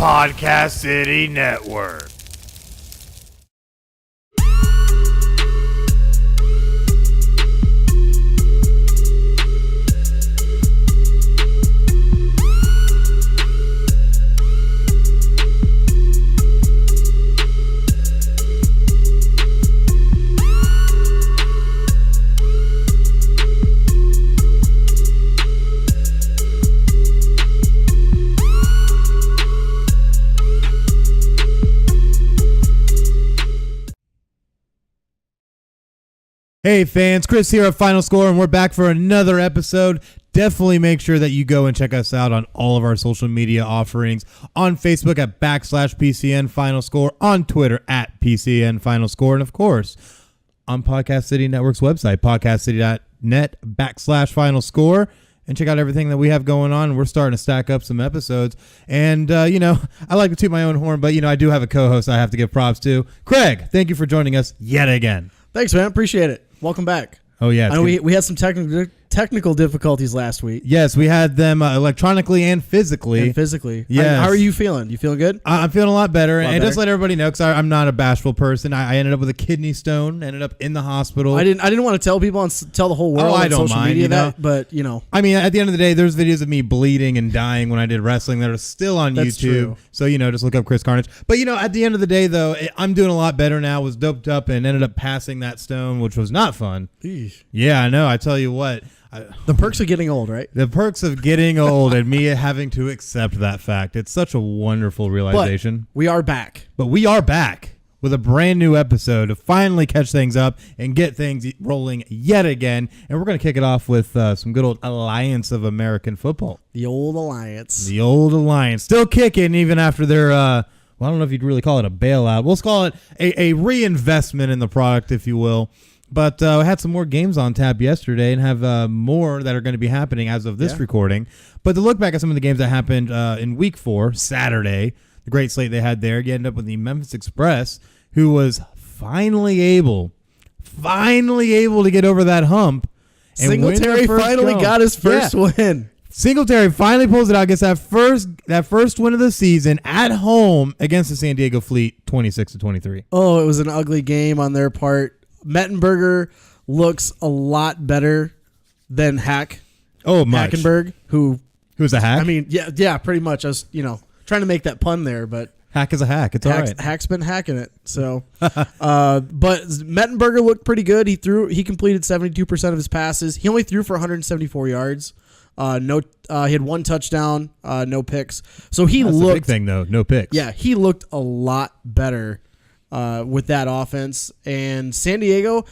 Podcast City Network. Hey fans, Chris here at FinalScore, and we're back for another episode. Definitely make sure that you go and check us out on all of our social media offerings. On Facebook at /PCN FinalScore, on Twitter at PCN FinalScore, and of course, on Podcast City Network's website, podcastcity.net /FinalScore. And check out everything that we have going on. We're starting to stack up some episodes. And, I like to toot my own horn, but, I do have a co-host I have to give props to. Craig, thank you for joining us yet again. Thanks, man. Appreciate it. Welcome back. Oh, yeah. I know we had some technical difficulties last week. Yes, we had them electronically and physically. Yes. How are you feeling? You feeling good? I'm feeling a lot better. And just let everybody know, because I'm not a bashful person. I ended up with a kidney stone, ended up in the hospital. I didn't want to tell people and tell the whole world on social media but. I mean, at the end of the day, there's videos of me bleeding and dying when I did wrestling that are still on That's YouTube. True. So, just look up Chris Carnage. But, at the end of the day, though, I'm doing a lot better now. Was doped up and ended up passing that stone, which was not fun. Eesh. Yeah, I know. I tell you what. The perks of getting old, right? The perks of getting old and me having to accept that fact. It's such a wonderful realization. But we are back With a brand new episode to finally catch things up and get things rolling yet again. And we're going to kick it off with some good old Alliance of American Football. The old Alliance. Still kicking even after their, I don't know if you'd really call it a bailout. We'll call it a reinvestment in the product, if you will. But I had some more games on tap yesterday and have more that are going to be happening as of this recording. But to look back at some of the games that happened in Week 4, Saturday, the great slate they had there, you end up with the Memphis Express, who was finally able to get over that hump. And Singletary finally got his first win. Singletary finally pulls it out, gets that first win of the season at home against the San Diego Fleet, 26-23. Oh, it was an ugly game on their part. Mettenberger looks a lot better than Hack. Oh, much. Hackenberg, who's a hack? I mean, yeah, pretty much. I was, trying to make that pun there, but hack is a hack. It's all right. Hack's been hacking it. So, but Mettenberger looked pretty good. He completed 72% of his passes. He only threw for 174 yards. He had one touchdown, no picks. So That's looked the big thing though, no picks. Yeah, he looked a lot better with that offense. And San Diego,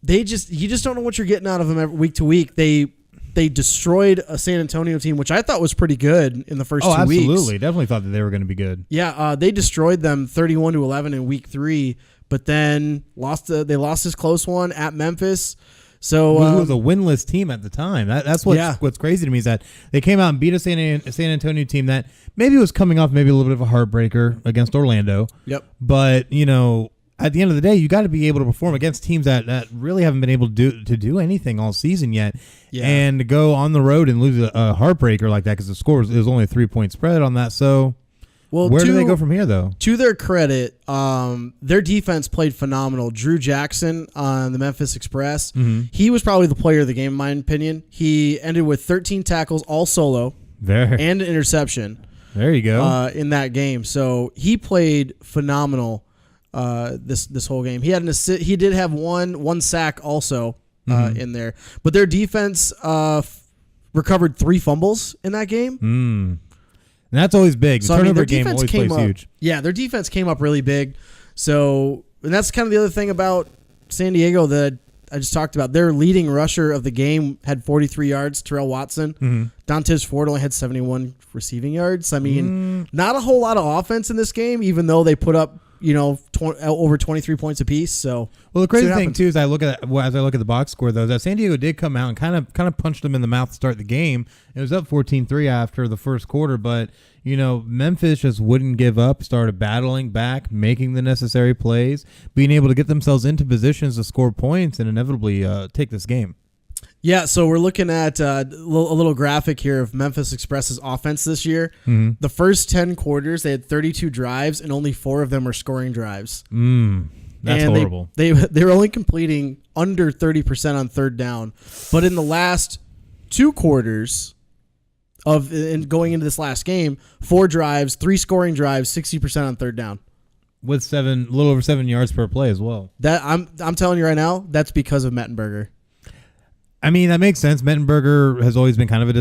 you just don't know what you're getting out of them every week to week. They destroyed a San Antonio team, which I thought was pretty good in the first 2 weeks. Oh, absolutely. Definitely thought that they were going to be good. Yeah, they destroyed them 31-11 in week 3, but then they lost this close one at Memphis. So it was a winless team at the time. That's what's crazy to me is that they came out and beat a San Antonio team that maybe was coming off maybe a little bit of a heartbreaker against Orlando. Yep. But, at the end of the day, you got to be able to perform against teams that really haven't been able to do anything all season yet. Yeah. And to go on the road and lose a heartbreaker like that because the score was only a 3-point spread on that. So where do they go from here, though? To their credit, their defense played phenomenal. Drew Jackson on the Memphis Express, he was probably the player of the game, in my opinion. He ended with 13 tackles, all solo, and an interception. There you go. In that game. So he played phenomenal this whole game. He did have one sack also in there. But their defense recovered 3 fumbles in that game. And that's always big. The turnover game always plays huge. Yeah, their defense came up really big. So, and that's kind of the other thing about San Diego that I just talked about. Their leading rusher of the game had 43 yards, Terrell Watson. Dantes Ford only had 71 receiving yards. I mean, not a whole lot of offense in this game, even though they put up over 23 points apiece. So, well, the crazy thing too is as I look at the box score though, that San Diego did come out and kind of punched them in the mouth to start the game. It was up 14-3 after the first quarter, but Memphis just wouldn't give up. Started battling back, making the necessary plays, being able to get themselves into positions to score points and inevitably take this game. Yeah, so we're looking at a little graphic here of Memphis Express's offense this year. Mm-hmm. The first 10 quarters, they had 32 drives, and only 4 of them were scoring drives. That's and horrible. They were only completing under 30% on third down. But in the last 2 quarters and going into this last game, 4 drives, 3 scoring drives, 60% on third down. With a little over 7 yards per play as well. That I'm telling you right now, that's because of Mettenberger. I mean, that makes sense. Mettenberger has always been kind of a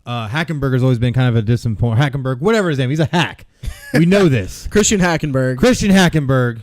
Hackenberger's always been kind of a disappointment. Hackenberg, whatever his name, he's a hack. We know this. Christian Hackenberg.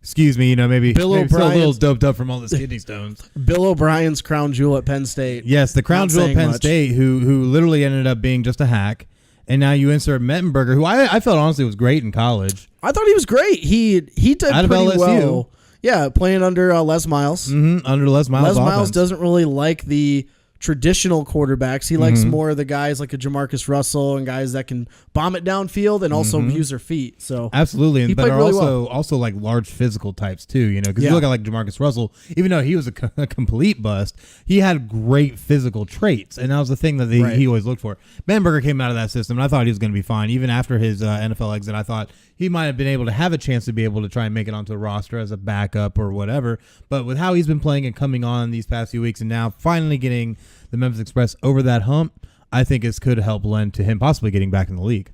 Excuse me, maybe Bill still a little O'Brien's- doped up from all the kidney stones. Bill O'Brien's crown jewel at Penn State. Yes, the crown Not jewel at saying Penn much. State, who literally ended up being just a hack. And now you insert Mettenberger, who I felt honestly was great in college. I thought he was great. He did Out of pretty LSU. well. Yeah, playing under Les Miles. Under Les Miles' Les Miles offense. doesn't really like the traditional quarterbacks. He likes more of the guys like a Jamarcus Russell and guys that can bomb it downfield and also use their feet. So Absolutely, He but played are really also like large physical types too, because Yeah. you look at like Jamarcus Russell, even though he was a complete bust, he had great physical traits, and that was the thing that Right. he always looked for. Mettenberger came out of that system, and I thought he was going to be fine. Even after his NFL exit, I thought he might have been able to have a chance to be able to try and make it onto a roster as a backup or whatever. But with how he's been playing and coming on these past few weeks, and now finally getting the Memphis Express over that hump, I think this could help lend to him possibly getting back in the league.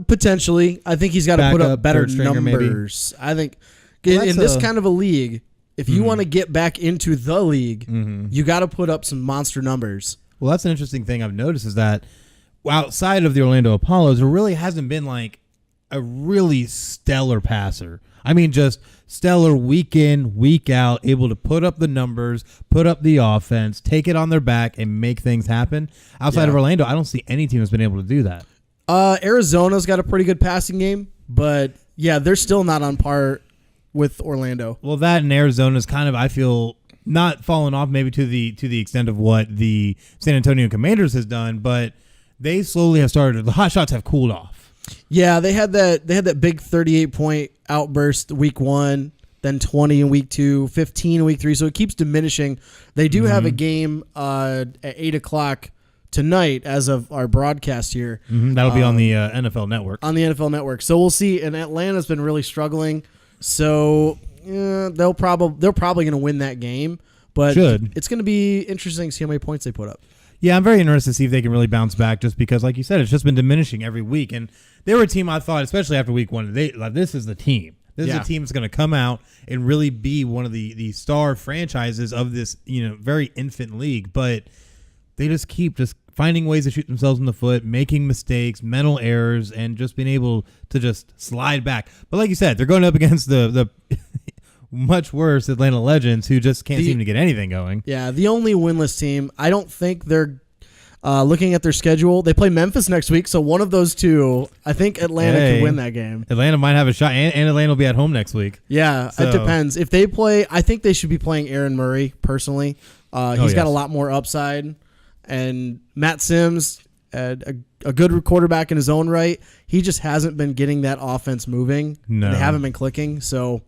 potentially, I think he's got to put Backup, up better third stringer, maybe. numbers. I think Well, in that's this kind of a league, if you want to get back into the league, Mm-hmm. you got to put up some monster numbers. Well, that's an interesting thing I've noticed is that outside of the Orlando Apollos, there really hasn't been like a really stellar passer. I mean, just stellar week in, week out, able to put up the numbers, put up the offense, take it on their back, and make things happen. Outside of Orlando, I don't see any team that's been able to do that. Arizona's got a pretty good passing game, but yeah, they're still not on par with Orlando. Well, that and Arizona's kind of, I feel, not fallen off maybe to the extent of what the San Antonio Commanders has done, but they slowly have started. The hot shots have cooled off. Yeah, they had that big 38-point outburst week 1, then 20 in week 2, 15 in week 3. So it keeps diminishing. They do have a game at 8:00 tonight as of our broadcast here. That'll be on the NFL Network. On the NFL Network. So we'll see. And Atlanta's been really struggling. So they're probably going to win that game. But it's going to be interesting to see how many points they put up. Yeah, I'm very interested to see if they can really bounce back just because, like you said, it's just been diminishing every week. And they were a team I thought, especially after week 1, this is the team. This is a team that's going to come out and really be one of the star franchises of this, very infant league. But they just keep finding ways to shoot themselves in the foot, making mistakes, mental errors, and just being able to just slide back. But like you said, they're going up against the much worse Atlanta Legends, who just can't seem to get anything going. Yeah, the only winless team. I don't think they're looking at their schedule. They play Memphis next week, so one of those two, I think Atlanta can win that game. Atlanta might have a shot, and Atlanta will be at home next week. Yeah, So- it depends. If they play, I think they should be playing Aaron Murray, personally. He's got a lot more upside. And Matt Sims, a good quarterback in his own right, he just hasn't been getting that offense moving. No. They haven't been clicking, so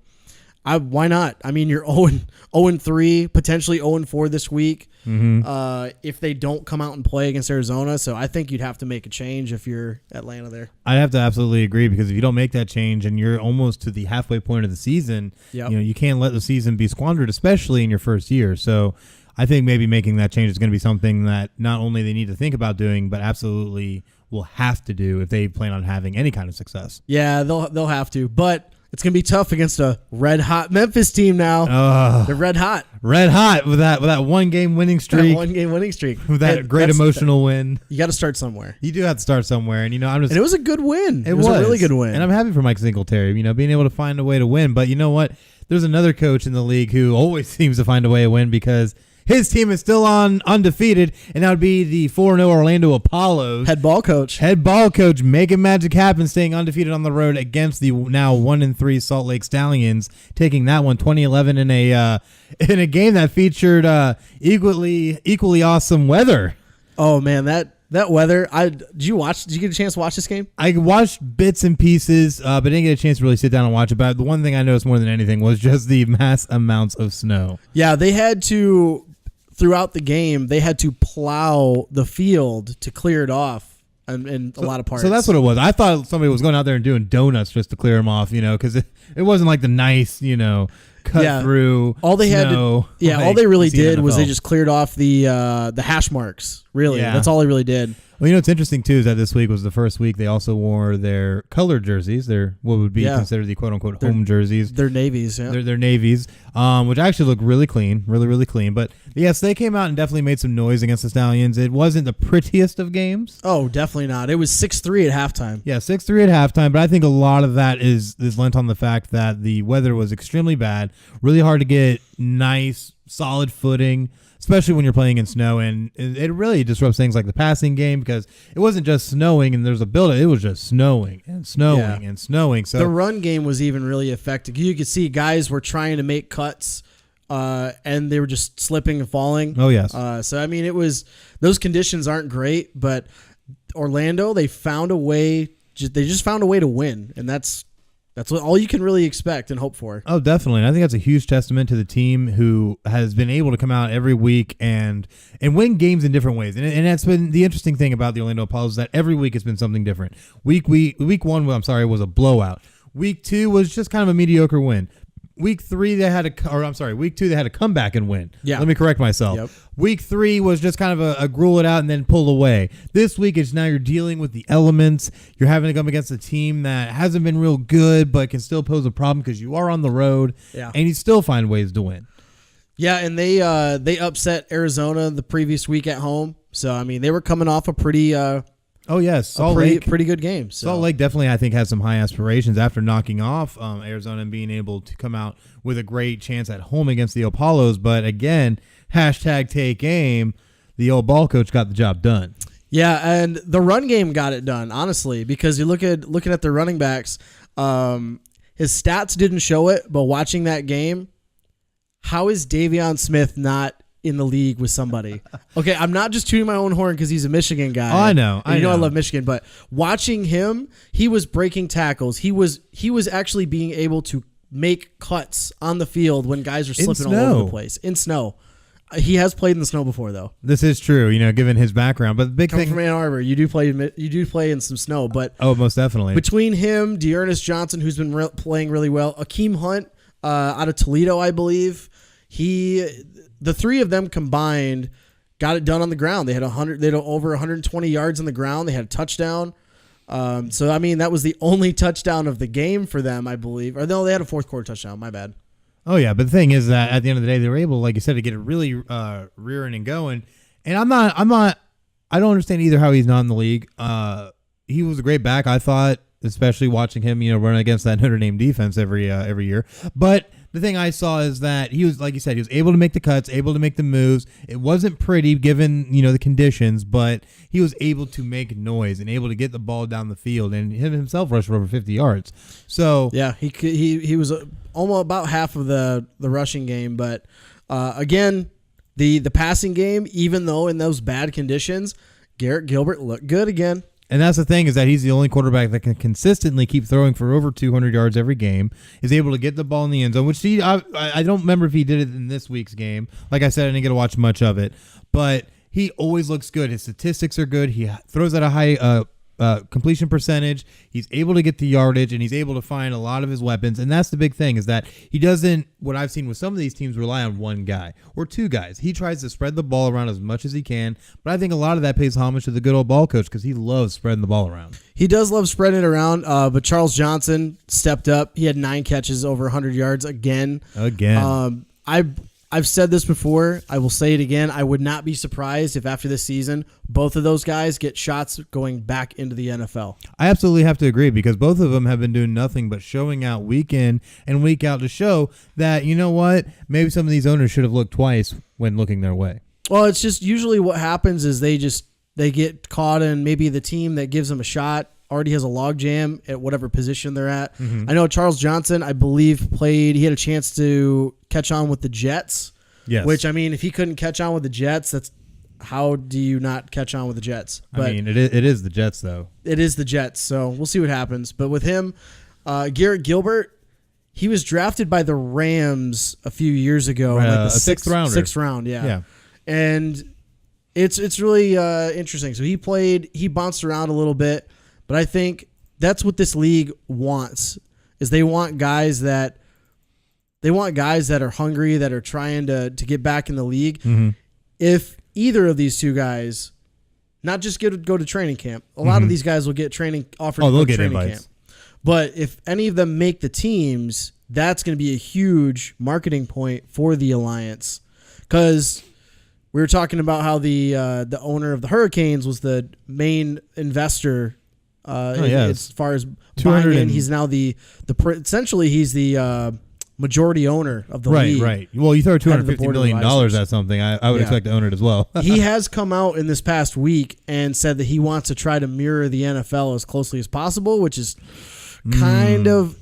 why not? I mean, you're 0-3, potentially 0-4 this week if they don't come out and play against Arizona. So I think you'd have to make a change if you're Atlanta there. I have to absolutely agree, because if you don't make that change and you're almost to the halfway point of the season, Yep. you can't let the season be squandered, especially in your first year. So I think maybe making that change is going to be something that not only they need to think about doing, but absolutely will have to do if they plan on having any kind of success. Yeah, they'll have to, but it's gonna be tough against a red hot Memphis team now. They're red hot. Red hot with that 1 game winning streak, That 1 game winning streak. with that And great emotional win. You got to start somewhere. You do have to start somewhere, and I'm just. And it was a good win. It was a really good win. And I'm happy for Mike Singletary, being able to find a way to win. But you know what? There's another coach in the league who always seems to find a way to win, because his team is still undefeated, and that would be the 4-0 Orlando Apollos. Head ball coach. Head ball coach making magic happen, staying undefeated on the road against the now 1-3 Salt Lake Stallions, taking that one 2011 in a game that featured equally awesome weather. Oh man, that That weather. Did you get a chance to watch this game? I watched bits and pieces, but didn't get a chance to really sit down and watch it. But the one thing I noticed more than anything was just the mass amounts of snow. Yeah, they had to, throughout the game, they had to plow the field to clear it off. In a lot of parts. So that's what it was. I thought somebody was going out there and doing donuts just to clear them off, because it wasn't like the nice, cut through. All they snow, had to, all they really did was they just cleared off the hash marks. Really, that's all they really did. Well, what's interesting too is that this week was the first week they also wore their colored jerseys, their what would be considered the quote unquote home jerseys. Their navies, yeah. Their navies, which actually look really clean, really clean. But yes, they came out and definitely made some noise against the Stallions. It wasn't the prettiest of games. Oh, definitely not. It was 6-3 at halftime. Yeah, 6-3 at halftime. But I think a lot of that is lent on the fact that the weather was extremely bad, really hard to get nice, solid footing, especially when you're playing in snow, and it really disrupts things like the passing game because it wasn't just snowing and there's a build-up. It was just snowing and snowing and snowing. So the run game was even really effective. You could see guys were trying to make cuts, and they were just slipping and falling. Oh, yes. So, I mean, those conditions aren't great, but Orlando, they found a way. They just found a way to win, and that's what all you can really expect and hope for. Oh, definitely. And I think that's a huge testament to the team who has been able to come out every week and win games in different ways. And that's been the interesting thing about the Orlando Apollos is that every week has been something different. Week 1, was a blowout. Week 2 was just kind of a mediocre win. Week 2 they had a comeback and win. Yeah. Let me correct myself. Yep. Week 3 was just kind of a gruel it out and then pull away. This week is now you're dealing with the elements. You're having to come against a team that hasn't been real good but can still pose a problem because you are on the road. Yeah. And you still find ways to win. Yeah, and they upset Arizona the previous week at home. So I mean they were coming off a pretty pretty good game. So. Salt Lake definitely, I think, has some high aspirations after knocking off Arizona and being able to come out with a great chance at home against the Apollos. But again, #take aim, the old ball coach got the job done. Yeah, and the run game got it done, honestly, because you looking at the running backs, his stats didn't show it, but watching that game, how is Davion Smith not in the league with somebody? Okay, I'm not just tooting my own horn because he's a Michigan guy. Oh, I know. I love Michigan, but watching him, he was breaking tackles. He was actually being able to make cuts on the field when guys are slipping all over the place in snow. He has played in the snow before, though. This is true, given his background. But the big thing from Ann Arbor, you do play in some snow. But most definitely. Between him, Dearness Johnson, who's been playing really well, Akeem Hunt out of Toledo, I believe, the three of them combined got it done on the ground. They had over 120 yards on the ground. They had a touchdown. So I mean, that was the only touchdown of the game for them, I believe. Or no, they had a fourth quarter touchdown. My bad. Oh yeah, but the thing is that at the end of the day, they were able, like you said, to get it really rearing and going. And I don't understand either how he's not in the league. He was a great back, I thought, especially watching him, run against that Notre Dame defense every year. But the thing I saw is that he was, like you said, he was able to make the cuts, able to make the moves. It wasn't pretty given, the conditions, but he was able to make noise and able to get the ball down the field, and him himself rushed for over 50 yards. So yeah, he was almost about half of the rushing game, but again, the passing game, even though in those bad conditions, Garrett Gilbert looked good again. And that's the thing, is that he's the only quarterback that can consistently keep throwing for over 200 yards every game, is able to get the ball in the end zone, which I don't remember if he did it in this week's game. Like I said, I didn't get to watch much of it. But he always looks good. His statistics are good. He throws at a high completion percentage. He's able to get the yardage, and he's able to find a lot of his weapons. And that's the big thing, is that he doesn't, what I've seen with some of these teams, rely on one guy or two guys. He tries to spread the ball around as much as he can, but I think a lot of that pays homage to the good old ball coach, because he loves spreading the ball around. He does love spreading it around, but Charles Johnson stepped up. He had 9 catches over 100 yards again. I've said this before. I will say it again. I would not be surprised if after this season, both of those guys get shots going back into the NFL. I absolutely have to agree, because both of them have been doing nothing but showing out week in and week out to show that, you know what, maybe some of these owners should have looked twice when looking their way. Well, it's just usually what happens is they get caught in maybe the team that gives them a shot already has a log jam at whatever position they're at. Mm-hmm. I know Charles Johnson, I believe, he had a chance to catch on with the Jets. Yes. Which, I mean, if he couldn't catch on with the Jets, how do you not catch on with the Jets? But I mean, it is the Jets, though. it is the Jets, so we'll see what happens. But with him, Garrett Gilbert, he was drafted by the Rams a few years ago, Right, like the a sixth rounder. Sixth round, yeah. Yeah. And it's really interesting. So he bounced around a little bit, but I think that's what this league wants. Is they want guys that are hungry, that are trying to get back in the league. Mm-hmm. If either of these two guys, not just go to training camp, a lot of these guys will get training offered. Oh, to they'll go to get training invites. camp. But if any of them make the teams, that's going to be a huge marketing point for the Alliance, because we were talking about how the owner of the Hurricanes was the main investor. As far as buying in, he's now essentially he's the majority owner of the league. Right. Well, you throw $250 million advisors. at something, I would expect to own it as well. He has come out in this past week and said that he wants to try to mirror the NFL as closely as possible, which is kind of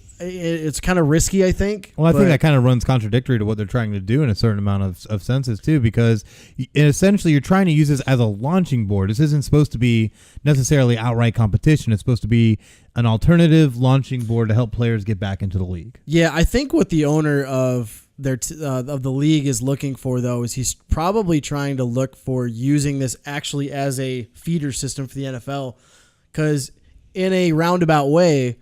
risky, I think. Well, I think that kind of runs contradictory to what they're trying to do in a certain amount of senses, too, because essentially you're trying to use this as a launching board. This isn't supposed to be necessarily outright competition. It's supposed to be an alternative launching board to help players get back into the league. Yeah, I think what the owner of of the league is looking for, though, is he's probably trying to look for using this actually as a feeder system for the NFL, because in a roundabout way,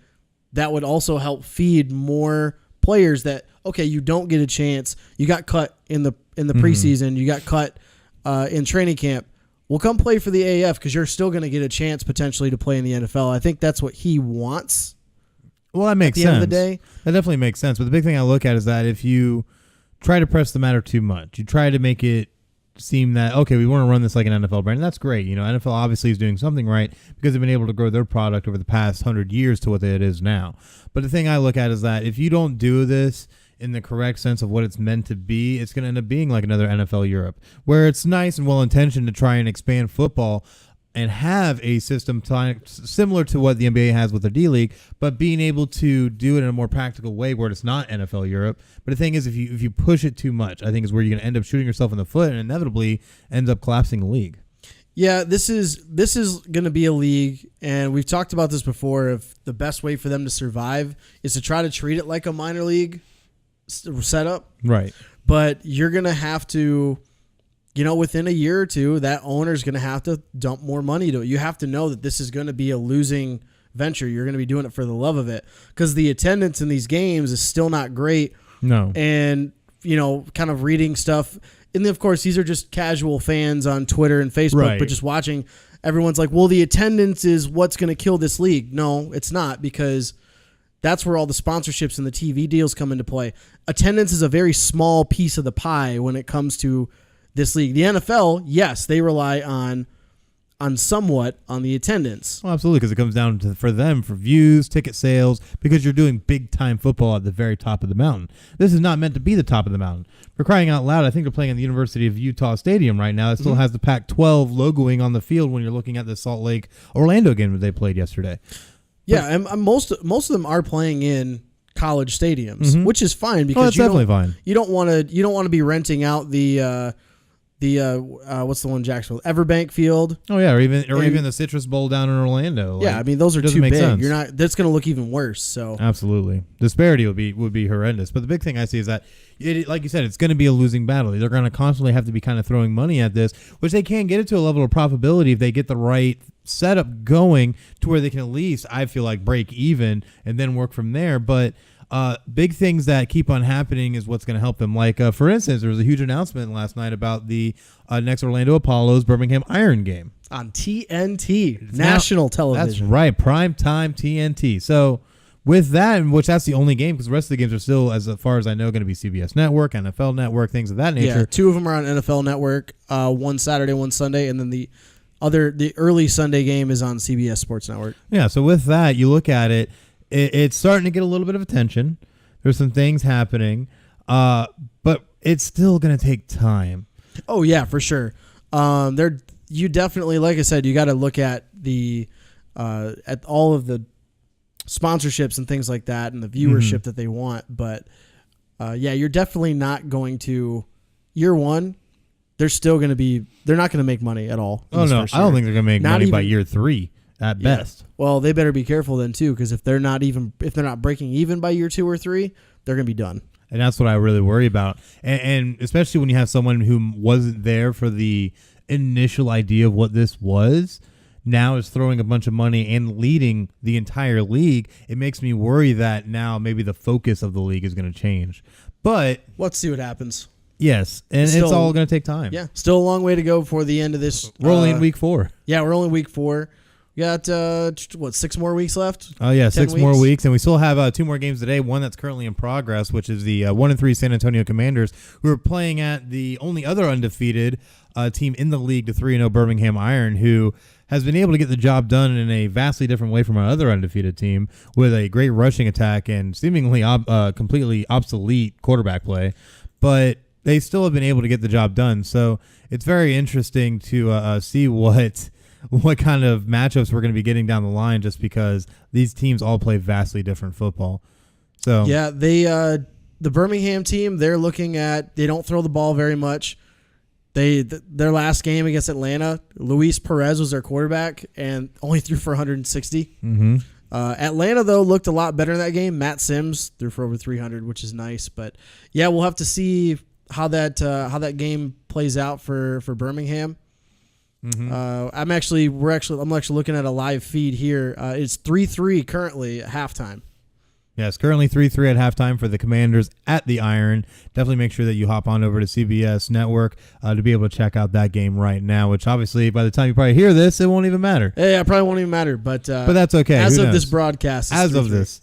that would also help feed more players that, okay, you don't get a chance. You got cut in the preseason. You got cut in training camp. Well, come play for the AF, because you're still going to get a chance potentially to play in the NFL. I think that's what he wants. Well, that makes sense. At the end of the day. That definitely makes sense. But the big thing I look at is that if you try to press the matter too much, you try to make it seem that, okay, we want to run this like an NFL brand, and that's great. You know, NFL obviously is doing something right because they've been able to grow their product over the past 100 years to what it is now. But the thing I look at is that if you don't do this in the correct sense of what it's meant to be, it's going to end up being like another NFL Europe, where it's nice and well-intentioned to try and expand football and have a system similar to what the NBA has with the D-League, but being able to do it in a more practical way where it's not NFL Europe. But the thing is, if you push it too much, I think is where you're going to end up shooting yourself in the foot and inevitably ends up collapsing the league. Yeah, this is going to be a league, and we've talked about this before, of the best way for them to survive is to try to treat it like a minor league setup. Right. But you're going to have to, within a year or two, that owner's going to have to dump more money to it. You have to know that this is going to be a losing venture. You're going to be doing it for the love of it, because the attendance in these games is still not great. No. And, kind of reading stuff. And then, of course, these are just casual fans on Twitter and Facebook, Right. but just watching, everyone's like, well, the attendance is what's going to kill this league. No, it's not, because that's where all the sponsorships and the TV deals come into play. Attendance is a very small piece of the pie when it comes to this league. The NFL, yes, they rely on somewhat on the attendance. Well, absolutely, because it comes down to for views, ticket sales, because you're doing big-time football at the very top of the mountain. This is not meant to be the top of the mountain. For crying out loud, I think they're playing in the University of Utah Stadium right now. It still has the Pac-12 logoing on the field when you're looking at the Salt Lake Orlando game that they played yesterday. Yeah, and most of them are playing in college stadiums, which is fine, because that's definitely fine. You don't want to be renting out the what's the one in Jacksonville, Everbank Field. Oh yeah, or even the Citrus Bowl down in Orlando. Yeah, I mean, those are too make big. sense. You're not. That's going to look even worse. So absolutely, disparity would be horrendous. But the big thing I see is that, like you said, it's going to be a losing battle. They're going to constantly have to be kind of throwing money at this, which they can get it to a level of profitability if they get the right setup going to where they can at least, I feel like, break even and then work from there. But big things that keep on happening is what's going to help them. Like, for instance, there was a huge announcement last night about the next Orlando Apollo's Birmingham Iron game on TNT, national television. That's right, prime time TNT. So with that, which that's the only game, because the rest of the games are still, as far as I know, going to be CBS Network, NFL Network, things of that nature. Yeah, two of them are on NFL Network, one Saturday, one Sunday, and then the early Sunday game is on CBS Sports Network. Yeah, so with that, you look at it, it's starting to get a little bit of attention. There's some things happening, but it's still going to take time. Oh yeah, for sure. You definitely, like I said, you got to look at at all of the sponsorships and things like that, and the viewership that they want. But yeah, you're definitely not going to year one. they're still going to be. They're not going to make money at all. Oh no, I don't think they're going to make money by year 3 at best. Well, they better be careful then too, because if they're not breaking even by year 2 or 3, they're going to be done. And that's what I really worry about. And especially when you have someone who wasn't there for the initial idea of what this was, now is throwing a bunch of money and leading the entire league. It makes me worry that now maybe the focus of the league is going to change. But let's see what happens. Yes, and it's all going to take time. Yeah, still a long way to go before the end of this. We're only in week 4. Yeah, we're only week 4. We got 6 more weeks left? Oh yeah, 6 more weeks, and we still have 2 more games today. One that's currently in progress, which is the 1-3 San Antonio Commanders, who are playing at the only other undefeated team in the league, the 3-0 Birmingham Iron, who has been able to get the job done in a vastly different way from our other undefeated team, with a great rushing attack and seemingly completely obsolete quarterback play, but they still have been able to get the job done. So it's very interesting to see what kind of matchups we're going to be getting down the line, just because these teams all play vastly different football. So yeah, the Birmingham team, they don't throw the ball very much. Their last game against Atlanta, Luis Perez was their quarterback and only threw for 160. Mm-hmm. Atlanta though looked a lot better in that game. Matt Sims threw for over 300, which is nice. But yeah, we'll have to see how that game plays out for Birmingham. Mm-hmm. I'm actually looking at a live feed here. It's 3-3 currently at halftime. Yes, currently 3-3 at halftime for the Commanders at the Iron. Definitely make sure that you hop on over to CBS Network to be able to check out that game right now, which obviously by the time you probably hear this, it won't even matter. Yeah, it probably won't even matter. But that's okay. As of this broadcast, as of this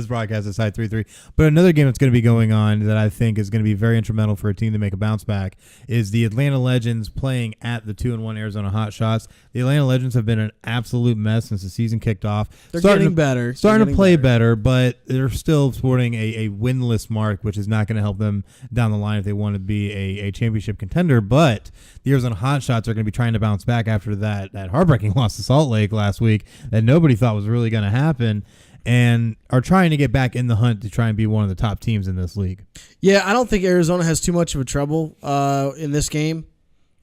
broadcast, it's tied 3-3. But another game that's going to be going on that I think is going to be very instrumental for a team to make a bounce back is the Atlanta Legends playing at the 2-1 Arizona Hotshots. The Atlanta Legends have been an absolute mess since the season kicked off. They're getting better. Starting to play better, but they're still sporting a winless mark, which is not going to help them down the line if they want to be a championship contender. But the Arizona Hotshots are going to be trying to bounce back after that heartbreaking loss to Salt Lake last week that nobody thought was really going to happen, and are trying to get back in the hunt to try and be one of the top teams in this league. Yeah, I don't think Arizona has too much of a trouble in this game.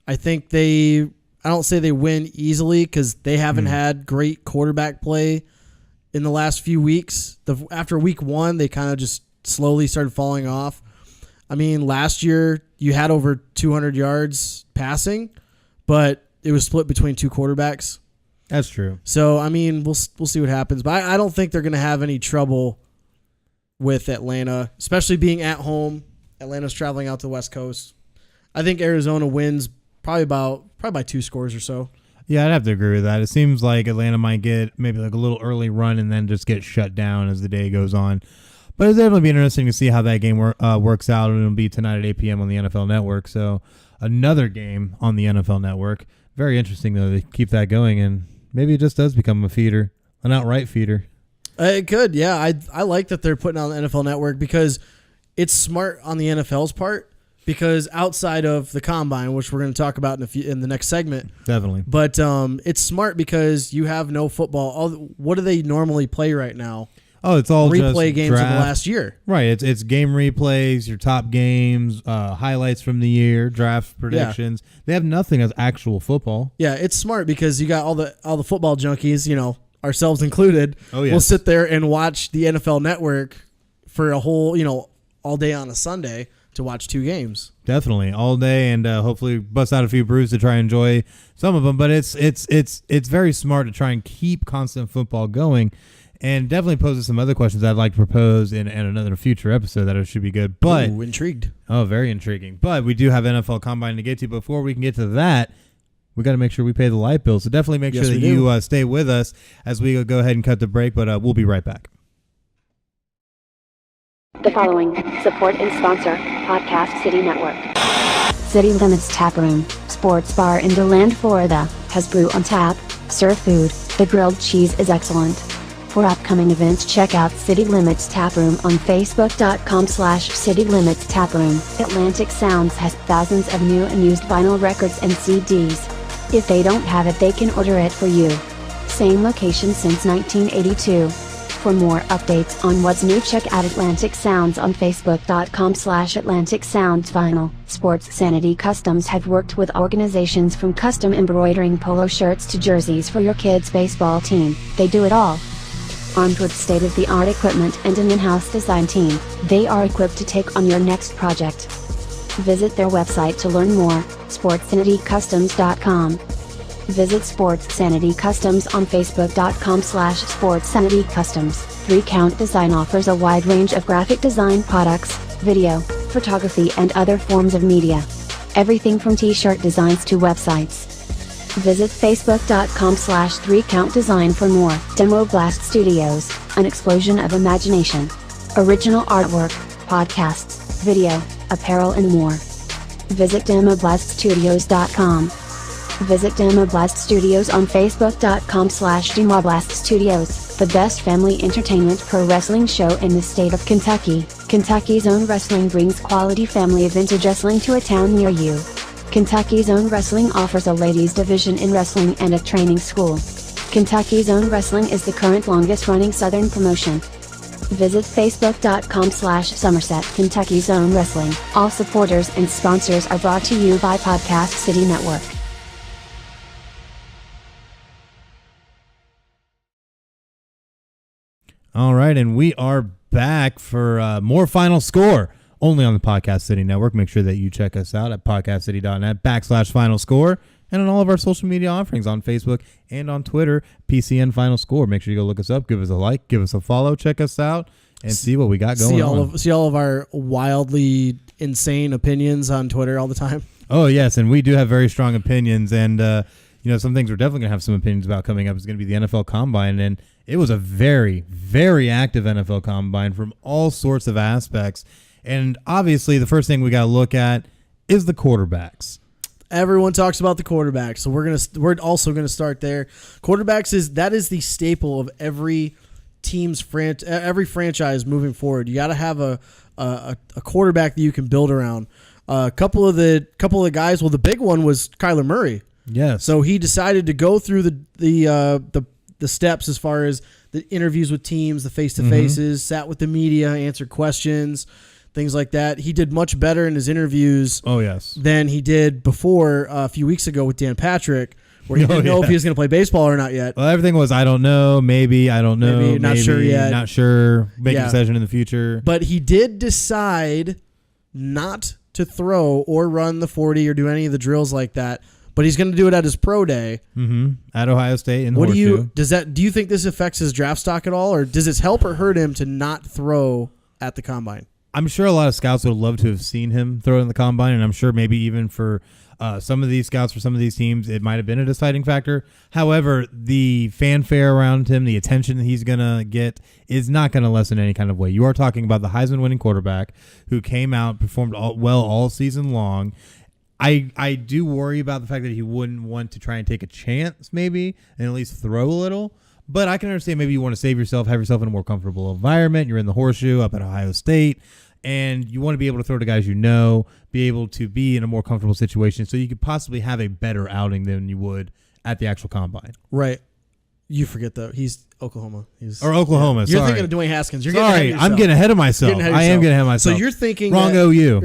I don't say they win easily because they haven't had great quarterback play in the last few weeks. After week 1, they kind of just slowly started falling off. I mean, last year you had over 200 yards passing, but it was split between 2 quarterbacks. That's true. So, I mean, we'll see what happens. But I don't think they're going to have any trouble with Atlanta, especially being at home. Atlanta's traveling out to the West Coast. I think Arizona wins probably by 2 scores or so. Yeah, I'd have to agree with that. It seems like Atlanta might get maybe like a little early run and then just get shut down as the day goes on. But it's definitely be interesting to see how that game works out, and it'll be tonight at 8 p.m. on the NFL Network. So another game on the NFL Network. Very interesting, though, to keep that going, and maybe it just does become a feeder, an outright feeder. It could, yeah. I like that they're putting on the NFL Network because it's smart on the NFL's part. Because outside of the combine, which we're going to talk about in the next segment, definitely. But it's smart because you have no football. What do they normally play right now? Oh, it's all replay just games draft. of the last year. Right. It's game replays, your top games, highlights from the year, draft predictions. Yeah. They have nothing as actual football. Yeah, it's smart because you got all the football junkies, ourselves included. Oh yeah. We'll sit there and watch the NFL Network for a whole, all day on a Sunday to watch 2 games. Definitely all day, and hopefully bust out a few brews to try and enjoy some of them. But it's very smart to try and keep constant football going, and definitely poses some other questions I'd like to propose in another future episode that should be good. But intrigued. Oh, very intriguing. But we do have NFL Combine to get to. Before we can get to that, we got to make sure we pay the light bill. So definitely make sure that you stay with us as we go ahead and cut the break. But we'll be right back. The following support and sponsor Podcast City Network. City Limits Tap Room, sports bar in DeLand, Florida, has brew on tap, serve food, the grilled cheese is excellent. For upcoming events, check out City Limits Tap Room on Facebook.com/City Limits Tap Room. Atlantic Sounds has thousands of new and used vinyl records and CDs. If they don't have it, they can order it for you. Same location since 1982. For more updates on what's new, check out Atlantic Sounds on Facebook.com/Atlantic Sounds Vinyl. Sports Sanity Customs have worked with organizations from custom embroidering polo shirts to jerseys for your kids' baseball team. They do it all. Armed with state-of-the-art equipment and an in-house design team, they are equipped to take on your next project. Visit their website to learn more, sportsanitycustoms.com. Visit Sports Sanity Customs on Facebook.com/SportsSanityCustoms. 3Count Design offers a wide range of graphic design products, video, photography and other forms of media. Everything from t-shirt designs to websites. Visit Facebook.com/3CountDesign for more. Demo Blast Studios, an explosion of imagination. Original artwork, podcasts, video, apparel and more. Visit DemoBlastStudios.com. Visit Demoblast Studios on Facebook.com/Demoblast Studios, the best family entertainment pro wrestling show in the state of Kentucky. Kentucky's Own Wrestling brings quality family vintage wrestling to a town near you. Kentucky's Own Wrestling offers a ladies division in wrestling and a training school. Kentucky's Own Wrestling is the current longest running Southern promotion. Visit Facebook.com/Somerset Kentucky's Own Wrestling. All supporters and sponsors are brought to you by Podcast City Network. All right, and we are back for more Final Score, only on the Podcast City Network. Make sure that you check us out at podcastcity.net/FinalScore, and on all of our social media offerings on Facebook and on Twitter, PCN Final Score. Make sure you go look us up, give us a like, give us a follow, check us out, and see what we got going on. See all of our wildly insane opinions on Twitter all the time. Oh, yes, and we do have very strong opinions, and some things we're definitely going to have some opinions about coming up is going to be the NFL Combine, and it was a very, very active NFL Combine from all sorts of aspects. And obviously, the first thing we got to look at is the quarterbacks. Everyone talks about the quarterbacks, so we're also gonna start there. Quarterbacks is the staple of every team's every franchise moving forward. You got to have a quarterback that you can build around. A couple of the guys. Well, the big one was Kyler Murray. Yes. So he decided to go through the steps as far as the interviews with teams, the face-to-faces, sat with the media, answered questions, things like that. He did much better in his interviews than he did before a few weeks ago with Dan Patrick, where he didn't know if he was going to play baseball or not yet. Well, everything was, I don't know, maybe, I don't know, maybe, not sure yet. Not sure, make a decision in the future. But he did decide not to throw or run the 40 or do any of the drills like that. But he's going to do it at his pro day at Ohio State. In the what horseshoe. Do you think this affects his draft stock at all, or does this help or hurt him to not throw at the combine? I'm sure a lot of scouts would love to have seen him throw in the combine, and I'm sure maybe even for some of these scouts for some of these teams, it might have been a deciding factor. However, the fanfare around him, the attention that he's going to get, is not going to lessen in any kind of way. You are talking about the Heisman-winning quarterback who came out, performed well all season long. I do worry about the fact that he wouldn't want to try and take a chance maybe and at least throw a little. But I can understand maybe you want to save yourself, have yourself in a more comfortable environment. You're in the horseshoe up at Ohio State, and you want to be able to throw to guys you know, be able to be in a more comfortable situation so you could possibly have a better outing than you would at the actual combine. Right. You forget, though. He's Oklahoma. Oklahoma. You're sorry. thinking of Dwayne Haskins. I'm getting ahead of myself. I am getting ahead of myself. So you're thinking wrong OU.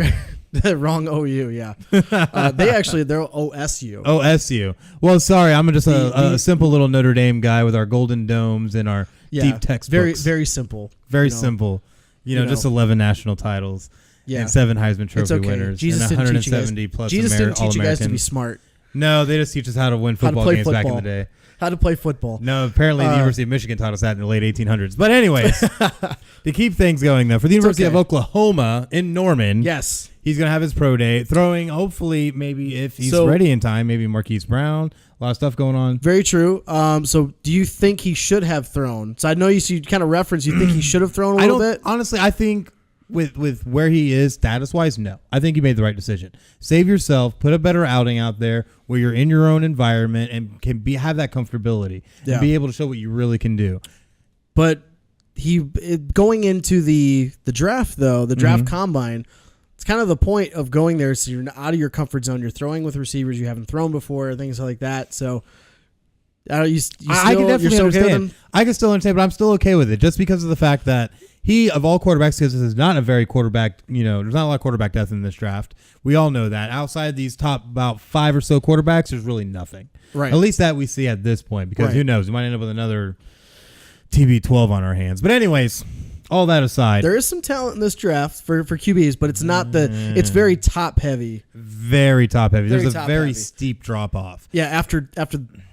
Wrong OU, yeah. They're OSU. OSU. Well, sorry, I'm just a simple little Notre Dame guy with our golden domes and our deep textbooks. Very, very simple. Very simple. Just 11 national titles and 7 Heisman Trophy winners Jesus and 170 plus Jesus didn't teach you guys to be All-Americans. smart. No, they just teach us how to win football games back in the day. How to play football. No, apparently the University of Michigan taught us that in the late 1800s. But anyways, to keep things going, though, for the University of Oklahoma in Norman, yes, he's going to have his pro day, throwing, hopefully, maybe if he's ready in time, maybe Marquise Brown. A lot of stuff going on. Very true. So do you think he should have thrown? So I know you kind of reference, you think he should have thrown a little bit? Honestly, I think with where he is status-wise, no. I think you made the right decision. Save yourself, put a better outing out there where you're in your own environment and can have that comfortability and be able to show what you really can do. But going into the draft, though, the draft combine, it's kind of the point of going there so you're out of your comfort zone. You're throwing with receivers you haven't thrown before, things like that. So You I can definitely okay understand. I can still understand, but I'm still okay with it just because of the fact that he, of all quarterbacks, because this is not a very quarterback, there's not a lot of quarterback depth in this draft. We all know that. Outside these top about 5 or so quarterbacks, there's really nothing. Right. At least that we see at this point, because who knows? We might end up with another TB12 on our hands. But anyways, all that aside, there is some talent in this draft for QBs, but it's not it's very top heavy. Very top heavy. Very There's a top very heavy. steep drop off. Yeah, after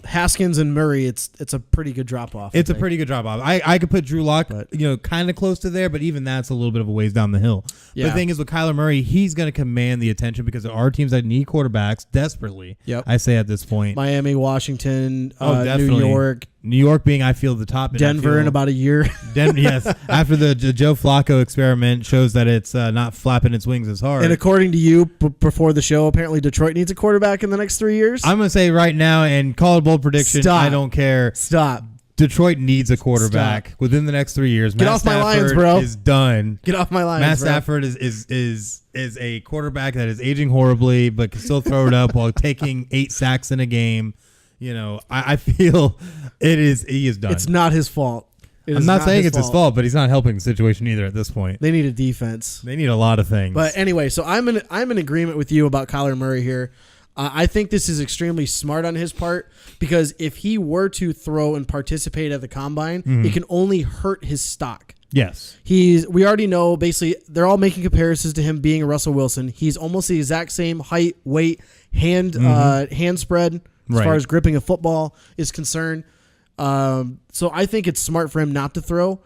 Haskins and Murray, it's a pretty good drop off. It's a pretty good drop off. I could put Drew Lock, But- kind of close to there, but even that's a little bit of a ways down the hill. Yeah. The thing is with Kyler Murray, he's going to command the attention because there are teams that need quarterbacks desperately. Yep. I say at this point. Miami, Washington, Definitely. New York, New York being, I feel, the top. Denver in about a year. Yes. After the Joe Flacco experiment shows that it's not flapping its wings as hard. And according to you, before the show, apparently Detroit needs a quarterback in the next 3 years. I'm going to say right now and call a bold prediction. Stop. I don't care. Stop. Detroit needs a quarterback within the next 3 years. Get Matt off my Stafford Lions, bro. is done. Get off my lines, Matt bro. Stafford is a quarterback that is aging horribly, but can still throw it up while taking 8 sacks in a game. I feel he is done. It's not his fault. I'm not saying it's his fault, but he's not helping the situation either at this point. They need a defense. They need a lot of things. But anyway, so I'm in agreement with you about Kyler Murray here. I think this is extremely smart on his part because if he were to throw and participate at the combine, it can only hurt his stock. Yes. We already know, basically, they're all making comparisons to him being a Russell Wilson. He's almost the exact same height, weight, hand spread as far as gripping a football is concerned. So I think it's smart for him not to throw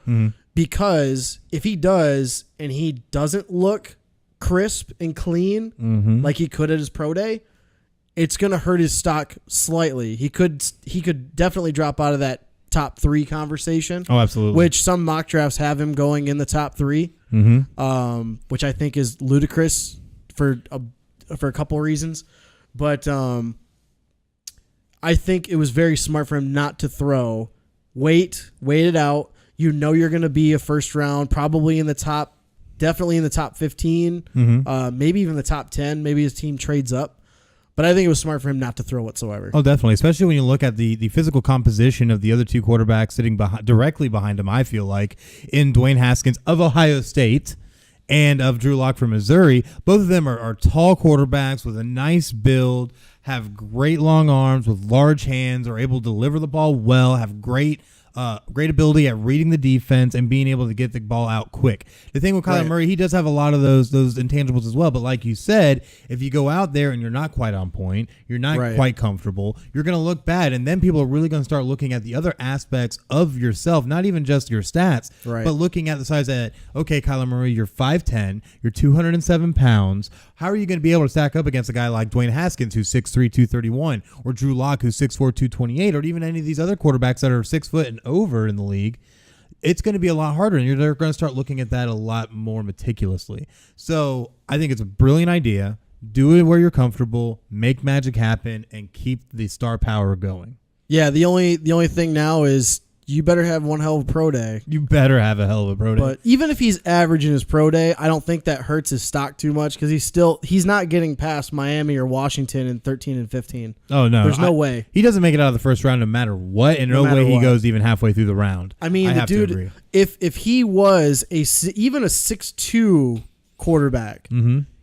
because if he does and he doesn't look crisp and clean like he could at his pro day, it's going to hurt his stock slightly. He could definitely drop out of that top 3 conversation. Oh, absolutely. Which some mock drafts have him going in the top 3, which I think is ludicrous for a couple of reasons. But I think it was very smart for him not to throw. Wait it out. You're going to be a first round, probably definitely in the top 15, maybe even the top 10. Maybe his team trades up. But I think it was smart for him not to throw whatsoever. Oh, definitely. Especially when you look at the physical composition of the other 2 quarterbacks sitting directly behind him, I feel like, in Dwayne Haskins of Ohio State and of Drew Lock from Missouri. Both of them are tall quarterbacks with a nice build, have great long arms with large hands, are able to deliver the ball well, have great ability at reading the defense and being able to get the ball out quick. The thing with Kyler Murray, he does have a lot of those intangibles as well. But like you said, if you go out there and you're not quite on point, you're not quite comfortable, you're going to look bad. And then people are really going to start looking at the other aspects of yourself, not even just your stats, but looking at the size that, okay, Kyler Murray, you're 5'10", you're 207 pounds. How are you going to be able to stack up against a guy like Dwayne Haskins, who's 6'3", 231, or Drew Lock, who's 6'4", 228, or even any of these other quarterbacks that are 6 foot and over in the league? It's going to be a lot harder, and they're going to start looking at that a lot more meticulously. So I think it's a brilliant idea. Do it where you're comfortable, make magic happen, and keep the star power going. Yeah, the only thing now is you better have one hell of a pro day. You better have a hell of a pro day. But even if he's average in his pro day, I don't think that hurts his stock too much because he's not getting past Miami or Washington in 13 and 15. Oh, no. There's no way. He doesn't make it out of the first round no matter what, and no way he goes even halfway through the round. I mean, the dude, if he was even a 6'2" quarterback,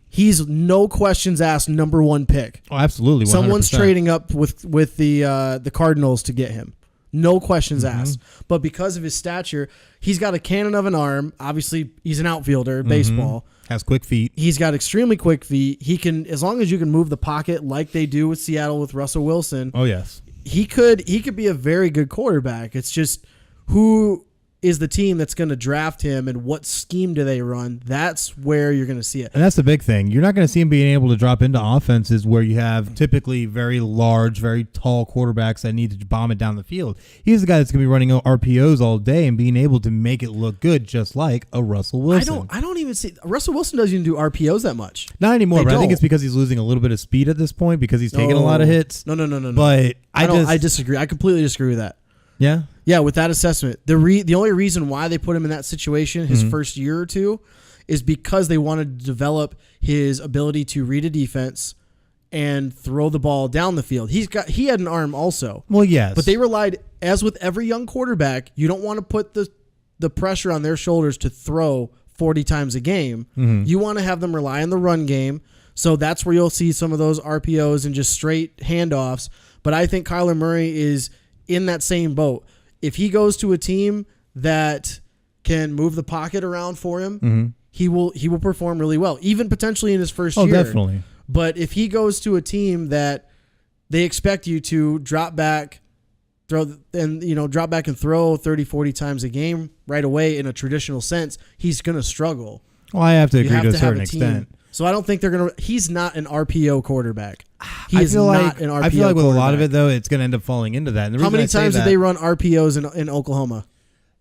he's no questions asked number 1 pick. Oh, absolutely. 100%. Someone's trading up with the Cardinals to get him. No questions asked. But because of his stature, he's got a cannon of an arm. Obviously, he's an outfielder, baseball. Has quick feet. He's got extremely quick feet. He can, as long as you can move the pocket like they do with Seattle with Russell Wilson. Oh, yes. He could be a very good quarterback. It's just who is the team that's going to draft him and what scheme do they run? That's where you're going to see it. And that's the big thing. You're not going to see him being able to drop into offenses where you have typically very large, very tall quarterbacks that need to bomb it down the field. He's the guy that's going to be running RPOs all day and being able to make it look good, just like a Russell Wilson. I don't even see Russell Wilson doesn't even do RPOs that much. Not anymore, but I think don't. it's because he's losing a little bit of speed at this point because he's taking a lot of hits. No. But I disagree. I completely disagree with that. Yeah? Yeah, with that assessment. The only reason why they put him in that situation his first year or two is because they wanted to develop his ability to read a defense and throw the ball down the field. He had an arm also. Well, yes. But they relied, as with every young quarterback, you don't want to put the pressure on their shoulders to throw 40 times a game. Mm-hmm. You want to have them rely on the run game. So that's where you'll see some of those RPOs and just straight handoffs. But I think Kyler Murray is in that same boat. If he goes to a team that can move the pocket around for him, mm-hmm. he will perform really well, even potentially in his first year. Oh, definitely. But if he goes to a team that they expect you to drop back and throw 30, 40 times a game right away in a traditional sense, he's going to struggle. Well, I have to agree to a certain extent. So I don't think they're going to – he's not an RPO quarterback. He I is feel not like, an RPO I feel like with a lot of quarterback. it, though, it's going to end up falling into that. And the How many reason I say times did that- they run RPOs in Oklahoma?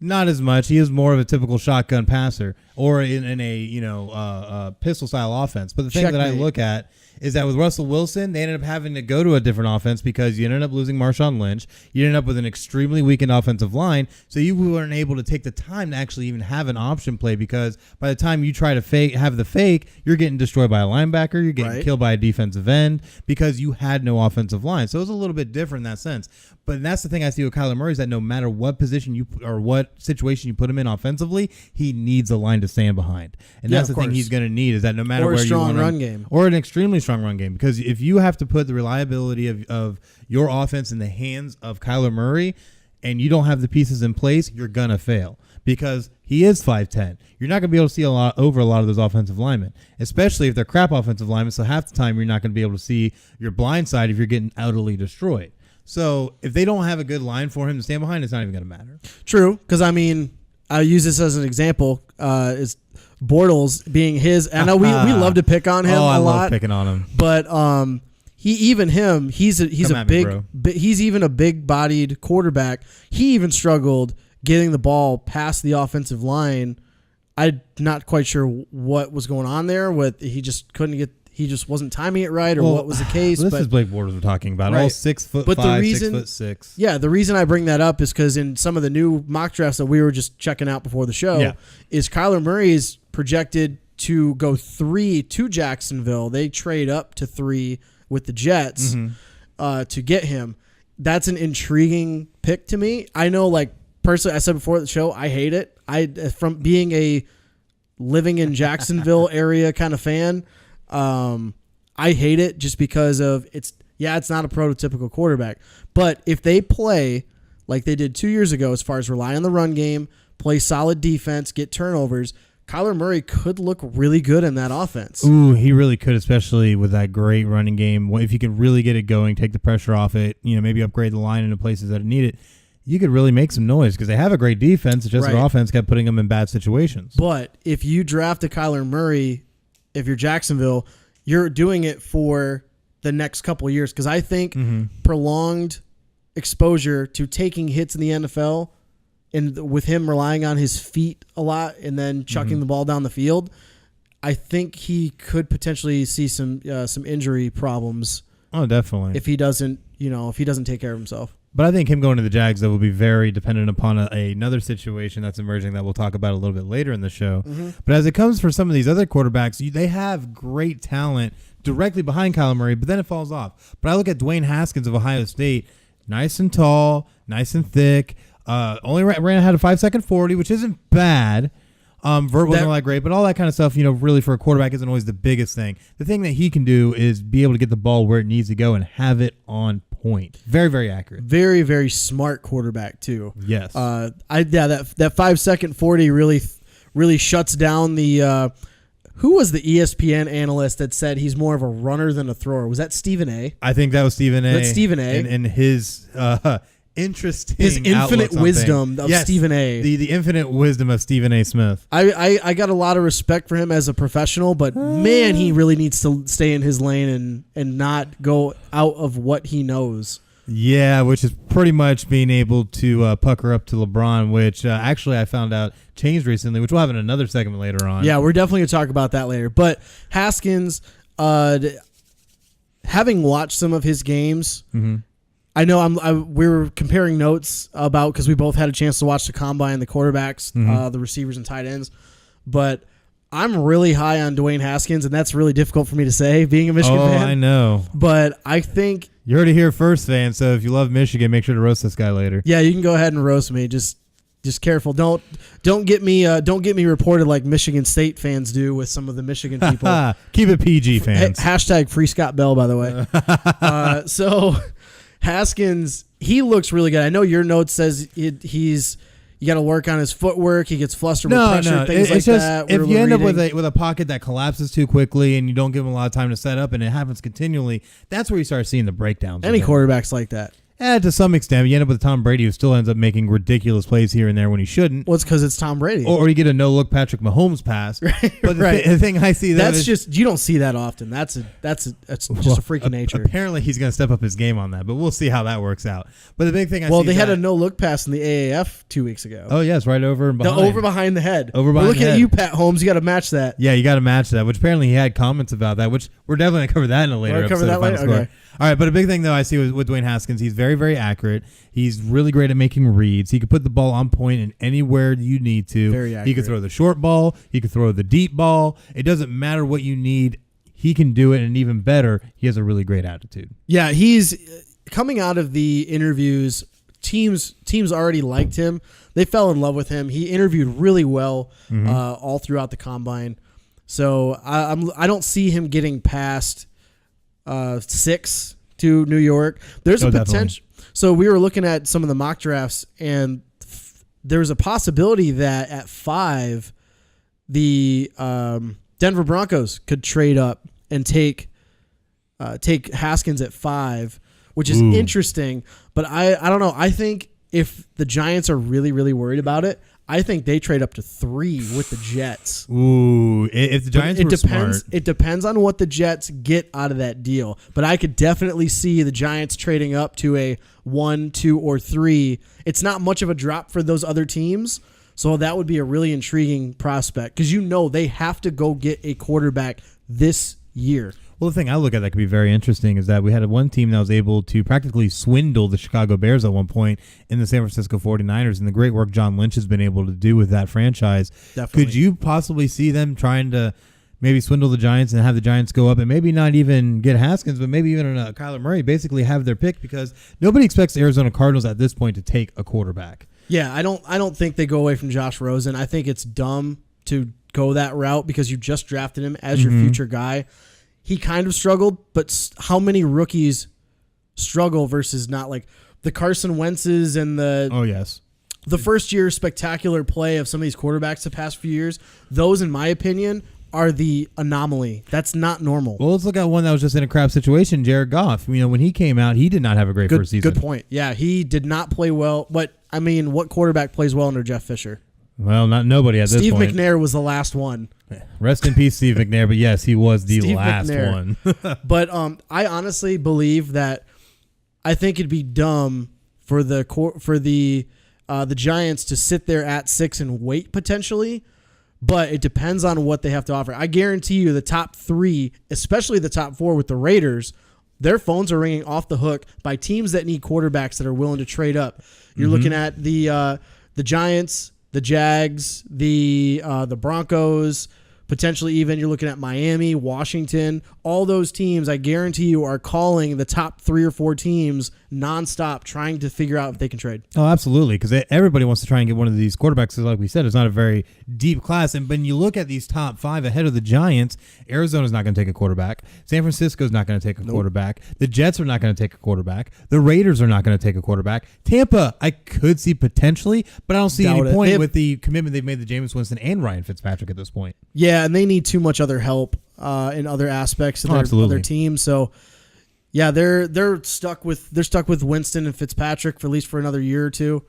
Not as much. He is more of a typical shotgun passer or in a pistol style offense. But the thing that I look at is that with Russell Wilson, they ended up having to go to a different offense because you ended up losing Marshawn Lynch. You ended up with an extremely weakened offensive line, so you weren't able to take the time to actually even have an option play because by the time you try to have the fake, you're getting destroyed by a linebacker, you're getting killed by a defensive end because you had no offensive line. So it was a little bit different in that sense. But that's the thing I see with Kyler Murray is that no matter what position or what situation you put him in offensively, he needs a line to stand behind. And that's the thing he's going to need is that no matter where you want run game. Or an extremely strong run game. Because if you have to put the reliability of your offense in the hands of Kyler Murray and you don't have the pieces in place, you're going to fail. Because he is 5'10". You're not going to be able to see over a lot of those offensive linemen, especially if they're crap offensive linemen. So half the time you're not going to be able to see your blind side if you're getting utterly destroyed. So if they don't have a good line for him to stand behind, it's not even going to matter. True, because I'll use this as an example. Is Bortles being his? I know we love to pick on him a lot. I love picking on him, but he's even a big-bodied quarterback. He even struggled getting the ball past the offensive line. I'm not quite sure what was going on there. He just wasn't timing it right, or what was the case. This is Blake Bortles we're talking about. Right. All 6'5", but the reason, 6'6". Yeah, the reason I bring that up is because in some of the new mock drafts that we were just checking out before the show, is Kyler Murray is projected to go 3 to Jacksonville. They trade up to 3 with the Jets to get him. That's an intriguing pick to me. I know, like, personally, I said before the show, I hate it. From being a living in Jacksonville area kind of fan, I hate it just because of it's not a prototypical quarterback. But if they play like they did 2 years ago, as far as rely on the run game, play solid defense, get turnovers, Kyler Murray could look really good in that offense. Ooh, he really could, especially with that great running game. If you can really get it going, take the pressure off it, maybe upgrade the line into places that need it, you could really make some noise because they have a great defense. It's just their offense kept putting them in bad situations. But if you draft a Kyler Murray, if you're Jacksonville, you're doing it for the next couple of years because I think prolonged exposure to taking hits in the NFL and with him relying on his feet a lot and then chucking the ball down the field, I think he could potentially see some injury problems. Oh, definitely. If he doesn't take care of himself. But I think him going to the Jags, though, will be very dependent upon another situation that's emerging that we'll talk about a little bit later in the show. But as it comes for some of these other quarterbacks, they have great talent directly behind Kyler Murray, but then it falls off. But I look at Dwayne Haskins of Ohio State, nice and tall, nice and thick, only ran ahead of 5.40 40, which isn't bad. Vert wasn't all that great, but all that kind of stuff, really for a quarterback isn't always the biggest thing. The thing that he can do is be able to get the ball where it needs to go and have it on point. Very, very accurate. Very, very smart quarterback too. Yes. That 5.40 really shuts down the. Who was the ESPN analyst that said he's more of a runner than a thrower? Was that Stephen A? I think that was Stephen A. That's Stephen A. And his interesting, his infinite wisdom of Stephen A. The infinite wisdom of Stephen A. Smith. I got a lot of respect for him as a professional, but man, he really needs to stay in his lane and not go out of what he knows. Yeah, which is pretty much being able to pucker up to LeBron, which actually I found out changed recently, which we'll have in another segment later on. Yeah, we're definitely going to talk about that later. But Haskins, having watched some of his games, I know we were comparing notes because we both had a chance to watch the combine, the quarterbacks, the receivers, and tight ends. But I'm really high on Dwayne Haskins, and that's really difficult for me to say, being a Michigan fan. I know. But I think You heard it here first, fan. So if you love Michigan, make sure to roast this guy later. yeah, you can go ahead and roast me. Just careful. Don't get me reported like Michigan State fans do with some of the Michigan people. Keep it PG, fans. Hashtag free Scott Bell, by the way. So Haskins, he looks really good. I know your note says he's you got to work on his footwork. He gets flustered with pressure, things like that. If you end up with a pocket that collapses too quickly and you don't give him a lot of time to set up, and it happens continually, that's where you start seeing the breakdowns. Any quarterback's like that. To some extent, you end up with Tom Brady, who still ends up making ridiculous plays here and there when he shouldn't. Well, it's because it's Tom Brady. Or you get a no-look Patrick Mahomes pass. Right, but the thing I see that's just you don't see that often. That's just a freak of nature. Apparently, he's going to step up his game on that, but we'll see how that works out. But the big thing they had a no-look pass in the AAF 2 weeks ago. Oh yes, right over behind. Over behind the head. Over behind. We're looking at you, Pat Holmes. You got to match that. Yeah, you got to match that. Which apparently he had comments about that. Which we're definitely going to cover that in a later episode. Okay. All right, but a big thing though I see with Dwayne Haskins, he's very, very accurate. He's really great at making reads. He can put the ball on point in anywhere you need to. Very accurate. He can throw the short ball. He can throw the deep ball. It doesn't matter what you need. He can do it, and even better, he has a really great attitude. Yeah, he's coming out of the interviews. Teams already liked him. They fell in love with him. He interviewed really well all throughout the combine. So I don't see him getting past 6 to New York. There's a potential. Definitely. So we were looking at some of the mock drafts, and there's a possibility that at 5, the Denver Broncos could trade up and take Haskins at 5, which is interesting. But I don't know. I think if the Giants are really, really worried about it, I think they trade up to 3 with the Jets. Ooh, if the Giants were smart. It depends on what the Jets get out of that deal. But I could definitely see the Giants trading up to a 1, 2, or 3. It's not much of a drop for those other teams. So that would be a really intriguing prospect because they have to go get a quarterback this year. Well, the thing I look at that could be very interesting is that we had one team that was able to practically swindle the Chicago Bears at one point in the San Francisco 49ers, and the great work John Lynch has been able to do with that franchise. Definitely. Could you possibly see them trying to maybe swindle the Giants and have the Giants go up and maybe not even get Haskins, but maybe even Kyler Murray, basically have their pick, because nobody expects the Arizona Cardinals at this point to take a quarterback. Yeah, I don't think they go away from Josh Rosen. I think it's dumb to go that route because you just drafted him as your future guy. He kind of struggled, but how many rookies struggle versus not, like the Carson Wentz's and the first year spectacular play of some of these quarterbacks the past few years? Those, in my opinion, are the anomaly. That's not normal. Well, let's look at one that was just in a crap situation, Jared Goff. When he came out, he did not have a great first season. Good point. Yeah, he did not play well. But, what quarterback plays well under Jeff Fisher? Well, not nobody at this point. Steve McNair was the last one. Rest in peace, Steve McNair. But yes, he was the last one. But I honestly believe that I think it'd be dumb for the Giants to sit there at 6 and wait potentially. But it depends on what they have to offer. I guarantee you the top 3, especially the top 4 with the Raiders, their phones are ringing off the hook by teams that need quarterbacks that are willing to trade up. You're looking at the Giants, the Jags, the Broncos, potentially even you're looking at Miami, Washington. All those teams, I guarantee you, are calling the top 3 or 4 teams nonstop trying to figure out if they can trade. Oh, absolutely, because everybody wants to try and get one of these quarterbacks. Like we said, it's not a very deep class. And when you look at these top 5 ahead of the Giants, Arizona's not going to take a quarterback. San Francisco's not going to take a quarterback. The Jets are not going to take a quarterback. The Raiders are not going to take a quarterback. Tampa, I could see potentially, but I don't see any point with the commitment they've made to Jameis Winston and Ryan Fitzpatrick at this point. Yeah, and they need too much other help in other aspects of their team. So, yeah, they're stuck with Winston and Fitzpatrick for at least for another year or two.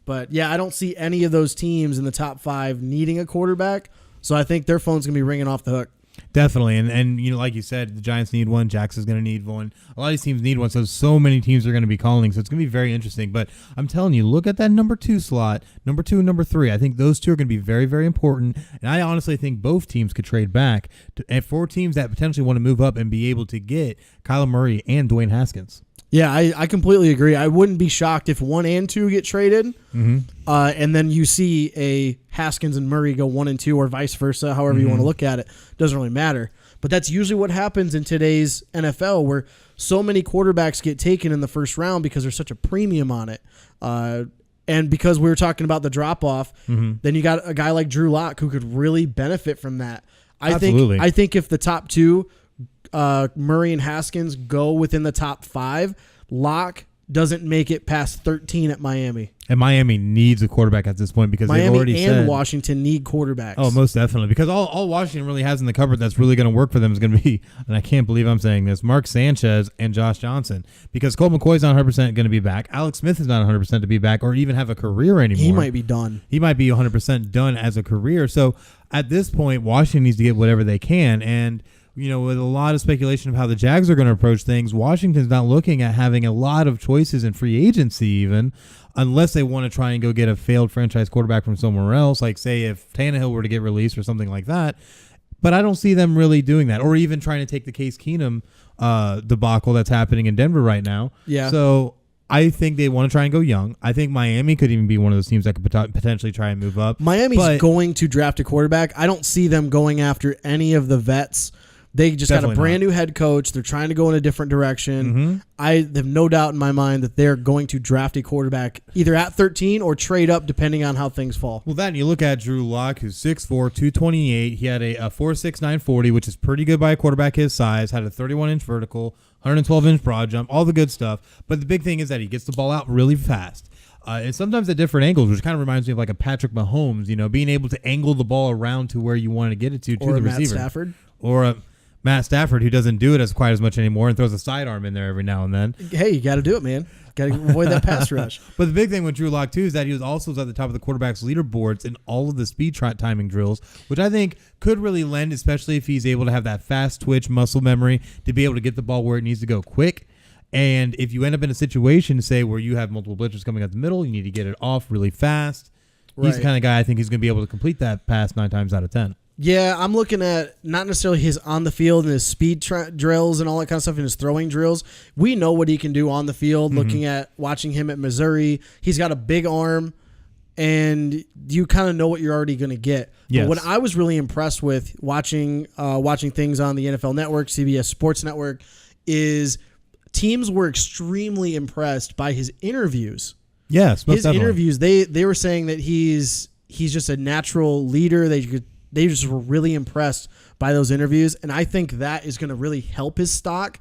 But yeah, I don't see any of those teams in the top 5 needing a quarterback. So I think their phone's gonna be ringing off the hook. Definitely, and like you said, the Giants need one. Jackson's going to need one. A lot of these teams need one, so many teams are going to be calling, so it's going to be very interesting. But I'm telling you, look at that number 2 slot, number 2 and number 3. I think those two are going to be very, very important, and I honestly think both teams could trade back and 4 teams that potentially want to move up and be able to get Kyler Murray and Dwayne Haskins. Yeah, I completely agree. I wouldn't be shocked if 1 and 2 get traded, and then you see a Haskins and Murray go 1 and 2, or vice versa, however you want to look at it. Doesn't really matter. But that's usually what happens in today's NFL, where so many quarterbacks get taken in the first round because there's such a premium on it. And because we were talking about the drop-off, then you got a guy like Drew Lock who could really benefit from that. I think if the top 2, Murray and Haskins, go within the top 5, Lock doesn't make it past 13 at Miami. And Miami needs a quarterback at this point because they've already said. Miami and Washington need quarterbacks. Oh, most definitely. Because all Washington really has in the cupboard that's really going to work for them is going to be, and I can't believe I'm saying this, Mark Sanchez and Josh Johnson. Because Colt McCoy's not 100% going to be back. Alex Smith is not 100% to be back or even have a career anymore. He might be done. He might be 100% done as a career. So at this point, Washington needs to get whatever they can. And with a lot of speculation of how the Jags are going to approach things, Washington's not looking at having a lot of choices in free agency even, unless they want to try and go get a failed franchise quarterback from somewhere else, like say if Tannehill were to get released or something like that. But I don't see them really doing that, or even trying to take the Case Keenum debacle that's happening in Denver right now. Yeah. So I think they want to try and go young. I think Miami could even be one of those teams that could potentially try and move up. Miami's going to draft a quarterback. I don't see them going after any of the vets. They just got a brand new head coach. They're trying to go in a different direction. I have no doubt in my mind that they're going to draft a quarterback either at 13 or trade up depending on how things fall. Well, then you look at Drew Lock, who's 6'4", 228. He had a 4.6 940, which is pretty good by a quarterback his size. Had a 31-inch vertical, 112-inch broad jump, all the good stuff. But the big thing is that he gets the ball out really fast. And sometimes at different angles, which kind of reminds me of like a Patrick Mahomes, being able to angle the ball around to where you want to get it to the receiver. Matt Stafford. Or a Matt Stafford, who doesn't do it as quite as much anymore and throws a sidearm in there every now and then. Hey, you got to do it, man. Got to avoid that pass rush. But the big thing with Drew Lock, too, is that he was also at the top of the quarterback's leaderboards in all of the speed timing drills, which I think could really lend, especially if he's able to have that fast twitch muscle memory to be able to get the ball where it needs to go quick. And if you end up in a situation, say, where you have multiple blitzers coming up the middle, you need to get it off really fast. Right. He's the kind of guy I think he's going to be able to complete that pass 9 times out of 10. Yeah, I'm looking at not necessarily his on the field and his speed drills and all that kind of stuff and his throwing drills. We know what he can do on the field. Looking at watching him at Missouri, he's got a big arm, and you kind of know what you're already going to get. Yes. But what I was really impressed with watching things on the NFL Network, CBS Sports Network, is teams were extremely impressed by his interviews. Yes, most his definitely. interviews. They were saying that he's just a natural leader. They just were really impressed by those interviews, and I think that is going to really help his stock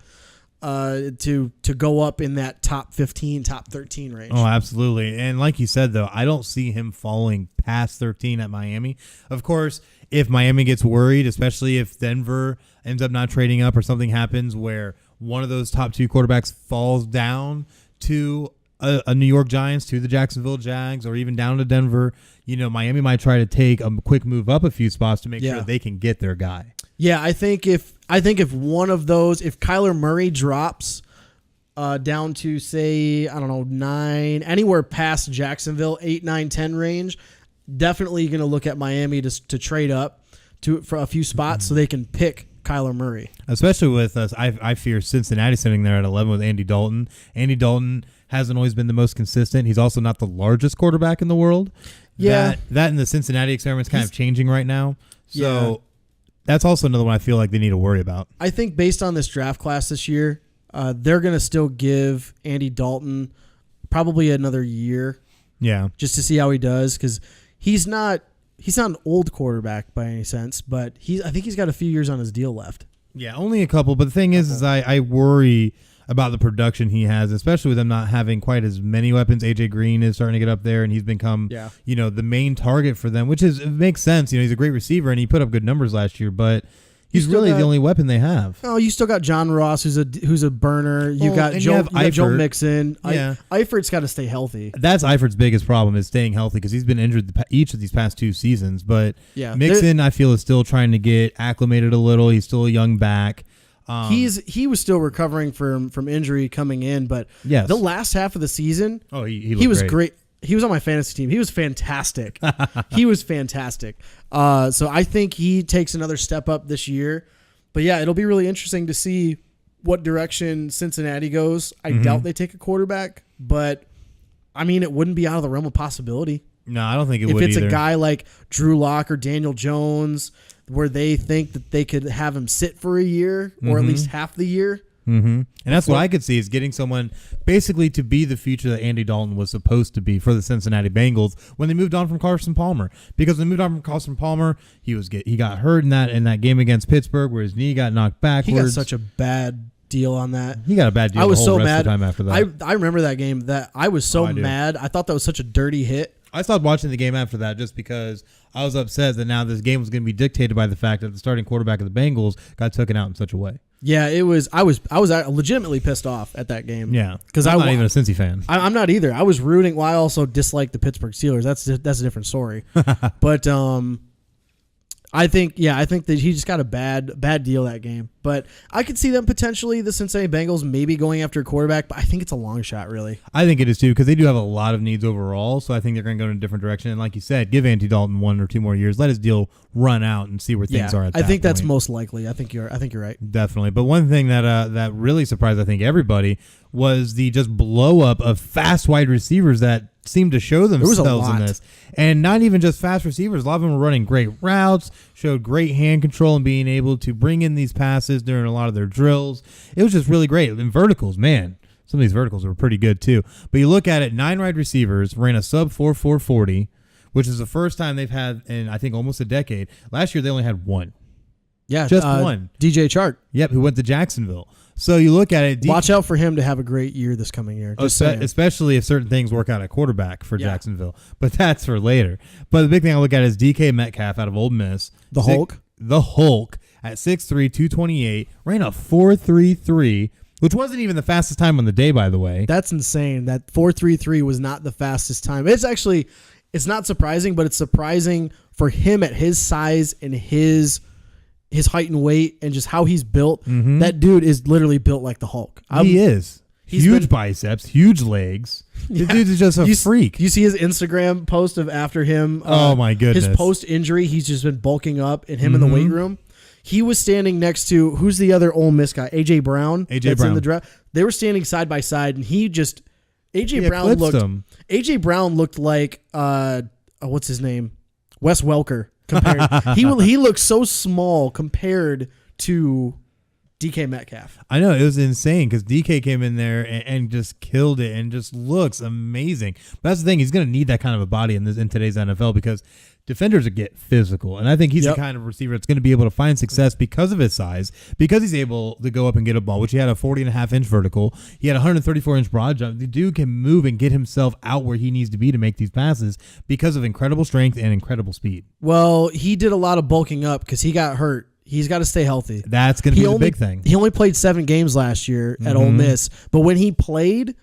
to go up in that top 15, top 13 range. Oh, absolutely. And like you said, though, I don't see him falling past 13 at Miami. Of course, if Miami gets worried, especially if Denver ends up not trading up or something happens where one of those top 2 quarterbacks falls down to a New York Giants, to the Jacksonville Jags, or even down to Denver, Miami might try to take a quick move up a few spots to make sure they can get their guy. Yeah, I think if one of those, if Kyler Murray drops down to, say, I don't know, 9, anywhere past Jacksonville, 8, 9, 10 range, definitely going to look at Miami to trade up for a few spots so they can pick Kyler Murray. Especially with us, I fear Cincinnati sitting there at 11 with Andy Dalton. Andy Dalton hasn't always been the most consistent. He's also not the largest quarterback in the world. Yeah. That and the Cincinnati experiment's kind of changing right now. So that's also another one I feel like they need to worry about. I think based on this draft class this year, they're going to still give Andy Dalton probably another year. Yeah. Just to see how he does, because he's not an old quarterback by any sense, but I think he's got a few years on his deal left. Yeah, only a couple. But the thing is I worry about the production he has, especially with them not having quite as many weapons. AJ Green is starting to get up there, and he's become, the main target for them, it makes sense. He's a great receiver, and he put up good numbers last year, but he's really the only weapon they have. Oh, you still got John Ross, who's a burner. You got Joe Mixon. Yeah. Eifert's got to stay healthy. That's Eifert's biggest problem, is staying healthy, because he's been injured each of these past 2 seasons. But Mixon, I feel, is still trying to get acclimated a little. He's still a young back. He was still recovering from injury coming in, but the last half of the season, he was great. He was on my fantasy team. He was fantastic. So I think he takes another step up this year. But yeah, it'll be really interesting to see, what direction Cincinnati goes. I doubt they take a quarterback, but I mean, it wouldn't be out of the realm of possibility. No, I don't think it if would it's either. a guy like Drew Lock or Daniel Jones, where they think that they could have him sit for a year or at least half the year. Mm-hmm. And that's what I could see is getting someone basically to be the future that Andy Dalton was supposed to be for the Cincinnati Bengals when they moved on from Carson Palmer. Because when they moved on from Carson Palmer, he got hurt in that game against Pittsburgh where his knee got knocked backwards. He got such a bad deal on that. He got a bad deal. I was the whole so rest mad. Of the time after that. I remember that game. That I was so mad. I thought that was such a dirty hit. I stopped watching the game after that just because I was upset that now this game was going to be dictated by the fact that the starting quarterback of the Bengals got taken out in such a way. Yeah, it was. I was legitimately pissed off at that game. Yeah, because I'm not even a Cincy fan. I'm not either. I was rooting. Well, I also dislike the Pittsburgh Steelers. That's a different story. But I think that he just got a bad deal that game. But I could see them potentially, the Cincinnati Bengals, maybe going after a quarterback. But I think it's a long shot, really. I think it is too, because they do have a lot of needs overall. So I think they're going to go in a different direction. And like you said, give Andy Dalton 1 or 2 more years, let his deal run out, and see where things are. At I think that's point. most likely. I think you're right. Definitely. But one thing that really surprised, I think, everybody was the just blow up of fast wide receivers that seemed to show themselves in this. And not even just fast receivers. A lot of them were running great routes, showed great hand control and being able to bring in these passes during a lot of their drills. It was just really great. And verticals, man, some of these verticals were pretty good too. But you look at it, 9 wide receivers ran a sub 4.40, which is the first time they've had in, I think, almost a decade. Last year, they only had 1. Yeah, just 1. DJ Chark. Yep, who went to Jacksonville. So you look at it. Watch out for him to have a great year this coming year. Especially if certain things work out at quarterback for Jacksonville. But that's for later. But the big thing I look at is DK Metcalf out of Ole Miss. The Hulk at 6'3", 228, ran a 4.33, which wasn't even the fastest time on the day, by the way. That's insane. That 4.33 was not the fastest time. It's not surprising, but it's surprising for him at his size and his height and weight and just how he's built. That dude is literally built like the Hulk. He is. Huge biceps, huge legs. The dude is just a freak. You see his Instagram post of after him. Oh, my goodness. His post-injury, he's just been bulking up in him in the weight room. He was standing next to, who's the other Ole Miss guy? A.J. Brown. A.J. Brown. In the draft. They were standing side by side, and A.J. Brown looked like, what's his name? Wes Welker. He looks so small compared to DK Metcalf. I know, it was insane because DK came in there and just killed it and just looks amazing. But that's the thing, he's going to need that kind of a body in today's NFL because defenders get physical, and I think he's the kind of receiver that's going to be able to find success because of his size, because he's able to go up and get a ball, which he had a 40.5-inch vertical. He had a 134-inch broad jump. The dude can move and get himself out where he needs to be to make these passes because of incredible strength and incredible speed. Well, he did a lot of bulking up because he got hurt. He's got to stay healthy. That's going to be the big thing. He only played 7 games last year at Ole Miss, but when he played,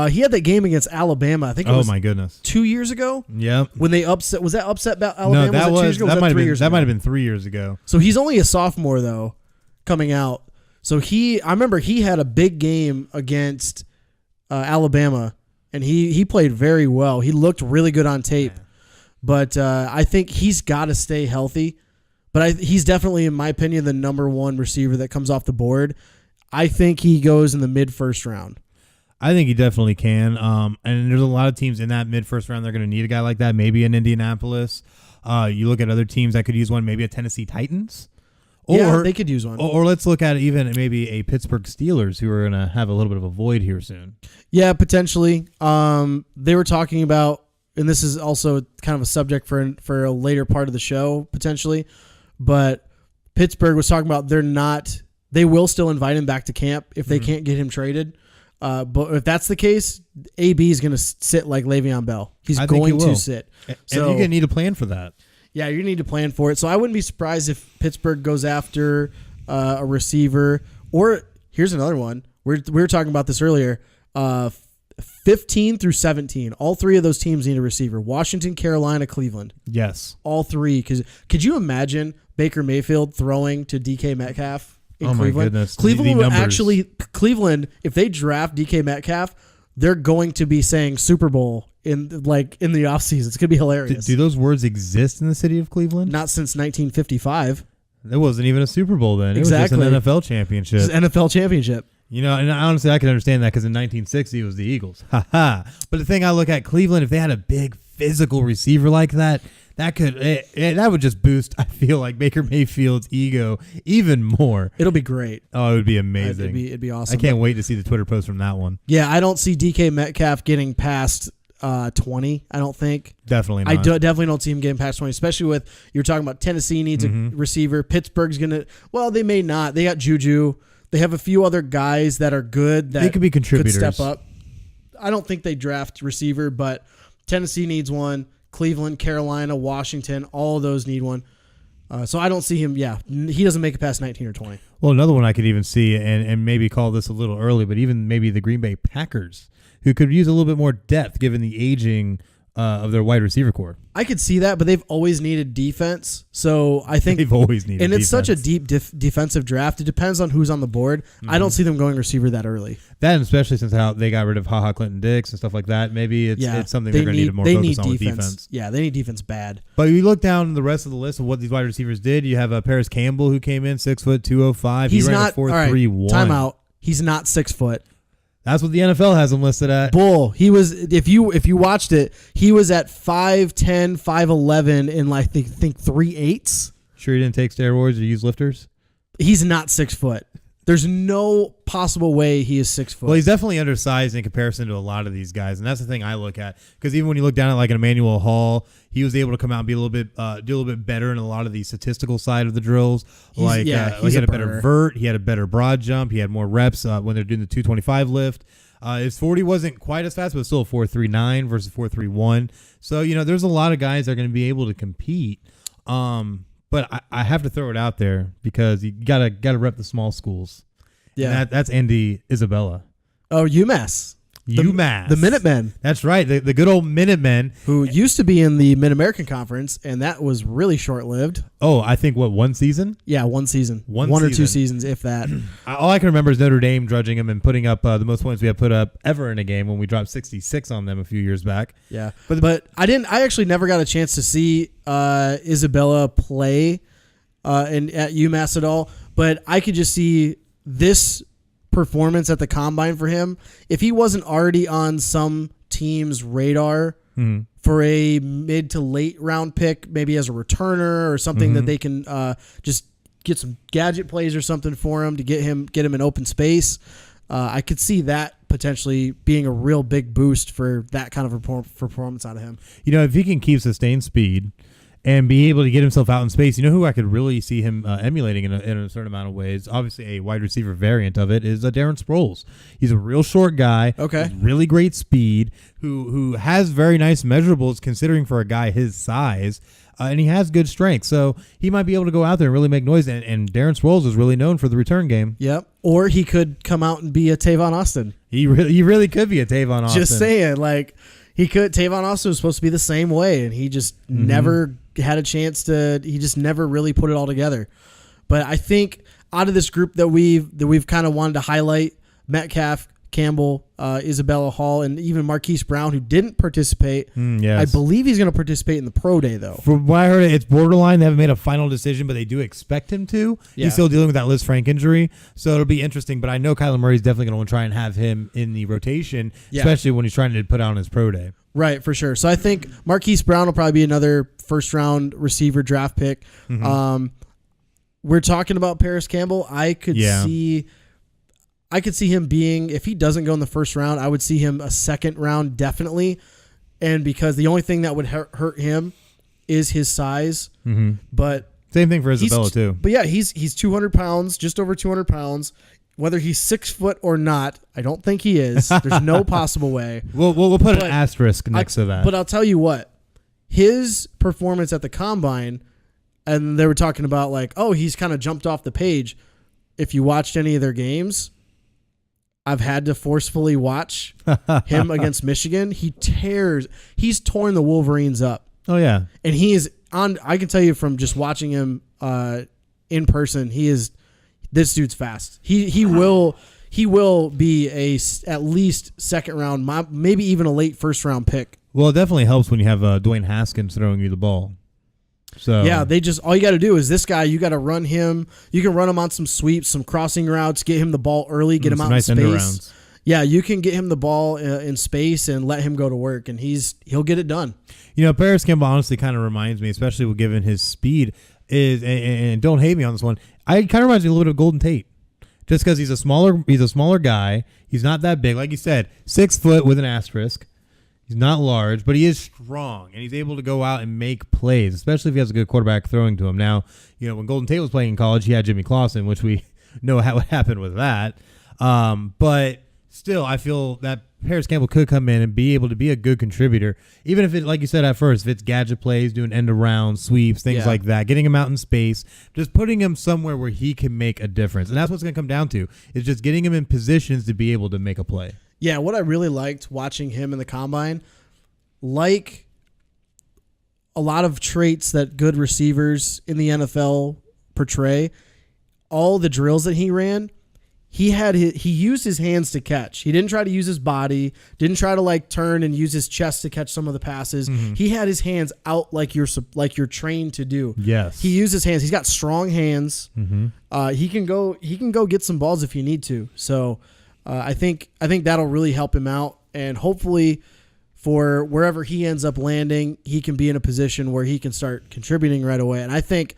he had that game against Alabama. I think it was my goodness, 2 years ago. Yep. When they upset, was that upset about Alabama? No, that might have been 3 years ago. So he's only a sophomore though, coming out. So I remember he had a big game against Alabama, and he played very well. He looked really good on tape, but I think he's got to stay healthy. But he's definitely, in my opinion, the number 1 receiver that comes off the board. I think he goes in the mid-first round. I think he definitely can. And there's a lot of teams in that mid-first round. They're going to need a guy like that. Maybe in Indianapolis. You look at other teams that could use one. Maybe a Tennessee Titans. Or they could use one. Or let's look at even maybe a Pittsburgh Steelers who are going to have a little bit of a void here soon. Yeah, potentially. They were talking about, and this is also kind of a subject for a later part of the show, potentially. But Pittsburgh was talking about they will still invite him back to camp if they can't get him traded. But if that's the case, AB is going to sit like Le'Veon Bell. He's going to sit. And you're going to need a plan for that. Yeah, you need to plan for it. So I wouldn't be surprised if Pittsburgh goes after a receiver. Or here's another one. We were talking about this earlier. 15 through 17. All 3 of those teams need a receiver. Washington, Carolina, Cleveland. Yes. All 3. Because could you imagine Baker Mayfield throwing to DK Metcalf in Cleveland? My goodness. Cleveland, if they draft DK Metcalf, they're going to be saying Super Bowl in the offseason. It's going to be hilarious. Do those words exist in the city of Cleveland? Not since 1955. It wasn't even a Super Bowl then. Exactly. It was just an NFL championship. It's an NFL championship. You know, and honestly, I can understand that because in 1960 it was the Eagles. Ha ha. But the thing I look at Cleveland, if they had a big physical receiver like that, that would just boost, I feel like, Baker Mayfield's ego even more. It'll be great. Oh, it would be amazing. It'd be awesome. I can't wait to see the Twitter post from that one. Yeah, I don't see DK Metcalf getting past 20. I don't think. Definitely not. I definitely don't see him getting past 20, especially with you're talking about Tennessee needs a receiver. Pittsburgh's gonna. Well, they may not. They got Juju. They have a few other guys that are good. That they could be contributors. Could step up. I don't think they draft receiver, but Tennessee needs one. Cleveland, Carolina, Washington, all of those need one. So I don't see him. Yeah, he doesn't make it past 19 or 20. Well, another one I could even see, and maybe call this a little early, but even maybe the Green Bay Packers, who could use a little bit more depth given the aging of their wide receiver core. I could see that, but they've always needed defense. So I think they've always needed and it's defense. such a deep defensive draft. It depends on who's on the board. I don't see them going receiver that early. That, and especially since how they got rid of HaHa Clinton Dix and stuff like that, maybe it's something they're going to need more focus on with defense. Yeah, they need defense bad. But you look down the rest of the list of what these wide receivers did. You have Paris Campbell, who came in 6 foot 205. He's he ran not a 4.31. Timeout. He's not 6 foot. That's what the NFL has him listed at. Bull. He was if you watched it, he was at 5'10", 5'11", in like I think 3/8. Sure, he didn't take steroids or use lifters. He's not 6 foot. There's no possible way he is 6 foot. Well, he's definitely undersized in comparison to a lot of these guys, and that's the thing I look at. Because even when you look down at like an Emmanuel Hall, he was able to come out and be do a little bit better in a lot of the statistical side of the drills. He had a better vert, he had a better broad jump, he had more reps when they're doing the 225 lift. His 40 wasn't quite as fast, but still 4.39 versus 4.31. So you know, there's a lot of guys that are going to be able to compete. But I have to throw it out there because you gotta rep the small schools. Yeah, and that's Andy Isabella. Oh, UMass. UMass. The Minutemen. That's right. The good old Minutemen. Who used to be in the Mid-American Conference, and that was really short-lived. Oh, I think, one season? Yeah, one season. One season. Or 2 seasons, if that. All I can remember is Notre Dame drudging him and putting up the most points we have put up ever in a game when we dropped 66 on them a few years back. Yeah. But I actually never got a chance to see Isabella play at UMass at all. But I could just see this performance at the combine for him. If he wasn't already on some team's radar for a mid to late round pick, maybe as a returner or something that they can just get some gadget plays or something for him to get him in open space, I could see that potentially being a real big boost for that kind of performance out of him. You know, if he can keep sustained speed and be able to get himself out in space, you know who I could really see him emulating in a certain amount of ways? Obviously, a wide receiver variant of it is Darren Sproles. He's a real short guy. Okay. With really great speed, who has very nice measurables considering for a guy his size, and he has good strength. So he might be able to go out there and really make noise. And Darren Sproles is really known for the return game. Yep. Or he could come out and be a Tavon Austin. He really could be a Tavon Austin. Just saying, like he could. Tavon Austin was supposed to be the same way, and he just never had a chance to. He just never really put it all together. But I think out of this group that we've kind of wanted to highlight, Metcalf, Campbell, Isabella Hall, and even Marquise Brown, who didn't participate. Yes. I believe he's going to participate in the pro day, though. From what I heard, it's borderline. They haven't made a final decision, but they do expect him to. Yeah. He's still dealing with that Liz Frank injury, so it'll be interesting. But I know Kyler Murray's definitely going to try and have him in the rotation, especially when he's trying to put on his pro day. Right, for sure. So I think Marquise Brown will probably be another first-round receiver draft pick. We're talking about Paris Campbell. I could see him being, if he doesn't go in the first round, I would see him a second round definitely. And because the only thing that would hurt him is his size. But same thing for Isabella too. But yeah, he's 200 pounds, just over 200 pounds. Whether he's 6 foot or not, I don't think he is. There's no possible way. We'll put an asterisk next to that. But I'll tell you what, his performance at the combine, and they were talking about like, oh, he's kind of jumped off the page. If you watched any of their games, I've had to forcefully watch him against Michigan. He's torn the Wolverines up. Oh yeah, and he is on. I can tell you from just watching him in person, this dude's fast. He will be at least second round, maybe even a late first round pick. Well, it definitely helps when you have Dwayne Haskins throwing you the ball. So yeah, all you got to do is this guy. You got to run him. You can run him on some sweeps, some crossing routes, get him the ball early, get him out nice in space. end arounds. Yeah, you can get him the ball in space and let him go to work, and he'll get it done. Paris Campbell honestly kind of reminds me, especially given his speed, and don't hate me on this one. I kind of reminds me a little bit of Golden Tate, just because he's a smaller guy. He's not that big, like you said, 6 foot with an asterisk. He's not large, but he is strong, and he's able to go out and make plays, especially if he has a good quarterback throwing to him. Now, when Golden Tate was playing in college, he had Jimmy Clausen, which we know what happened with that. But still, I feel that Paris Campbell could come in and be able to be a good contributor, even if it, like you said at first, if it's gadget plays, doing end-around sweeps, things like that, getting him out in space, just putting him somewhere where he can make a difference. And that's what's going to come down to, is just getting him in positions to be able to make a play. Yeah, what I really liked watching him in the combine, like a lot of traits that good receivers in the NFL portray, all the drills that he ran, he used his hands to catch. He didn't try to use his body, didn't try to turn and use his chest to catch some of the passes. Mm-hmm. He had his hands out like you're trained to do. Yes. He used his hands. He's got strong hands. Mm-hmm. He can go get some balls if you need to. So I think that'll really help him out, and hopefully for wherever he ends up landing, he can be in a position where he can start contributing right away. And I think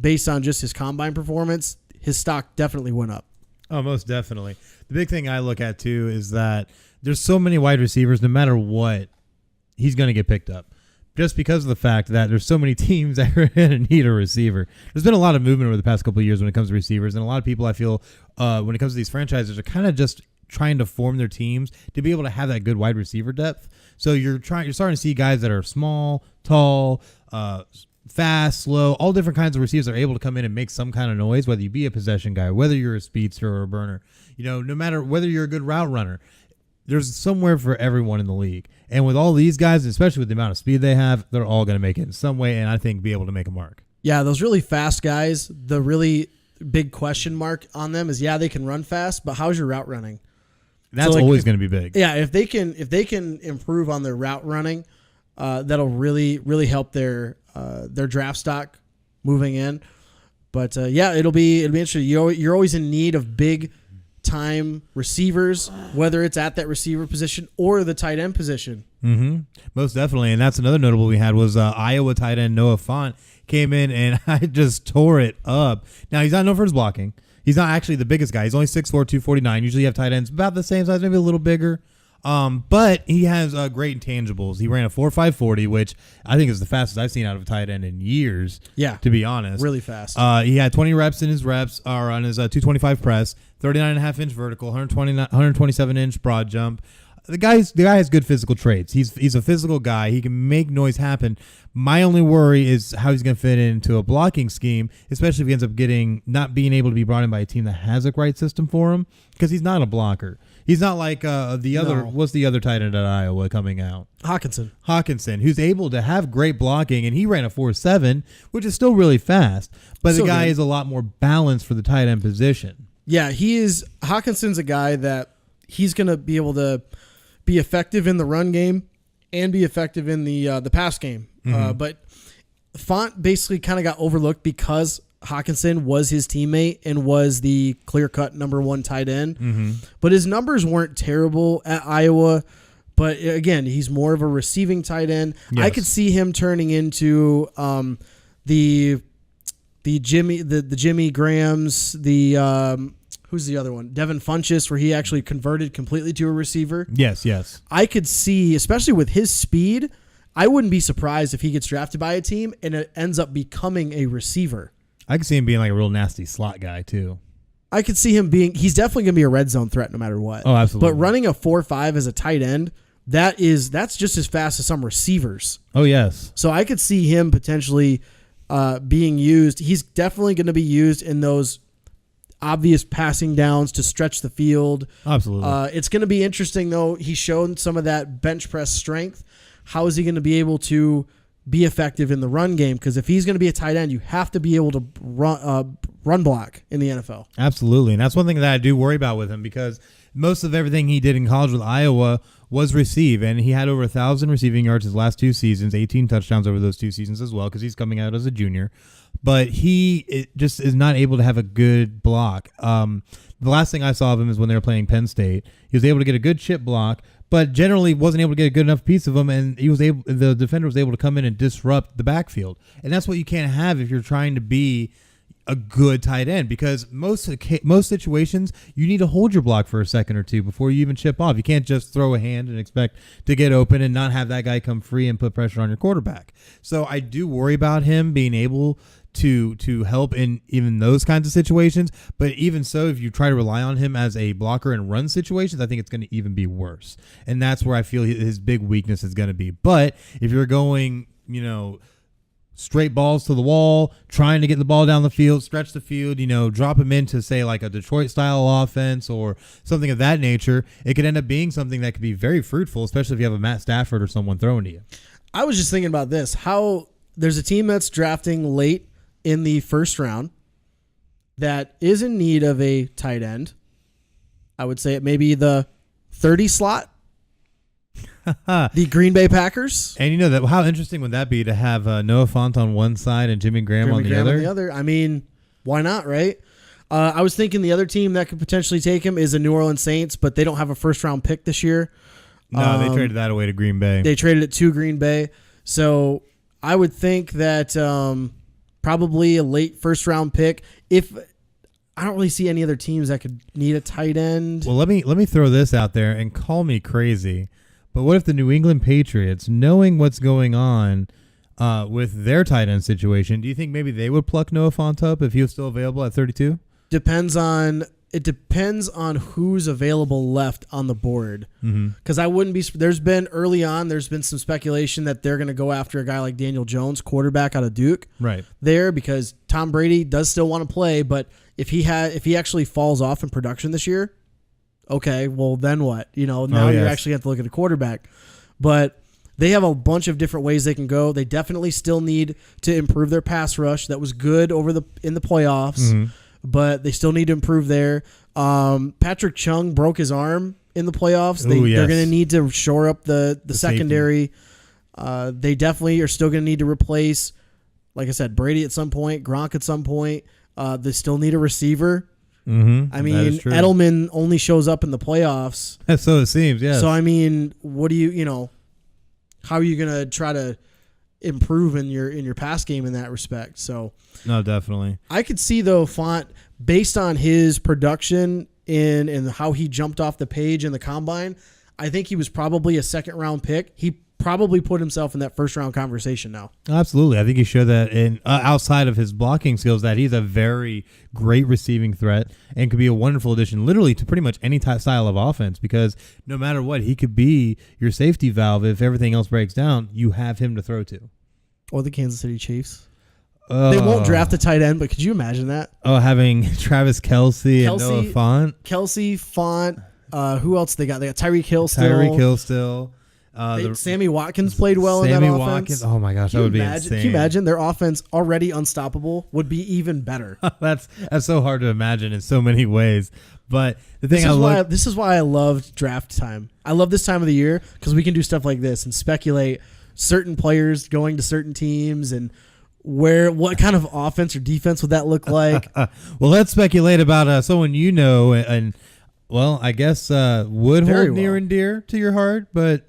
based on just his combine performance, his stock definitely went up. Oh, most definitely. The big thing I look at too is that there's so many wide receivers, no matter what, he's going to get picked up. Just because of the fact that there's so many teams that are going to need a receiver. There's been a lot of movement over the past couple of years when it comes to receivers, and a lot of people, I feel, when it comes to these franchises, are kind of just trying to form their teams to be able to have that good wide receiver depth. So you're starting to see guys that are small, tall, fast, slow, all different kinds of receivers are able to come in and make some kind of noise, whether you be a possession guy, whether you're a speedster or a burner, no matter whether you're a good route runner. There's somewhere for everyone in the league. And with all these guys, especially with the amount of speed they have, they're all going to make it in some way, and I think be able to make a mark. Yeah, those really fast guys, the really big question mark on them is, they can run fast, but how's your route running? That's always going to be big. Yeah, if they can improve on their route running, that'll really, really help their draft stock moving in. But it'll be interesting. You're always in need of big time receivers, whether it's at that receiver position or the tight end position. Mm-hmm. Most definitely. And that's another notable we had was Iowa tight end Noah Fant came in and I just tore it up. Now, he's not known for his blocking. He's not actually the biggest guy. He's only 6'4", 249. Usually you have tight ends about the same size, maybe a little bigger. But he has great intangibles. He ran a 4.540, which I think is the fastest I've seen out of a tight end in years. Yeah, to be honest, really fast. He had 20 reps in his on his 225 press, 39.5-inch vertical, 127-inch broad jump. The guy has good physical traits. He's a physical guy. He can make noise happen. My only worry is how he's going to fit into a blocking scheme, especially if he ends up not being able to be brought in by a team that has a right system for him, because he's not a blocker. He's not like the other. No. What's the other tight end at Iowa coming out? Hawkinson, who's able to have great blocking, and he ran a 4.7, which is still really fast. But the guy is a lot more balanced for the tight end position. Yeah, he is. Hawkinson's a guy that he's going to be able to be effective in the run game and be effective in the pass game. Mm-hmm. But Fant basically kind of got overlooked because Hawkinson was his teammate and was the clear-cut number one tight end. Mm-hmm. But his numbers weren't terrible at Iowa. But again, he's more of a receiving tight end. Yes. I could see him turning into the Jimmy Grahams, who's the other one? Devin Funchess, where he actually converted completely to a receiver. Yes. I could see, especially with his speed, I wouldn't be surprised if he gets drafted by a team and it ends up becoming a receiver. I could see him being like a real nasty slot guy too. I could see him he's definitely going to be a red zone threat no matter what. Oh, absolutely. But running a 4.5 as a tight end, that's just as fast as some receivers. Oh, yes. So I could see him potentially being used. He's definitely going to be used in those obvious passing downs to stretch the field. Absolutely. It's going to be interesting, though. He's shown some of that bench press strength. How is he going to be able to be effective in the run game? Because if he's going to be a tight end, you have to be able to run block in the NFL. Absolutely. And that's one thing that I do worry about with him, because most of everything he did in college with Iowa was receive, and he had over 1,000 receiving yards his last 2 seasons, 18 touchdowns over those 2 seasons as well, because he's coming out as a junior. But just is not able to have a good block. The last thing I saw of him is when they were playing Penn State. He was able to get a good chip block, but generally wasn't able to get a good enough piece of him, and the defender was able to come in and disrupt the backfield. And that's what you can't have if you're trying to be a good tight end, because most situations you need to hold your block for a second or two before you even chip off. You can't just throw a hand and expect to get open and not have that guy come free and put pressure on your quarterback. So I do worry about him being able to help in even those kinds of situations. But even so, if you try to rely on him as a blocker in run situations, I think it's going to even be worse. And that's where I feel his big weakness is going to be. But if you're going, straight balls to the wall, trying to get the ball down the field, stretch the field, drop him into, say, like a Detroit-style offense or something of that nature, it could end up being something that could be very fruitful, especially if you have a Matt Stafford or someone throwing to you. I was just thinking about this. How there's a team that's drafting late in the first round that is in need of a tight end. I would say it may be the 30 slot. The Green Bay Packers. And how interesting would that be to have Noah Fant on one side and Jimmy Graham on the other? I mean, why not, right? I was thinking the other team that could potentially take him is the New Orleans Saints, but they don't have a first-round pick this year. No, they traded that away to Green Bay. They traded it to Green Bay. So I would think that probably a late first-round pick. If I don't really see any other teams that could need a tight end. Well, let me throw this out there and call me crazy. But what if the New England Patriots, knowing what's going on with their tight end situation, do you think maybe they would pluck Noah Fant up if he was still available at 32? It depends on who's available left on the board. Because I wouldn't be. There's been some speculation that they're going to go after a guy like Daniel Jones, quarterback out of Duke, right there, because Tom Brady does still want to play, but if he actually falls off in production this year. Okay, well, then what? Now you actually have to look at a quarterback. But they have a bunch of different ways they can go. They definitely still need to improve their pass rush. That was good in the playoffs, but they still need to improve there. Patrick Chung broke his arm in the playoffs. They're going to need to shore up the secondary. They definitely are still going to need to replace, like I said, Brady at some point, Gronk at some point. They still need a receiver. I mean, Edelman only shows up in the playoffs. So it seems, yeah. So, I mean, what do how are you going to try to improve in your pass game in that respect? So, no, definitely. I could see, though, Fant, based on his production and how he jumped off the page in the combine, I think he was probably a second-round pick. He probably put himself in that first-round conversation now. Absolutely. I think he showed that in outside of his blocking skills that he's a very great receiving threat and could be a wonderful addition literally to pretty much any style of offense, because no matter what, he could be your safety valve. If everything else breaks down, you have him to throw to. Or the Kansas City Chiefs. They won't draft a tight end, but could you imagine that? Oh, having Travis Kelce and Noah Fant. Kelce, Fant. Who else they got? They got Tyreek Hill still. Sammy Watkins played well in that offense. Watkins, oh my gosh, that would be insane. Can you imagine their offense already unstoppable would be even better? That's so hard to imagine in so many ways. But the thing this is why I loved draft time. I love this time of the year because we can do stuff like this and speculate certain players going to certain teams and what kind of offense or defense would that look like. Well, let's speculate about someone and well, I guess would hold near and dear to your heart, but.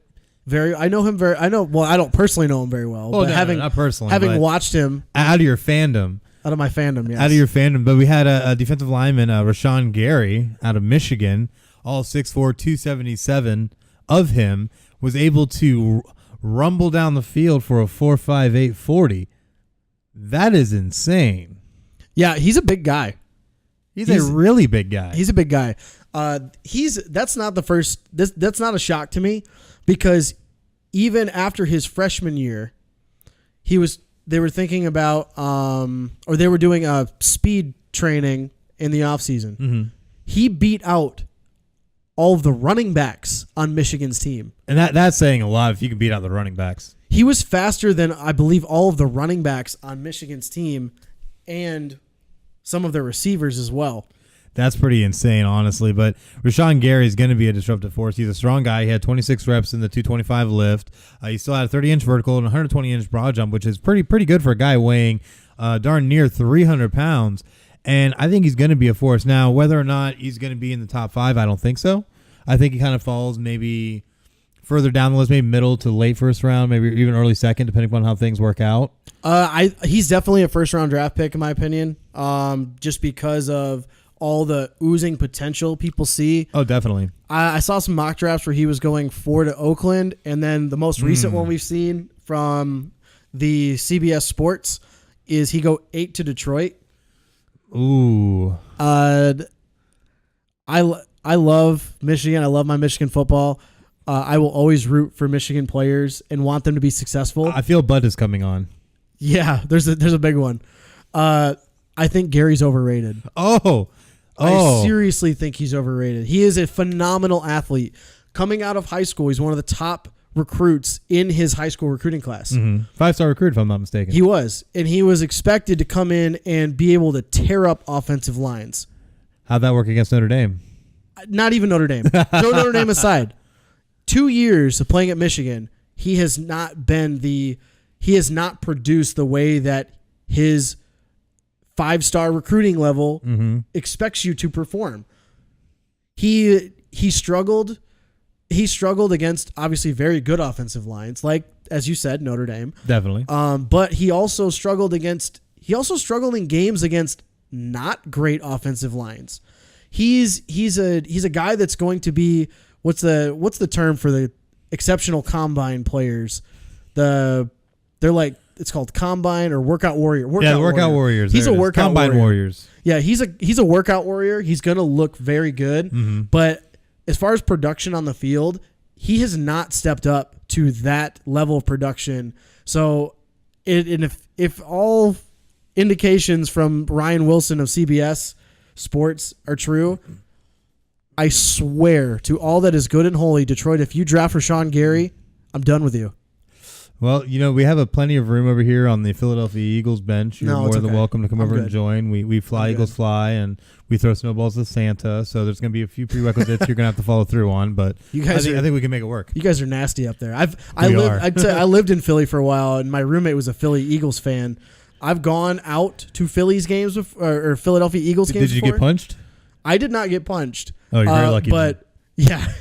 I know him very. I don't personally know him very well. But not personally. Having watched him out of your fandom, out of my fandom, yes. Out of your fandom. But we had a defensive lineman, Rashawn Gary, out of Michigan, all 6'4", 277 of him, was able to rumble down the field for a 4.58 40. That is insane. Yeah, he's a big guy. He's a really big guy. He's a big guy. That's not the first. That's not a shock to me. Because even after his freshman year, they were thinking about, or they were doing a speed training in the offseason. He beat out all of the running backs on Michigan's team. And that's saying a lot if you can beat out the running backs. He was faster than, I believe, all of the running backs on Michigan's team and some of their receivers as well. That's pretty insane, honestly. But Rashawn Gary is going to be a disruptive force. He's a strong guy. He had 26 reps in the 225 lift. He still had a 30-inch vertical and 120-inch broad jump, which is pretty good for a guy weighing darn near 300 pounds. And I think he's going to be a force. Now, whether or not he's going to be in the top 5, I don't think so. I think he kind of falls maybe further down the list, maybe middle to late first round, maybe even early second, depending upon how things work out. He's definitely a first-round draft pick, in my opinion, just because of all the oozing potential people see. Oh, definitely. I saw some mock drafts where he was going 4 to Oakland, and then the most recent one we've seen from the CBS Sports is he go 8 to Detroit. Ooh. I love Michigan. I love my Michigan football. I will always root for Michigan players and want them to be successful. I feel Bud is coming on. Yeah, there's a big one. I think Gary's overrated. I seriously think he's overrated. He is a phenomenal athlete. Coming out of high school, he's one of the top recruits in his high school recruiting class. 5-star recruit, if I'm not mistaken. He was. And he was expected to come in and be able to tear up offensive lines. How'd that work against Notre Dame? Not even Notre Dame. Throw Notre Dame aside. 2 years of playing at Michigan, he has not produced the way that his 5-star recruiting level expects you to perform. He struggled. He struggled against obviously very good offensive lines, like as you said, Notre Dame. Definitely. But he also struggled in games against not great offensive lines. He's a guy that's going to be what's the term for the exceptional combine players? They're like, it's called combine or workout warrior. Workout warriors. He's a workout combine warriors. Yeah, he's a workout warrior. He's gonna look very good, but as far as production on the field, he has not stepped up to that level of production. So, if all indications from Ryan Wilson of CBS Sports are true, I swear to all that is good and holy, Detroit, if you draft Rashawn Gary, I'm done with you. Well, we have plenty of room over here on the Philadelphia Eagles bench. You're more than welcome to come over and join. We fly Eagles fly, and we throw snowballs to Santa. So there's going to be a few prerequisites you're going to have to follow through on. But I think we can make it work. You guys are nasty up there. I lived in Philly for a while, and my roommate was a Philly Eagles fan. I've gone out to Philly's games or Philadelphia Eagles games. Did you before. Get punched? I did not get punched. Oh, you're very lucky. But yeah,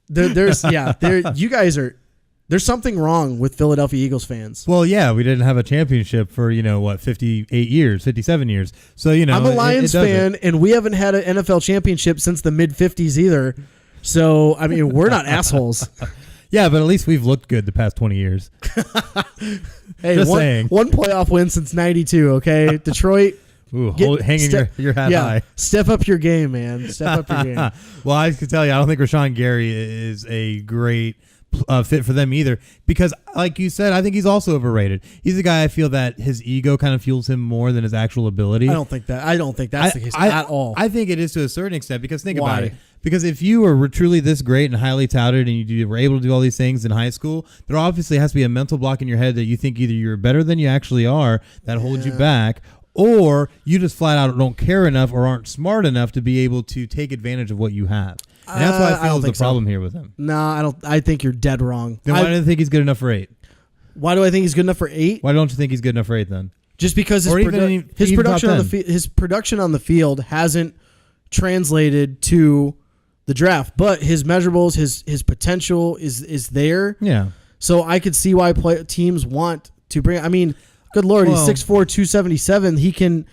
you guys are. There's something wrong with Philadelphia Eagles fans. Well, yeah, we didn't have a championship for 58 years, 57 years. So I'm a Lions fan, and we haven't had an NFL championship since the mid '50s either. So I mean, we're not assholes. Yeah, but at least we've looked good the past 20 years. Hey, Just saying. One playoff win since '92. Okay, Detroit. Ooh, hanging your hat high. Step up your game, man. Step up your game. Well, I can tell you, I don't think Rashawn Gary is a great fit for them either, because like you said, I think he's also overrated. He's a guy I feel that his ego kind of fuels him more than his actual ability. I don't think that's the case at all. I think it is to a certain extent, because think about it. Because if you were truly this great and highly touted and you were able to do all these things in high school, there obviously has to be a mental block in your head that you think either you're better than you actually are that holds you back, or you just flat out don't care enough or aren't smart enough to be able to take advantage of what you have. And that's why I feel is the problem here with him. No, I don't. I think you're dead wrong. Then why do you think he's good enough for 8? Why do I think he's good enough for 8? Why don't you think he's good enough for 8 then? Just because his production on the field hasn't translated to the draft, but his measurables, his potential is there. Yeah. So I could see why teams want to bring. I mean, good Lord, he's 6'4", 277. He can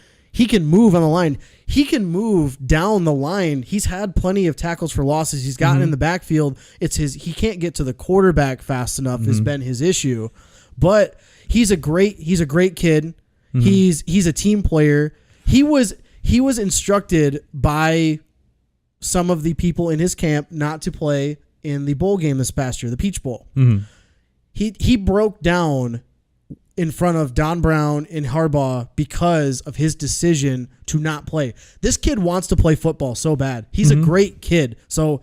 move on the line. He can move down the line. He's had plenty of tackles for losses. He's gotten in the backfield. He can't get to the quarterback fast enough has been his issue. But he's a great kid. He's a team player. He was instructed by some of the people in his camp not to play in the bowl game this past year, the Peach Bowl. He broke down in front of Don Brown and Harbaugh because of his decision to not play. This kid wants to play football so bad. He's a great kid. So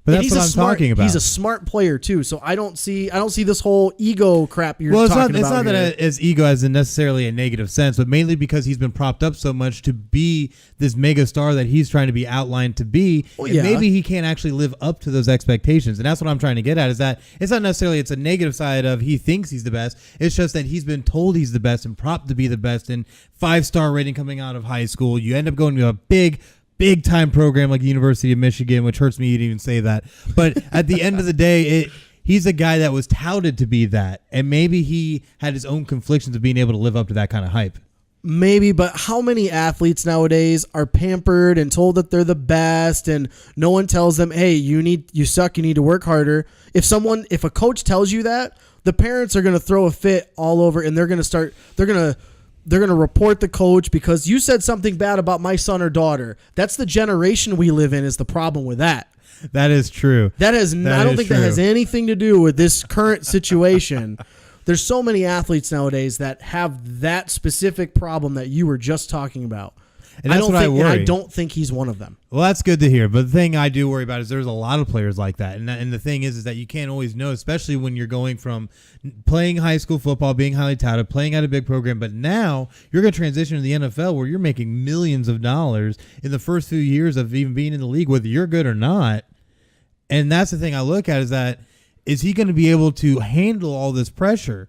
But And that's what I'm talking about. He's a smart player too, so I don't see this whole ego crap you're talking talking about. It's not here. that his ego has necessarily a negative sense, but mainly because he's been propped up so much to be this mega star that he's trying to be outlined to be. Well, and yeah. maybe he can't actually live up to those expectations. And that's what I'm trying to get at, is that it's not necessarily it's a negative side of he thinks he's the best. It's just that he's been told he's the best and propped to be the best, and 5-star rating coming out of high school. You end up going to a big time program like the University of Michigan, which hurts me to even say that. But at the end of the day, he's a guy that was touted to be that. And maybe he had his own conflictions of being able to live up to that kind of hype. Maybe, but how many athletes nowadays are pampered and told that they're the best, and no one tells them, hey, you suck, you need to work harder. If a coach tells you that, the parents are going to throw a fit all over, and they're going to report the coach because you said something bad about my son or daughter. That's the generation we live in, is the problem with that. That is true. I don't think that has anything to do with this current situation. There's so many athletes nowadays that have that specific problem that you were just talking about. And that's what I worry. I don't think he's one of them. Well, that's good to hear. But the thing I do worry about is there's a lot of players like that. And the thing is that you can't always know, especially when you're going from playing high school football, being highly touted, playing at a big program. But now you're going to transition to the NFL where you're making millions of dollars in the first few years of even being in the league, whether you're good or not. And that's the thing I look at, is he going to be able to handle all this pressure?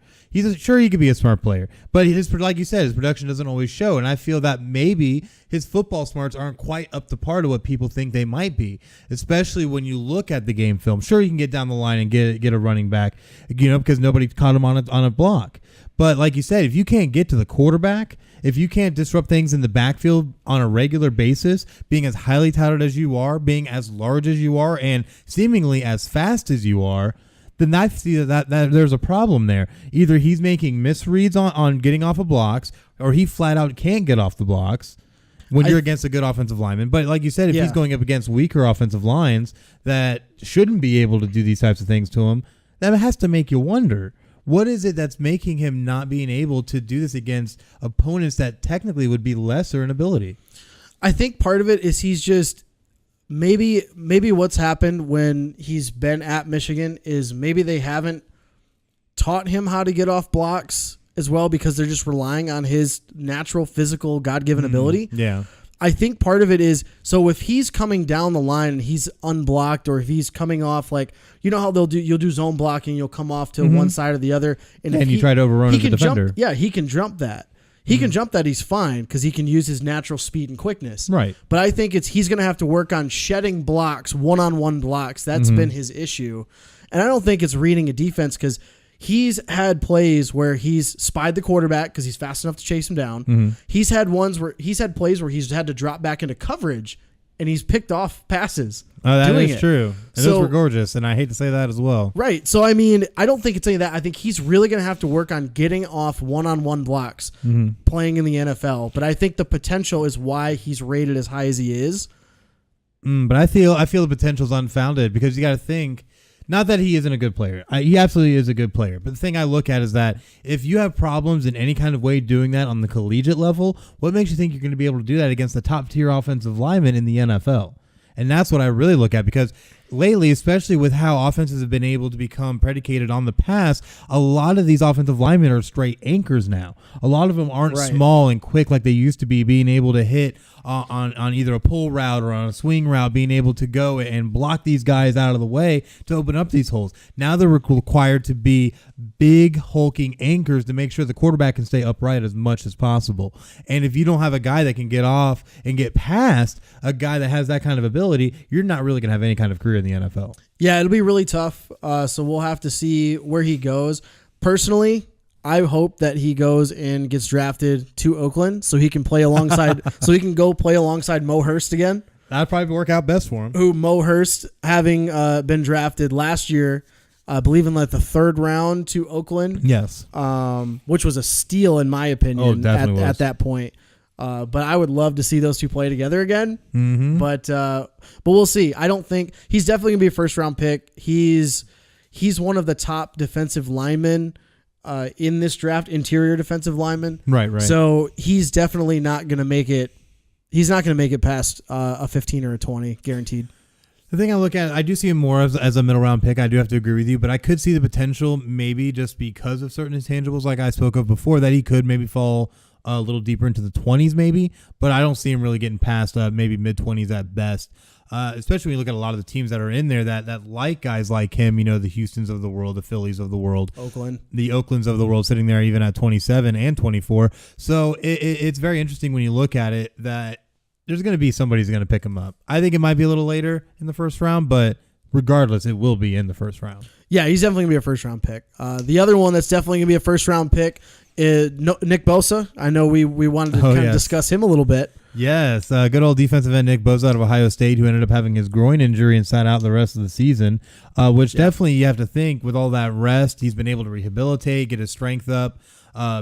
Sure, he could be a smart player, but like you said, his production doesn't always show. And I feel that maybe his football smarts aren't quite up to par to what people think they might be, especially when you look at the game film. Sure, you can get down the line and get a running back, because nobody caught him on a block. But like you said, if you can't get to the quarterback, if you can't disrupt things in the backfield on a regular basis, being as highly touted as you are, being as large as you are, and seemingly as fast as you are, then I see that there's a problem there. Either he's making misreads on getting off of blocks, or he flat out can't get off the blocks when you're against a good offensive lineman. But like you said, if he's going up against weaker offensive lines that shouldn't be able to do these types of things to him, that has to make you wonder. What is it that's making him not being able to do this against opponents that technically would be lesser in ability? I think part of it is he's just maybe what's happened when he's been at Michigan is maybe they haven't taught him how to get off blocks as well, because they're just relying on his natural physical God-given ability. Yeah. I think part of it is, so if he's coming down the line and he's unblocked, or if he's coming off, like, you know how you'll do zone blocking, you'll come off to one side or the other, and you try to overrun the defender. He can jump that. He can jump that. He's fine because he can use his natural speed and quickness. Right. But I think he's going to have to work on shedding blocks, one-on-one blocks. That's been his issue. And I don't think it's reading a defense, because he's had plays where he's spied the quarterback because he's fast enough to chase him down. He's had plays where he's had to drop back into coverage, and he's picked off passes. Oh, that is true. And those were gorgeous, and I hate to say that as well. Right. So, I mean, I don't think it's any of that. I think he's really going to have to work on getting off one-on-one blocks playing in the NFL. But I think the potential is why he's rated as high as he is. But I feel the potential is unfounded, because you got to think, not that he isn't a good player. He absolutely is a good player. But the thing I look at is that if you have problems in any kind of way doing that on the collegiate level, what makes you think you're going to be able to do that against the top-tier offensive linemen in the NFL? And that's what I really look at, because lately, especially with how offenses have been able to become predicated on the pass, a lot of these offensive linemen are straight anchors now. A lot of them aren't small and quick like they used to be, being able to hit on either a pull route or on a swing route, being able to go and block these guys out of the way to open up these holes. Now they're required to be big, hulking anchors to make sure the quarterback can stay upright as much as possible. And if you don't have a guy that can get off and get past a guy that has that kind of ability, you're not really going to have any kind of career in the NFL. Yeah, it'll be really tough. So we'll have to see where he goes. Personally, I hope that he goes and gets drafted to Oakland so he can play alongside, so he can go play alongside Mo Hurst again. That'd probably work out best for him. Who Mo Hurst, having been drafted last year, I believe in like the third round to Oakland. Yes. Which was a steal in my opinion at that point. But I would love to see those two play together again. Mm-hmm. But we'll see. I don't think he's definitely gonna be a first round pick. He's one of the top defensive linemen in this draft, interior defensive lineman. Right. So he's definitely not gonna make it. He's not gonna make it past a 15 or a 20, guaranteed. The thing I look at, I do see him more as a middle round pick. I do have to agree with you, but I could see the potential maybe just because of certain intangibles like I spoke of before that he could maybe fall a little deeper into the 20s maybe, but I don't see him really getting past maybe mid-20s at best, especially when you look at a lot of the teams that are in there that like guys like him, the Houstons of the world, the Phillies of the world, the Oaklands of the world sitting there even at 27 and 24. So it's very interesting when you look at it that there's going to be somebody who's going to pick him up. I think it might be a little later in the first round, but regardless, it will be in the first round. Yeah, he's definitely going to be a first-round pick. The other one that's definitely going to be a first-round pick is Nick Bosa. I know we wanted to kind of discuss him a little bit. Yes, good old defensive end Nick Bosa out of Ohio State, who ended up having his groin injury and sat out the rest of the season, which definitely you have to think with all that rest, he's been able to rehabilitate, get his strength up,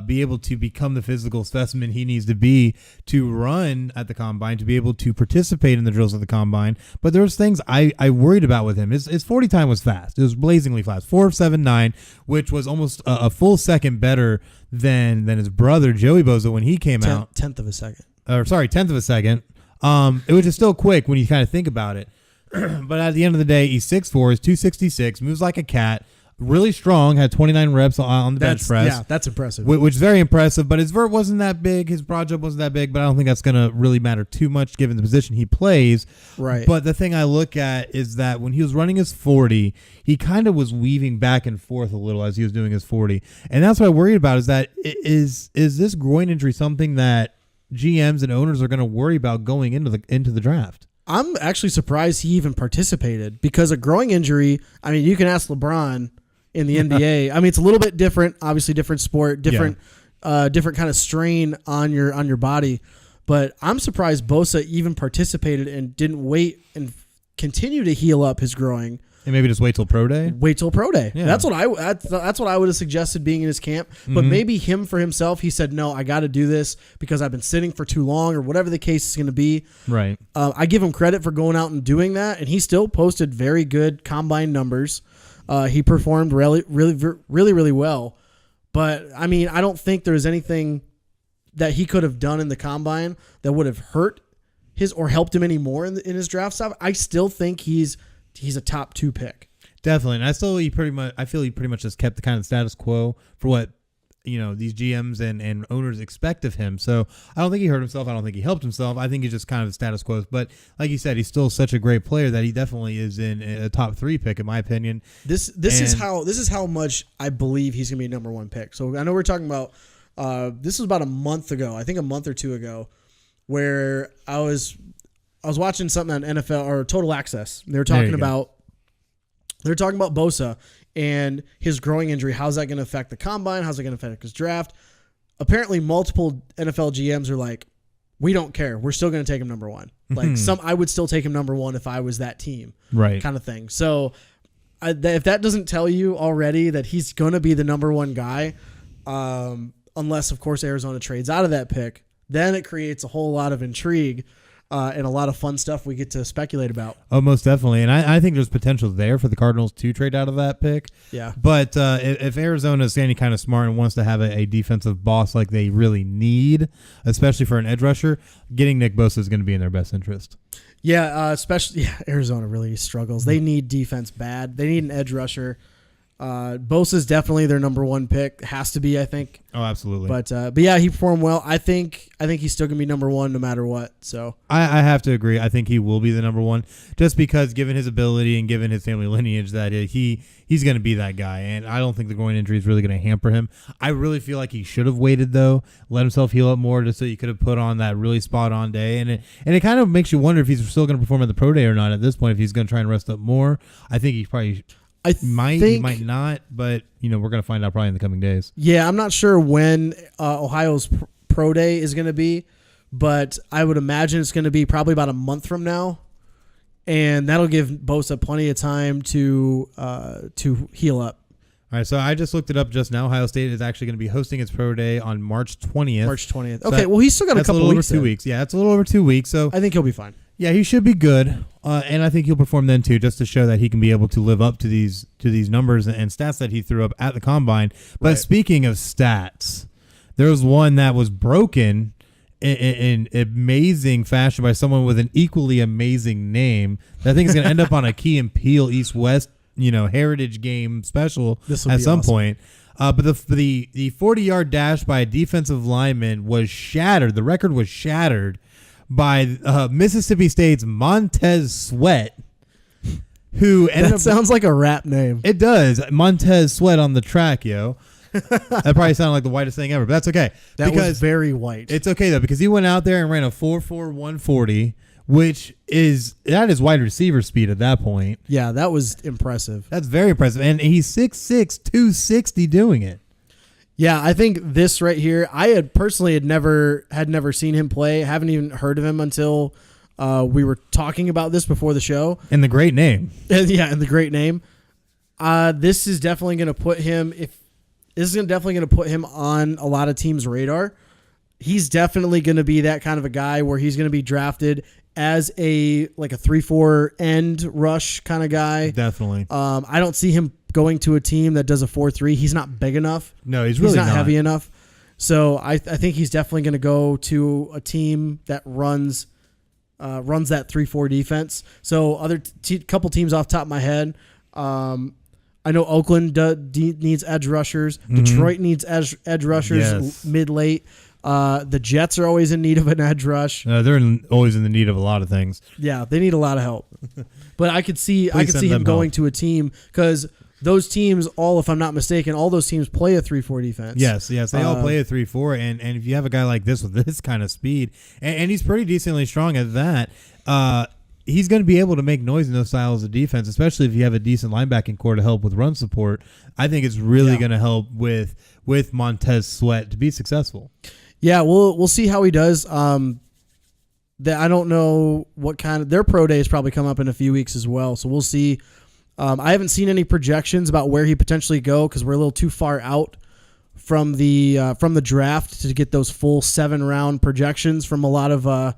be able to become the physical specimen he needs to be to run at the combine, to be able to participate in the drills of the combine. But there was things I worried about with him. His 40 time was fast. It was blazingly fast, 4.79, which was almost a full second better than his brother Joey Bosa when he came out. Tenth of a second. Tenth of a second. It was just still quick when you kind of think about it. But at the end of the day, he's 6'4", he's 266, moves like a cat. Really strong, had 29 reps on the bench press. Yeah, that's impressive. Which is very impressive, but his vert wasn't that big. His broad jump wasn't that big, but I don't think that's going to really matter too much given the position he plays. Right. But the thing I look at is that when he was running his 40, he kind of was weaving back and forth a little as he was doing his 40. And that's what I worried about is that is this groin injury something that GMs and owners are going to worry about going into the draft? I'm actually surprised he even participated because a groin injury, I mean, you can ask LeBron in the NBA. I mean, it's a little bit different, obviously different sport, different kind of strain on your body. But I'm surprised Bosa even participated and didn't wait and continue to heal up his groin. And maybe just wait till pro day. Wait till pro day. Yeah. That's what I would have suggested being in his camp. But maybe him for himself, he said, no, I got to do this because I've been sitting for too long or whatever the case is going to be. Right. I give him credit for going out and doing that, and he still posted very good combine numbers. He performed really, really, really, really well. But, I mean, I don't think there's anything that he could have done in the combine that would have hurt his or helped him any more in his draft stuff. I still think he's a top 2 pick. Definitely. And I feel he pretty much just kept the kind of status quo for what these GMs and owners expect of him. So I don't think he hurt himself. I don't think he helped himself. I think he's just kind of the status quo. But like you said, he's still such a great player that he definitely is in a top 3 pick in my opinion. This is how much I believe he's gonna be a number 1 pick. So I know we're talking about this was about a month ago, I think a month or two ago, where I was watching something on NFL or Total Access. They were talking about Bosa and his groin injury. How's that going to affect the combine? How's it going to affect his draft? Apparently, multiple NFL GMs are like, we don't care. We're still going to take him number 1. Like I would still take him number 1 if I was that team, right? Kind of thing. So if that doesn't tell you already that he's going to be the number 1 guy, unless of course Arizona trades out of that pick, then it creates a whole lot of intrigue. And a lot of fun stuff we get to speculate about. Oh, most definitely. And I think there's potential there for the Cardinals to trade out of that pick. Yeah. But if Arizona is any kind of smart and wants to have a defensive boss like they really need, especially for an edge rusher, getting Nick Bosa is going to be in their best interest. Yeah, especially Arizona really struggles. They need defense bad. They need an edge rusher. Bosa is definitely their number 1 pick. Has to be, I think. Oh, absolutely. But yeah, he performed well. I think he's still gonna be number 1 no matter what. So I have to agree. I think he will be the number 1, just because given his ability and given his family lineage, that he's going to be that guy. And I don't think the groin injury is really going to hamper him. I really feel like he should have waited though, let himself heal up more, just so he could have put on that really spot on day. And it kind of makes you wonder if he's still going to perform at the pro day or not at this point. If he's going to try and rest up more, I think he probably. He might not, but we're going to find out probably in the coming days. Yeah, I'm not sure when Ohio's pro day is going to be, but I would imagine it's going to be probably about a month from now, and that'll give Bosa plenty of time to heal up. All right, so I just looked it up just now. Ohio State is actually going to be hosting its pro day on March 20th. March 20th. Okay, well, he's still got a couple weeks. That's a little over 2 weeks. Yeah, it's a little over 2 weeks. So I think he'll be fine. Yeah, he should be good, and I think he'll perform then too, just to show that he can be able to live up to these numbers and stats that he threw up at the combine. But Speaking of stats, there was one that was broken in amazing fashion by someone with an equally amazing name. That I think is going to end up on a Key and Peele East-West, Heritage Game special at some point. But the 40-yard dash by a defensive lineman was shattered. The record was shattered by Mississippi State's Montez Sweat, who ended That sounds like a rap name. It does. Montez Sweat on the track, yo. That probably sounded like the whitest thing ever, but that's okay. That was very white. It's okay though, because he went out there and ran a 4.4 140, which is wide receiver speed at that point. Yeah, that was impressive. That's very impressive, and he's 6'6", 260 doing it. Yeah, I think this right here, I had personally never seen him play. Haven't even heard of him until we were talking about this before the show. And the great name. Yeah, and the great name. This is definitely going to put him on a lot of teams' radar. He's definitely going to be that kind of a guy where he's going to be drafted as a 3-4 end rush kind of guy. Definitely. I don't see him going to a team that does a 4-3. He's not big enough. No, he's really not heavy enough. So I think he's definitely going to go to a team that runs that 3-4 defense. So couple teams off the top of my head. I know Oakland needs edge rushers. Detroit needs edge rushers mid-late. The Jets are always in need of an edge rush. They're always in the need of a lot of things. Yeah, they need a lot of help. But I could see him going to a team because those teams, if I'm not mistaken, all those teams play a 3-4 defense. Yes, they all play a 3-4, and if you have a guy like this with this kind of speed, and he's pretty decently strong at that, he's going to be able to make noise in those styles of defense, especially if you have a decent linebacking core to help with run support. I think it's really going to help with Montez Sweat to be successful. Yeah, we'll see how he does. I don't know what kind of their pro day is probably come up in a few weeks as well, so we'll see. I haven't seen any projections about where he potentially go because we're a little too far out from the draft to get those full 7-round projections from a lot of our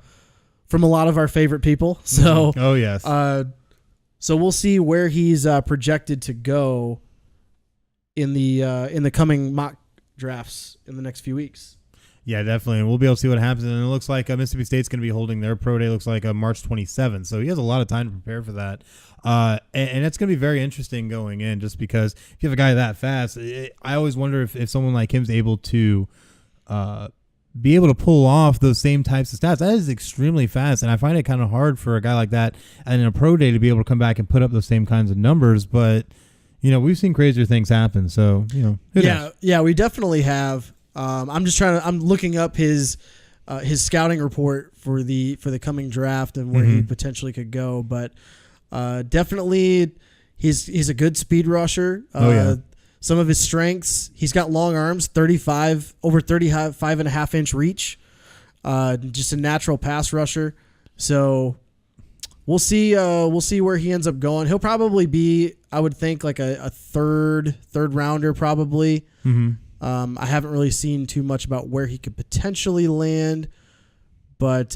favorite people. So, oh yes. So we'll see where he's projected to go in the coming mock drafts in the next few weeks. Yeah, definitely. And we'll be able to see what happens. And it looks like Mississippi State's going to be holding their pro day, looks like March 27th. So he has a lot of time to prepare for that. And it's going to be very interesting going in just because if you have a guy that fast, I always wonder if someone like him is able to be able to pull off those same types of stats. That is extremely fast. And I find it kind of hard for a guy like that and in a pro day to be able to come back and put up those same kinds of numbers. But, we've seen crazier things happen. So, who knows? Yeah, we definitely have. I'm looking up his scouting report for the coming draft and where he potentially could go, but definitely he's a good speed rusher. Some of his strengths, he's got long arms, over 35 and a half inch reach, just a natural pass rusher. So we'll see where he ends up going. He'll probably be, I would think, like a third rounder probably. I haven't really seen too much about where he could potentially land, but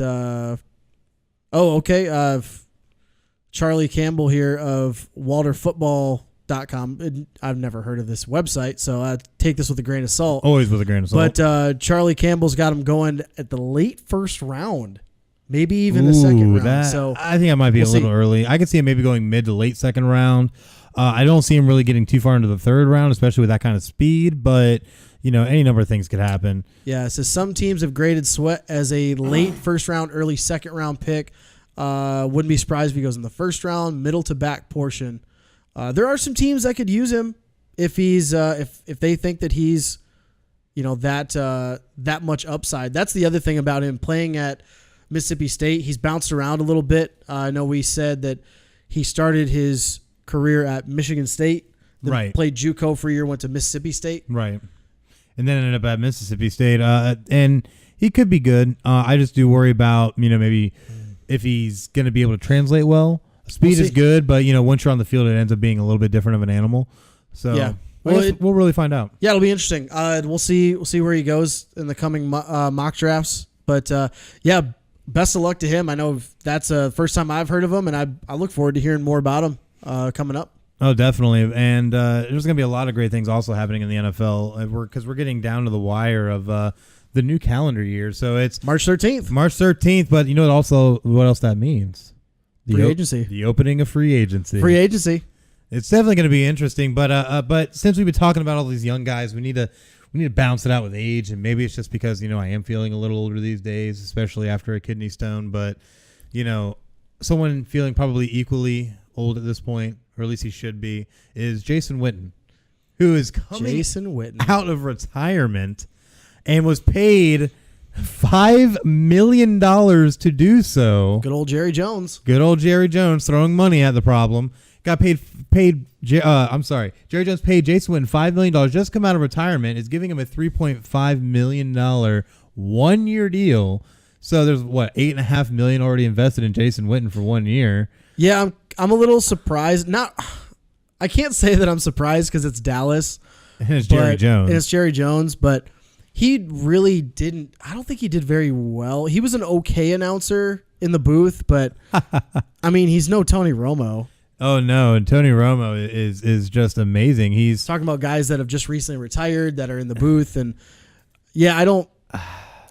Charlie Campbell here of WalterFootball.com. I've never heard of this website, so I take this with a grain of salt. Always with a grain of salt. But Charlie Campbell's got him going at the late first round, maybe even the second round. So I think I might be a little early. I could see him maybe going mid to late second round. I don't see him really getting too far into the third round, especially with that kind of speed, but any number of things could happen. Yeah, so some teams have graded Sweat as a late first round, early second round pick. Wouldn't be surprised if he goes in the first round, middle to back portion. There are some teams that could use him if he's if they think that he's that much upside. That's the other thing about him playing at Mississippi State. He's bounced around a little bit. I know we said that he started his career at Michigan State, then right? Played JUCO for a year, went to Mississippi State, right, and then ended up at Mississippi State. And he could be good. I just do worry about maybe if he's going to be able to translate well. Speed is good, but once you're on the field, it ends up being a little bit different of an animal. So yeah, we'll really find out. Yeah, it'll be interesting. We'll see where he goes in the coming mock drafts. But best of luck to him. I know that's the first time I've heard of him, and I look forward to hearing more about him coming up. Oh, definitely. And there's going to be a lot of great things also happening in the NFL because we're getting down to the wire of the new calendar year. So it's March 13th. March 13th. But you know what else that means? Free agency. The opening of free agency. Free agency. It's definitely going to be interesting. But since we've been talking about all these young guys, we need to balance it out with age, and maybe it's just because I am feeling a little older these days, especially after a kidney stone. But someone feeling probably equally old at this point, or at least he should be, is Jason Witten, who is coming out of retirement and was paid $5 million to do so. Good old Jerry Jones. Good old Jerry Jones throwing money at the problem. Got paid. Jerry Jones paid Jason Witten $5 million just to come out of retirement. Is giving him a $3.5 million 1-year deal. So there's $8.5 million already invested in Jason Witten for 1 year. Yeah, I'm a little surprised. I can't say that I'm surprised because it's Dallas. And it's Jerry Jones. But he really didn't. I don't think he did very well. He was an okay announcer in the booth, but I mean, he's no Tony Romo. Oh no, and Tony Romo is just amazing. He's talking about guys that have just recently retired that are in the booth, and I don't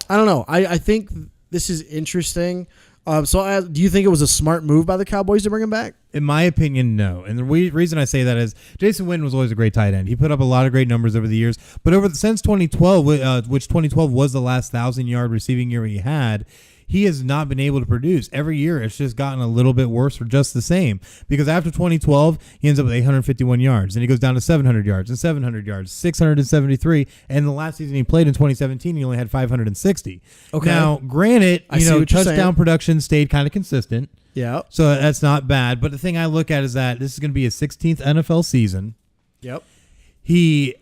know. I think this is interesting. Do you think it was a smart move by the Cowboys to bring him back? In my opinion, no. And the reason I say that is Jason Witten was always a great tight end. He put up a lot of great numbers over the years. But since 2012, which 2012 was the last 1,000-yard receiving year he had, he has not been able to produce. Every year, it's just gotten a little bit worse or just the same. Because after 2012, he ends up with 851 yards. And he goes down to 700 yards and 700 yards, 673. And the last season he played in 2017, he only had 560. Okay. Now, granted, touchdown production stayed kind of consistent. Yeah. So that's not bad. But the thing I look at is that this is going to be his 16th NFL season. Yep. He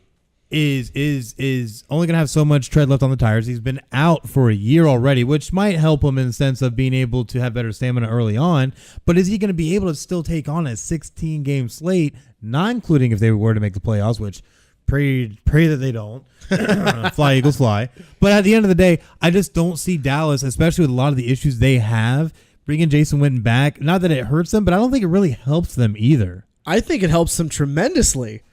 is only going to have so much tread left on the tires. He's been out for a year already, which might help him in the sense of being able to have better stamina early on. But is he going to be able to still take on a 16-game slate, not including if they were to make the playoffs, which pray that they don't. Fly, Eagles, fly. But at the end of the day, I just don't see Dallas, especially with a lot of the issues they have, bringing Jason Witten back. Not that it hurts them, but I don't think it really helps them either. I think it helps them tremendously.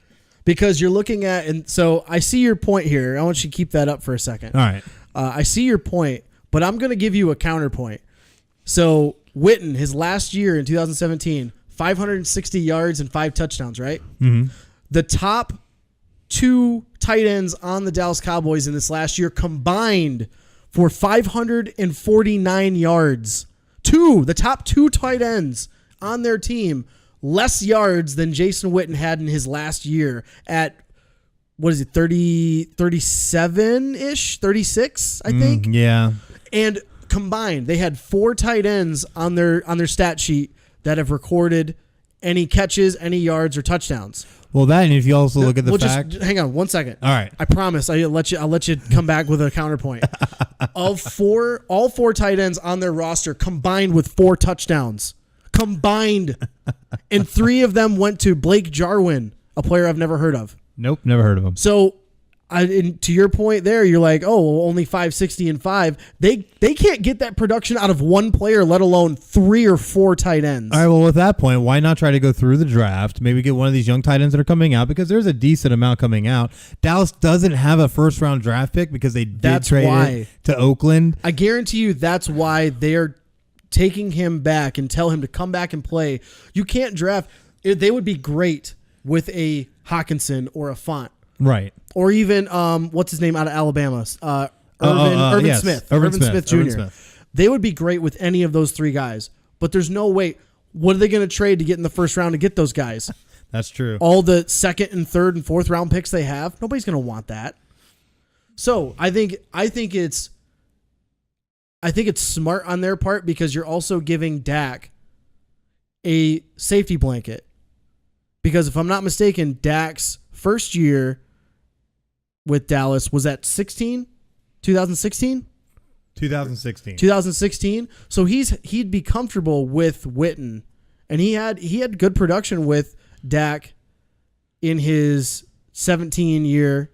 Because you're looking at, and so I see your point here. I want you to keep that up for a second. All right. I see your point, but I'm going to give you a counterpoint. So Witten, his last year in 2017, 560 yards and 5 touchdowns, right? Mm-hmm. The top 2 tight ends on the Dallas Cowboys in this last year combined for 549 yards. The top 2 tight ends on their team less yards than Jason Witten had in his last year at, 37-ish, 36, I think. Yeah. And combined, they had 4 tight ends on their stat sheet that have recorded any catches, any yards, or touchdowns. Well, that, and if you also look at the fact. Just hang on 1 second. All right. I promise I'll let you come back with a counterpoint. All 4 tight ends on their roster combined with 4 touchdowns. Combined. And 3 of them went to Blake Jarwin, a player I've never heard of. Nope, never heard of him. So, to your point there, you're like, oh, only 560 and 5. They can't get that production out of one player, let alone 3 or 4 tight ends. All right, well, with that point, why not try to go through the draft, maybe get one of these young tight ends that are coming out, because there's a decent amount coming out. Dallas doesn't have a first-round draft pick because they did trade it to Oakland. I guarantee you that's why they're taking him back and tell him to come back and play. You can't draft. They would be great with a Hawkinson or a Font. Right. Or even, what's his name out of Alabama? Irvin Smith. Irvin Smith Jr. They would be great with any of those 3 guys. But there's no way. What are they going to trade to get in the first round to get those guys? That's true. All the second and third and fourth round picks they have? Nobody's going to want that. So I think it's smart on their part because you're also giving Dak a safety blanket. Because if I'm not mistaken, Dak's first year with Dallas was at 2016? 2016. So he'd be comfortable with Witten. And he had good production with Dak in his 17 year,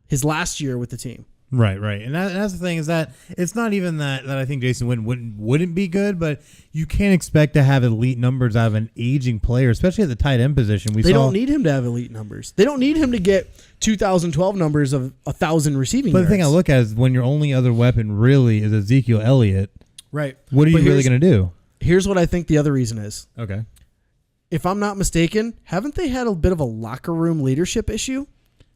his last year with the team. Right. And that's the thing is that it's not even that I think Jason Witten wouldn't be good, but you can't expect to have elite numbers out of an aging player, especially at the tight end position. They don't need him to have elite numbers. They don't need him to get 2012 numbers of 1,000 receiving yards. But the thing I look at is when your only other weapon really is Ezekiel Elliott. Right. What are you really going to do? Here's what I think the other reason is. Okay. If I'm not mistaken, haven't they had a bit of a locker room leadership issue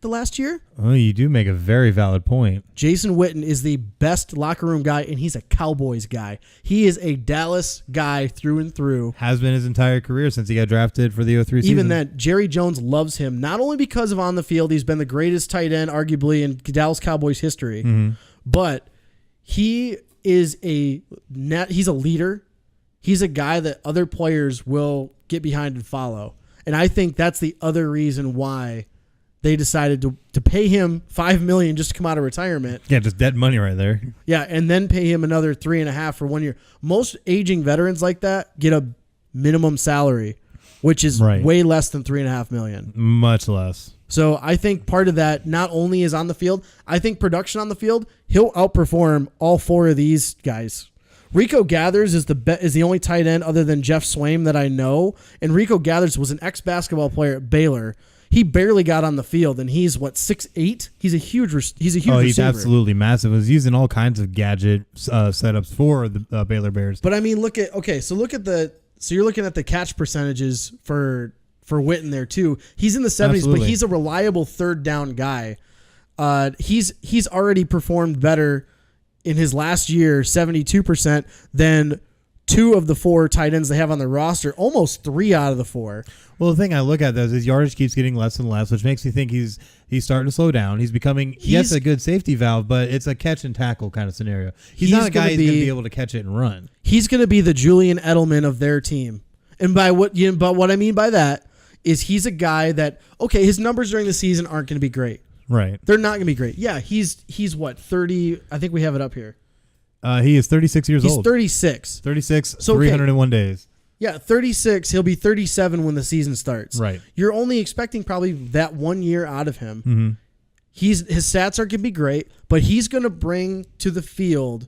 the last year? Oh, you do make a very valid point. Jason Witten is the best locker room guy, and he's a Cowboys guy. He is a Dallas guy through and through. Has been his entire career since he got drafted for the 03 season. Even then, Jerry Jones loves him, not only because of on the field, he's been the greatest tight end, arguably, in Dallas Cowboys history, but he is he's a leader. He's a guy that other players will get behind and follow. And I think that's the other reason why they decided to pay him $5 million just to come out of retirement. Yeah, just dead money right there. Yeah, and then pay him another $3.5 million for 1 year. Most aging veterans like that get a minimum salary, which is way less than $3.5 million. Much less. So I think part of that not only is on the field, I think production on the field, he'll outperform all four of these guys. Rico Gathers is the only tight end other than Jeff Swaim that I know, and Rico Gathers was an ex-basketball player at Baylor. He barely got on the field, and he's 6'8". He's a huge receiver. Oh, he's absolutely massive. He was using all kinds of gadget setups for the Baylor Bears. But I mean, so you're looking at the catch percentages for Witten there too. He's in the 70s, Absolutely. but he's a reliable third down guy. He's already performed better in his last year, 72%, than two of the four tight ends they have on the roster, almost 3 out of the 4. Well, the thing I look at, though, is his yardage keeps getting less and less, which makes me think he's starting to slow down. He's becoming, yes, a good safety valve, but it's a catch and tackle kind of scenario. He's not a guy who's going to be able to catch it and run. He's going to be the Julian Edelman of their team. And but what I mean by that is he's a guy that, okay, his numbers during the season aren't going to be great. Right. They're not going to be great. Yeah, he's what, 30? I think we have it up here. He is 36 years old. He's 36. 36, so, 301 days. Yeah, 36. He'll be 37 when the season starts. Right. You're only expecting probably that 1 year out of him. Mm-hmm. His stats are going to be great, but he's going to bring to the field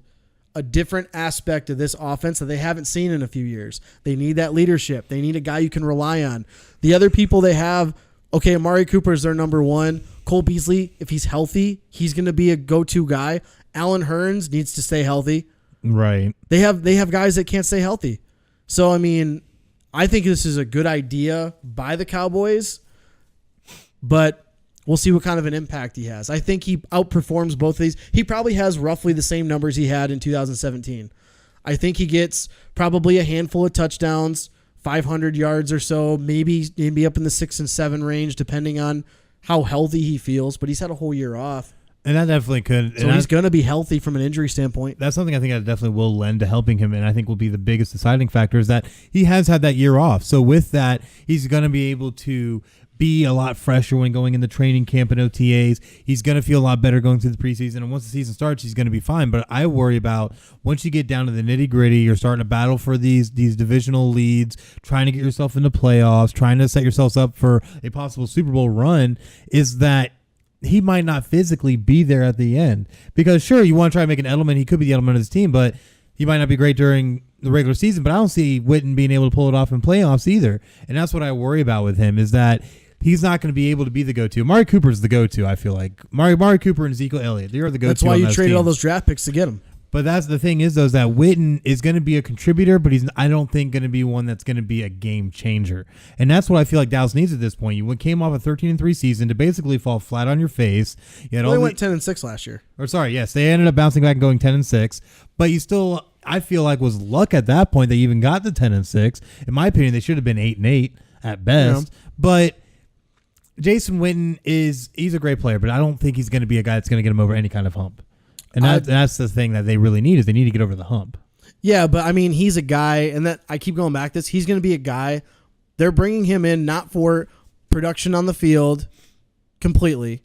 a different aspect of this offense that they haven't seen in a few years. They need that leadership. They need a guy you can rely on. The other people they have, okay, Amari Cooper is their number one. Cole Beasley, if he's healthy, he's going to be a go-to guy. Allen Hurns needs to stay healthy. Right. They have guys that can't stay healthy. So, I mean, I think this is a good idea by the Cowboys, but we'll see what kind of an impact he has. I think he outperforms both of these. He probably has roughly the same numbers he had in 2017. I think he gets probably a handful of touchdowns, 500 yards or so, maybe up in the 6 and 7 range, depending on how healthy he feels, but he's had a whole year off. And that definitely could. So he's going to be healthy from an injury standpoint. That's something I think that definitely will lend to helping him, and I think will be the biggest deciding factor is that he has had that year off. So with that, he's going to be able to be a lot fresher when going into training camp and OTAs. He's going to feel a lot better going through the preseason, and once the season starts, he's going to be fine. But I worry about once you get down to the nitty-gritty, you're starting to battle for these divisional leads, trying to get yourself into playoffs, trying to set yourselves up for a possible Super Bowl run, is that he might not physically be there at the end. Because sure, you want to try to make an Edelman. He could be the Edelman of his team, but he might not be great during the regular season. But I don't see Witten being able to pull it off in playoffs either. And that's what I worry about with him is that he's not going to be able to be the go-to. Amari Cooper's the go-to, I feel like. Amari Cooper and Ezekiel Elliott, they're the go-to. That's why you traded all those draft picks to get him. But that's the thing is, though, is that Witten is going to be a contributor, but I don't think going to be one that's going to be a game changer. And that's what I feel like Dallas needs at this point. You came off a 13-3 season to basically fall flat on your face. You had they went 10-6 last year. Or sorry, yes, they ended up bouncing back and going 10-6. But you still, I feel like, was luck at that point they even got the 10-6. In my opinion, they should have been 8-8 at best. Yeah. But Jason Witten he's a great player, but I don't think he's going to be a guy that's going to get him over any kind of hump. And that's the thing that they really need is they need to get over the hump. Yeah, but I mean, he's a guy, and that I keep going back to this. He's going to be a guy. They're bringing him in not for production on the field completely.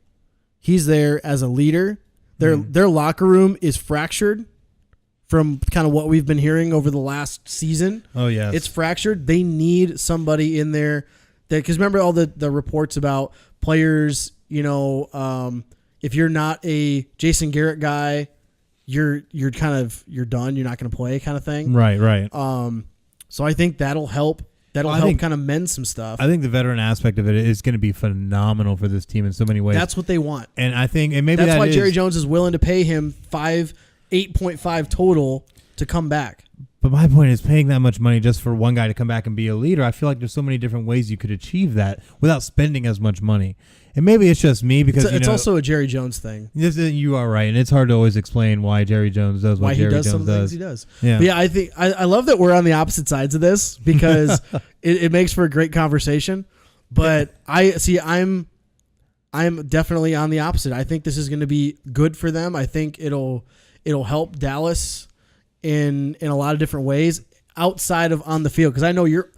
He's there as a leader. Their locker room is fractured from kind of what we've been hearing over the last season. Oh, yes. It's fractured. They need somebody in there because remember all the reports about players, if you're not a Jason Garrett guy, you're done. You're not going to play kind of thing. Right. So I think that'll help. That'll help kind of mend some stuff. I think the veteran aspect of it is going to be phenomenal for this team in so many ways. That's what they want. And I think, and maybe that's why Jerry Jones is willing to pay him 8.5 total to come back. But my point is paying that much money just for one guy to come back and be a leader. I feel like there's so many different ways you could achieve that without spending as much money. And maybe it's just me because it's also a Jerry Jones thing. You are right, and it's hard to always explain why Jerry Jones does what Jerry Jones does. Why he does some things he does. Yeah, but yeah. I think I love that we're on the opposite sides of this because it makes for a great conversation. But I'm definitely on the opposite. I think this is going to be good for them. I think it'll help Dallas in a lot of different ways outside of on the field, because I know you're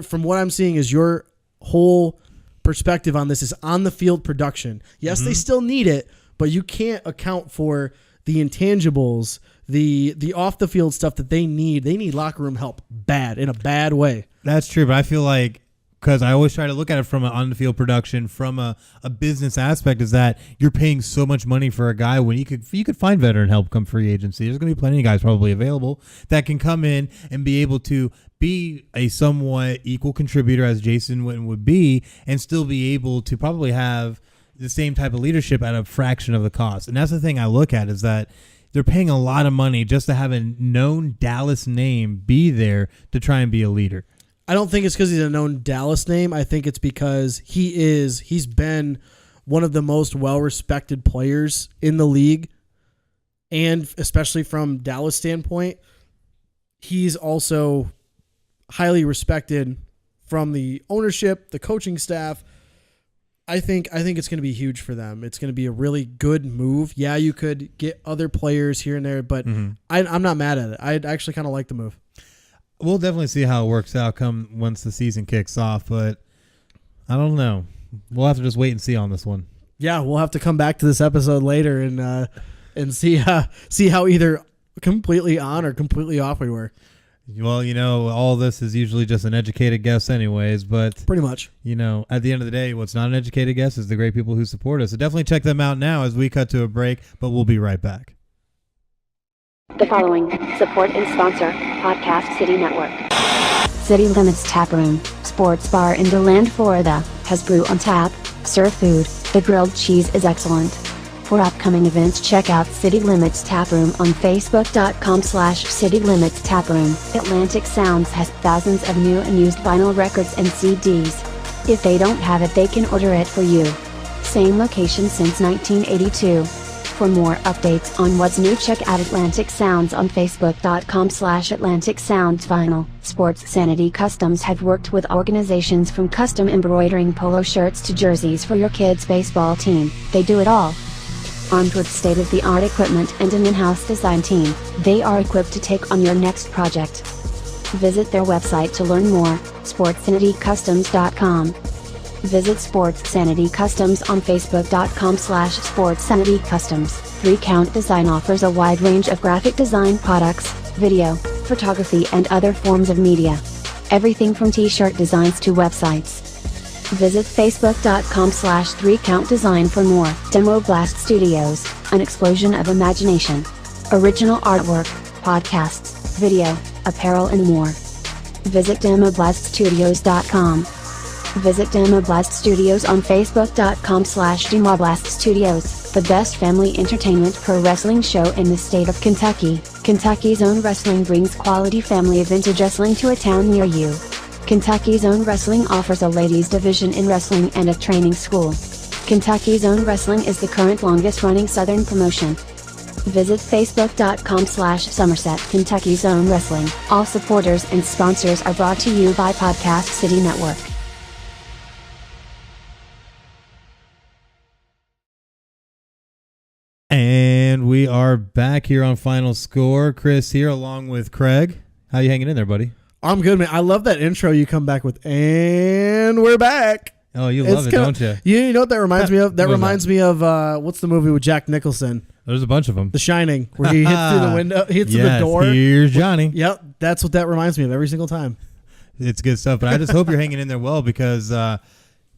from what I'm seeing is your whole perspective on this is on the field production. Yes, they still need it, but you can't account for the intangibles, the off the field stuff that they need. They need locker room help in a bad way. That's true, but I feel like, because I always try to look at it from an on-the-field production, from a business aspect, is that you're paying so much money for a guy when you could find veteran help come free agency. There's going to be plenty of guys probably available that can come in and be able to be a somewhat equal contributor as Jason Witten would be, and still be able to probably have the same type of leadership at a fraction of the cost. And that's the thing I look at, is that they're paying a lot of money just to have a known Dallas name be there to try and be a leader. I don't think it's because he's a known Dallas name. I think it's because he's been one of the most well-respected players in the league, and especially from Dallas standpoint, he's also highly respected from the ownership, the coaching staff. I think it's going to be huge for them. It's going to be a really good move. Yeah, you could get other players here and there, but I'm not mad at it. I actually kind of like the move. We'll definitely see how it works out once the season kicks off, but I don't know. We'll have to just wait and see on this one. Yeah, we'll have to come back to this episode later and see how either completely on or completely off we were. Well, all this is usually just an educated guess anyways, but pretty much. At the end of the day, what's not an educated guess is the great people who support us. So definitely check them out now as we cut to a break, but we'll be right back. The following support and sponsor Podcast City Network. City Limits Tap Room, sports bar in DeLand, Florida, has brew on tap, serve food, the grilled cheese is excellent. For upcoming events, check out City Limits Tap Room on Facebook.com/City Limits Tap Room. Atlantic Sounds has thousands of new and used vinyl records and CDs. If they don't have it, they can order it for you. Same location since 1982. For more updates on what's new, check out Atlantic Sounds on Facebook.com/Atlantic Sounds Vinyl. Sports Sanity Customs have worked with organizations from custom embroidering polo shirts to jerseys for your kids' baseball team. They do it all. Armed with state-of-the-art equipment and an in-house design team, they are equipped to take on your next project. Visit their website to learn more, sportsanitycustoms.com. Visit Sports Sanity Customs on Facebook.com/SportsSanityCustoms. 3Count Design offers a wide range of graphic design products, video, photography and other forms of media. Everything from t-shirt designs to websites. Visit Facebook.com/3CountDesign for more. Demo Blast Studios, an explosion of imagination. Original artwork, podcasts, video, apparel and more. Visit DemoBlastStudios.com. Visit Demoblast Studios on Facebook.com/Demoblast Studios, the best family entertainment pro wrestling show in the state of Kentucky. Kentucky's Own Wrestling brings quality family vintage wrestling to a town near you. Kentucky's Own Wrestling offers a ladies division in wrestling and a training school. Kentucky's Own Wrestling is the current longest running Southern promotion. Visit Facebook.com/Somerset Kentucky's Own Wrestling. All supporters and sponsors are brought to you by Podcast City Network. And we are back here on Final Score. Chris here along with Craig. How you hanging in there, buddy? I'm good, man. I love that intro you come back with, and we're back. Oh, you love it, don't you? You know what that reminds me of? That reminds me of what's the movie with Jack Nicholson? There's a bunch of them. The Shining, where he hits through the window, he hits through the door. Here's Johnny. Yep, that's what that reminds me of every single time. It's good stuff, but I just hope you're hanging in there well, because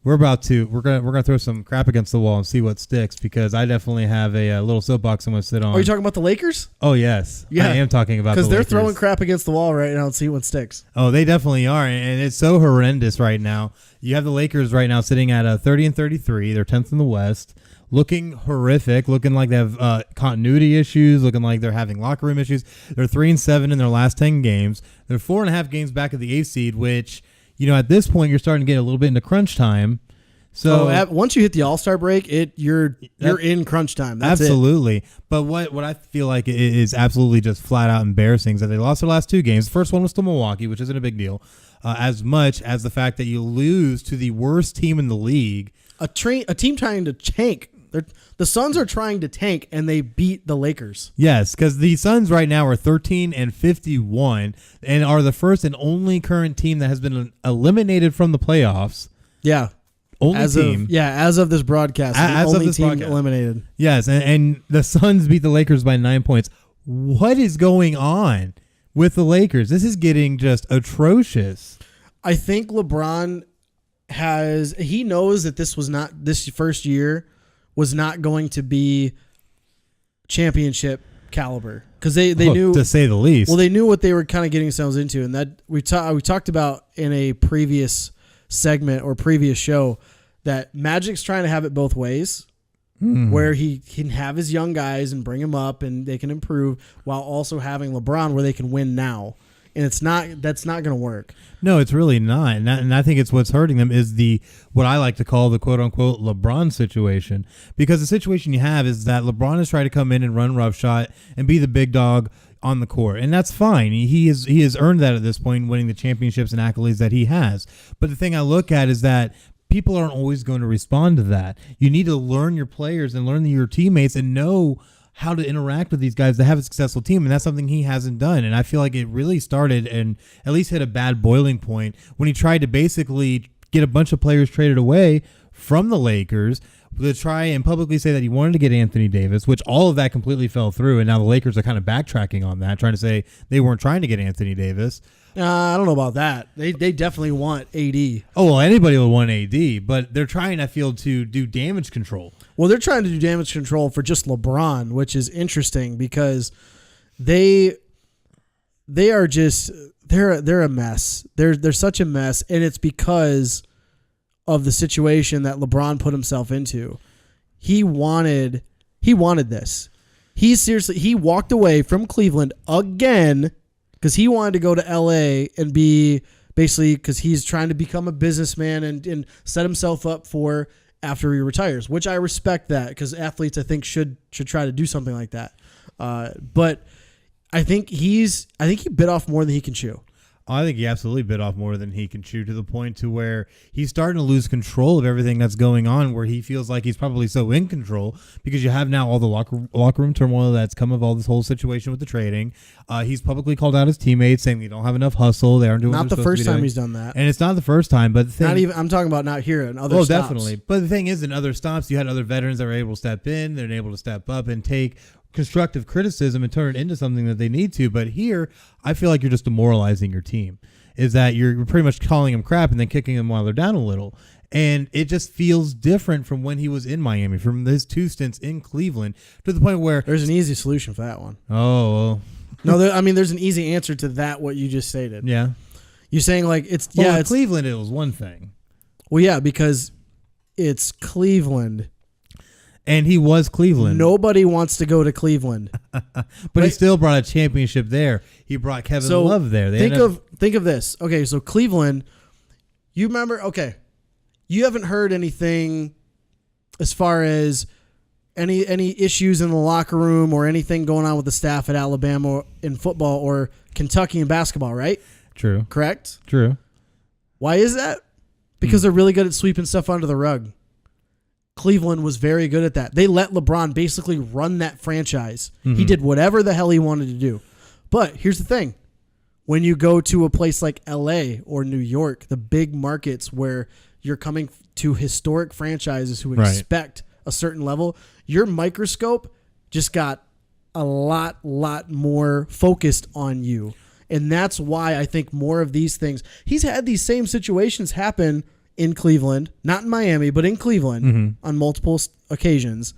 we're we're gonna throw some crap against the wall and see what sticks, because I definitely have a little soapbox I'm gonna sit on. Are you talking about the Lakers? Oh yes, Yeah. I am talking about because they're Lakers. throwing crap against the wall right now and see what sticks. Oh, they definitely are, and it's so horrendous right now. You have the Lakers right now sitting at 30-33. They're 10th in the West, looking horrific, looking like they have continuity issues, looking like they're having locker room issues. They're 3-7 in their last 10 games. They're 4.5 games back of the 8th seed, which, at this point you're starting to get a little bit into crunch time. So once you hit the All-Star break, you're in crunch time. That's absolutely. But what I feel like is absolutely just flat out embarrassing is that they lost their last 2 games. The first one was to Milwaukee, which isn't a big deal, as much as the fact that you lose to the worst team in the league. A team trying to tank. The Suns are trying to tank, and they beat the Lakers. Yes, because the Suns right now are 13-51 and are the first and only current team that has been eliminated from the playoffs. Yeah. As of this broadcast, the only team eliminated. Yes, and the Suns beat the Lakers by 9 points. What is going on with the Lakers? This is getting just atrocious. I think LeBron he knows that this first year was not going to be championship caliber, because they knew, to say the least. Well, they knew what they were kind of getting themselves into, and that we talked about in a previous segment or previous show that Magic's trying to have it both ways, where he can have his young guys and bring them up and they can improve, while also having LeBron where they can win now. And that's not going to work. No, it's really not. And I think it's what's hurting them is what I like to call the quote unquote LeBron situation, because the situation you have is that LeBron has tried to come in and run roughshod and be the big dog on the court, and that's fine. He has earned that at this point, winning the championships and accolades that he has. But the thing I look at is that people aren't always going to respond to that. You need to learn your players and learn your teammates and know how to interact with these guys to have a successful team, and that's something he hasn't done. And I feel like it really started and at least hit a bad boiling point when he tried to basically get a bunch of players traded away from the Lakers to try and publicly say that he wanted to get Anthony Davis, which all of that completely fell through, and now the Lakers are kind of backtracking on that, trying to say they weren't trying to get Anthony Davis. I don't know about that. They definitely want AD. Oh, well, anybody would want AD, but they're trying, I feel, to do damage control. Well, they're trying to do damage control for just LeBron, which is interesting because they're a mess. They're such a mess, and it's because of the situation that LeBron put himself into. He wanted this. He walked away from Cleveland again because he wanted to go to LA and be basically, because he's trying to become a businessman and set himself up for after he retires, which I respect that, because athletes I think should try to do something like that. But I think he bit off more than he can chew. I think he absolutely bit off more than he can chew, to the point to where he's starting to lose control of everything that's going on, where he feels like he's probably so in control because you have now all the locker room turmoil that's come of all this whole situation with the trading. He's publicly called out his teammates, saying they don't have enough hustle. They aren't doing not the first time he's done that. And it's not the first time, but the thing, not even, I'm talking about not here and other stops. Definitely. But the thing is, in other stops, you had other veterans that were able to step in. They're able to step up and take constructive criticism and turn it into something that they need to. But here, I feel like you're just demoralizing your team. Is that you're pretty much calling them crap and then kicking them while they're down a little. And it just feels different from when he was in Miami, from his 2 stints in Cleveland, to the point where there's an easy solution for that one. Oh, well. No, there's an easy answer to that, what you just stated. Yeah. You're saying like it's Cleveland, it was one thing. Well, yeah, because it's Cleveland. And he was Cleveland. Nobody wants to go to Cleveland. But he still brought a championship there. He brought Kevin Love there. Think of this. Okay, so Cleveland, you remember, okay, you haven't heard anything as far as any issues in the locker room or anything going on with the staff at Alabama in football or Kentucky in basketball, right? True. Correct? True. Why is that? Because they're really good at sweeping stuff under the rug. Cleveland was very good at that. They let LeBron basically run that franchise. Mm-hmm. He did whatever the hell he wanted to do. But here's the thing. When you go to a place like LA or New York, the big markets where you're coming to historic franchises who expect a certain level, your microscope just got a lot more focused on you. And that's why I think more of these things, he's had these same situations happen in Cleveland, not in Miami, but in Cleveland on multiple occasions.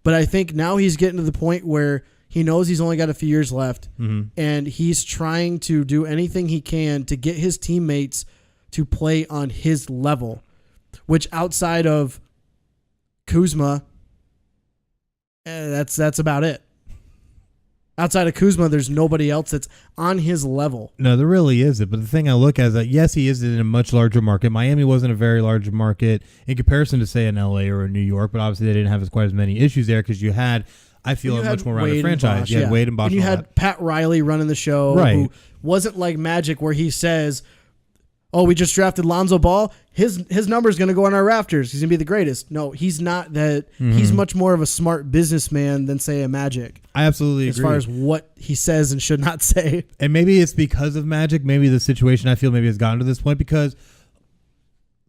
But I think now he's getting to the point where he knows he's only got a few years left, and he's trying to do anything he can to get his teammates to play on his level, which outside of Kuzma, that's about it. Outside of Kuzma, there's nobody else that's on his level. No, there really isn't. But the thing I look at is that, yes, he is in a much larger market. Miami wasn't a very large market in comparison to, say, an L.A. or a New York, but obviously they didn't have quite as many issues there because you had, I feel, a much more rounded franchise. You had Wade and Bosch. And you had Pat Riley running the show, who wasn't like Magic where he says, oh, we just drafted Lonzo Ball. His number is going to go on our rafters. He's going to be the greatest. No, he's not that. He's much more of a smart businessman than, say, a Magic. I absolutely agree. As far as what he says and should not say. And maybe it's because of Magic. Maybe the situation, I feel, maybe has gotten to this point because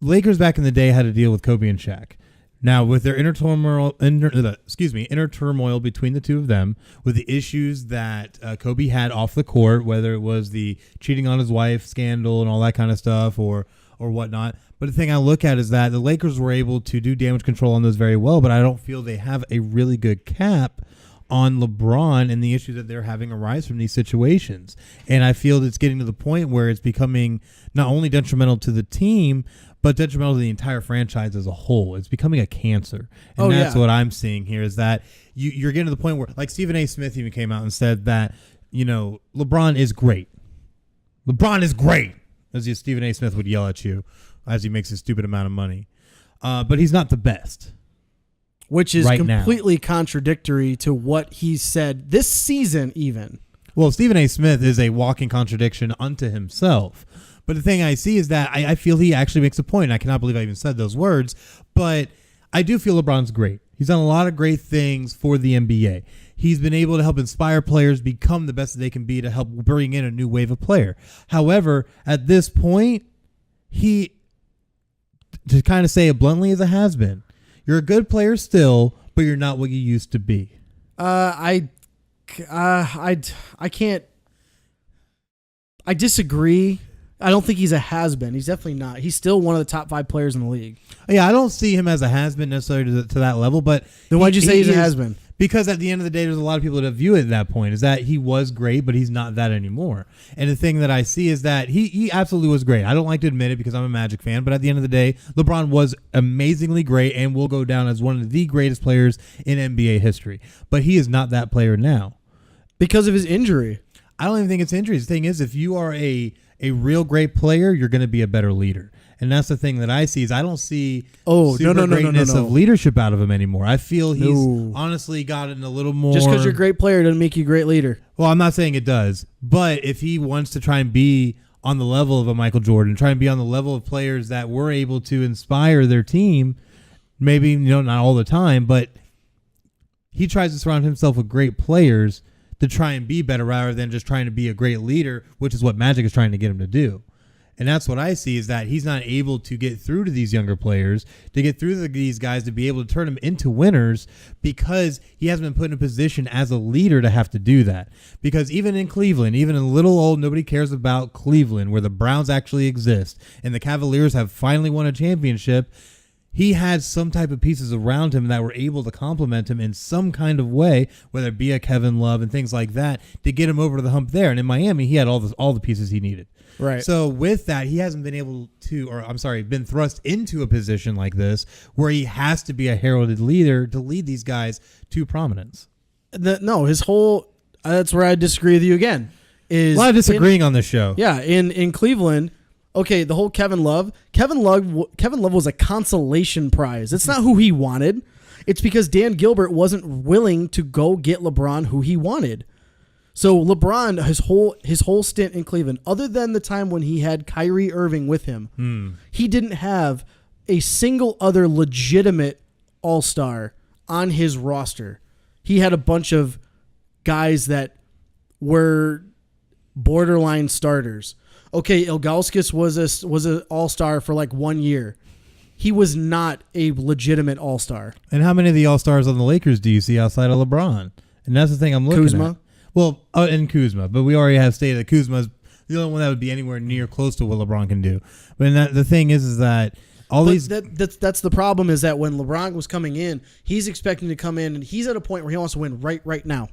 Lakers back in the day had to deal with Kobe and Shaq. Now, with their inner turmoil between the two of them, with the issues that Kobe had off the court, whether it was the cheating on his wife scandal and all that kind of stuff or whatnot. But the thing I look at is that the Lakers were able to do damage control on those very well, but I don't feel they have a really good cap on LeBron and the issues that they're having arise from these situations. And I feel it's getting to the point where it's becoming not only detrimental to the team, but detrimental to the entire franchise as a whole. It's becoming a cancer. And that's what I'm seeing here is that you're getting to the point where, like Stephen A. Smith even came out and said that, LeBron is great. LeBron is great, as Stephen A. Smith would yell at you as he makes his stupid amount of money. But he's not the best. Which is completely contradictory to what he said this season even. Well, Stephen A. Smith is a walking contradiction unto himself. But the thing I see is that I feel he actually makes a point. I cannot believe I even said those words. But I do feel LeBron's great. He's done a lot of great things for the NBA. He's been able to help inspire players become the best that they can be to help bring in a new wave of player. However, at this point, he, to kind of say it bluntly, is a has-been. You're a good player still, but you're not what you used to be. I can't. I disagree. I don't think he's a has-been. He's definitely not. He's still one of the top 5 players in the league. Yeah, I don't see him as a has-been necessarily to that level, but then why'd you say he's a has-been? Because at the end of the day, there's a lot of people that view it at that point, is that he was great, but he's not that anymore. And the thing that I see is that he absolutely was great. I don't like to admit it because I'm a Magic fan, but at the end of the day, LeBron was amazingly great and will go down as one of the greatest players in NBA history. But he is not that player now. Because of his injury. I don't even think it's injuries. The thing is, if you are a real great player, you're going to be a better leader. And that's the thing that I see is I don't see greatness of leadership out of him anymore. I feel he's honestly gotten a little more. Just because you're a great player doesn't make you a great leader. Well, I'm not saying it does. But if he wants to try and be on the level of a Michael Jordan, try and be on the level of players that were able to inspire their team, maybe not all the time, but he tries to surround himself with great players to try and be better rather than just trying to be a great leader, which is what Magic is trying to get him to do. And that's what I see is that he's not able to get through to these younger players, to get through to these guys, to be able to turn them into winners because he hasn't been put in a position as a leader to have to do that. Because even in Cleveland, even in little old nobody cares about Cleveland, where the Browns actually exist and the Cavaliers have finally won a championship, he had some type of pieces around him that were able to complement him in some kind of way, whether it be a Kevin Love and things like that, to get him over the hump there. And in Miami, he had all the pieces he needed. Right. So with that, he hasn't been able to, been thrust into a position like this where he has to be a heralded leader to lead these guys to prominence. That's where I disagree with you again. A lot of disagreeing on this show. Yeah, in Cleveland. Okay, the whole Kevin Love was a consolation prize. It's not who he wanted. It's because Dan Gilbert wasn't willing to go get LeBron who he wanted. So LeBron, his whole stint in Cleveland, other than the time when he had Kyrie Irving with him, he didn't have a single other legitimate all-star on his roster. He had a bunch of guys that were borderline starters. Okay, Ilgauskas was an all-star for like 1 year. He was not a legitimate all-star. And how many of the all-stars on the Lakers do you see outside of LeBron? And that's the thing I'm looking at. Well, and Kuzma, but we already have stated that Kuzma's the only one that would be anywhere near close to what LeBron can do. But the thing is that That's the problem is that when LeBron was coming in, he's expecting to come in and he's at a point where he wants to win right now,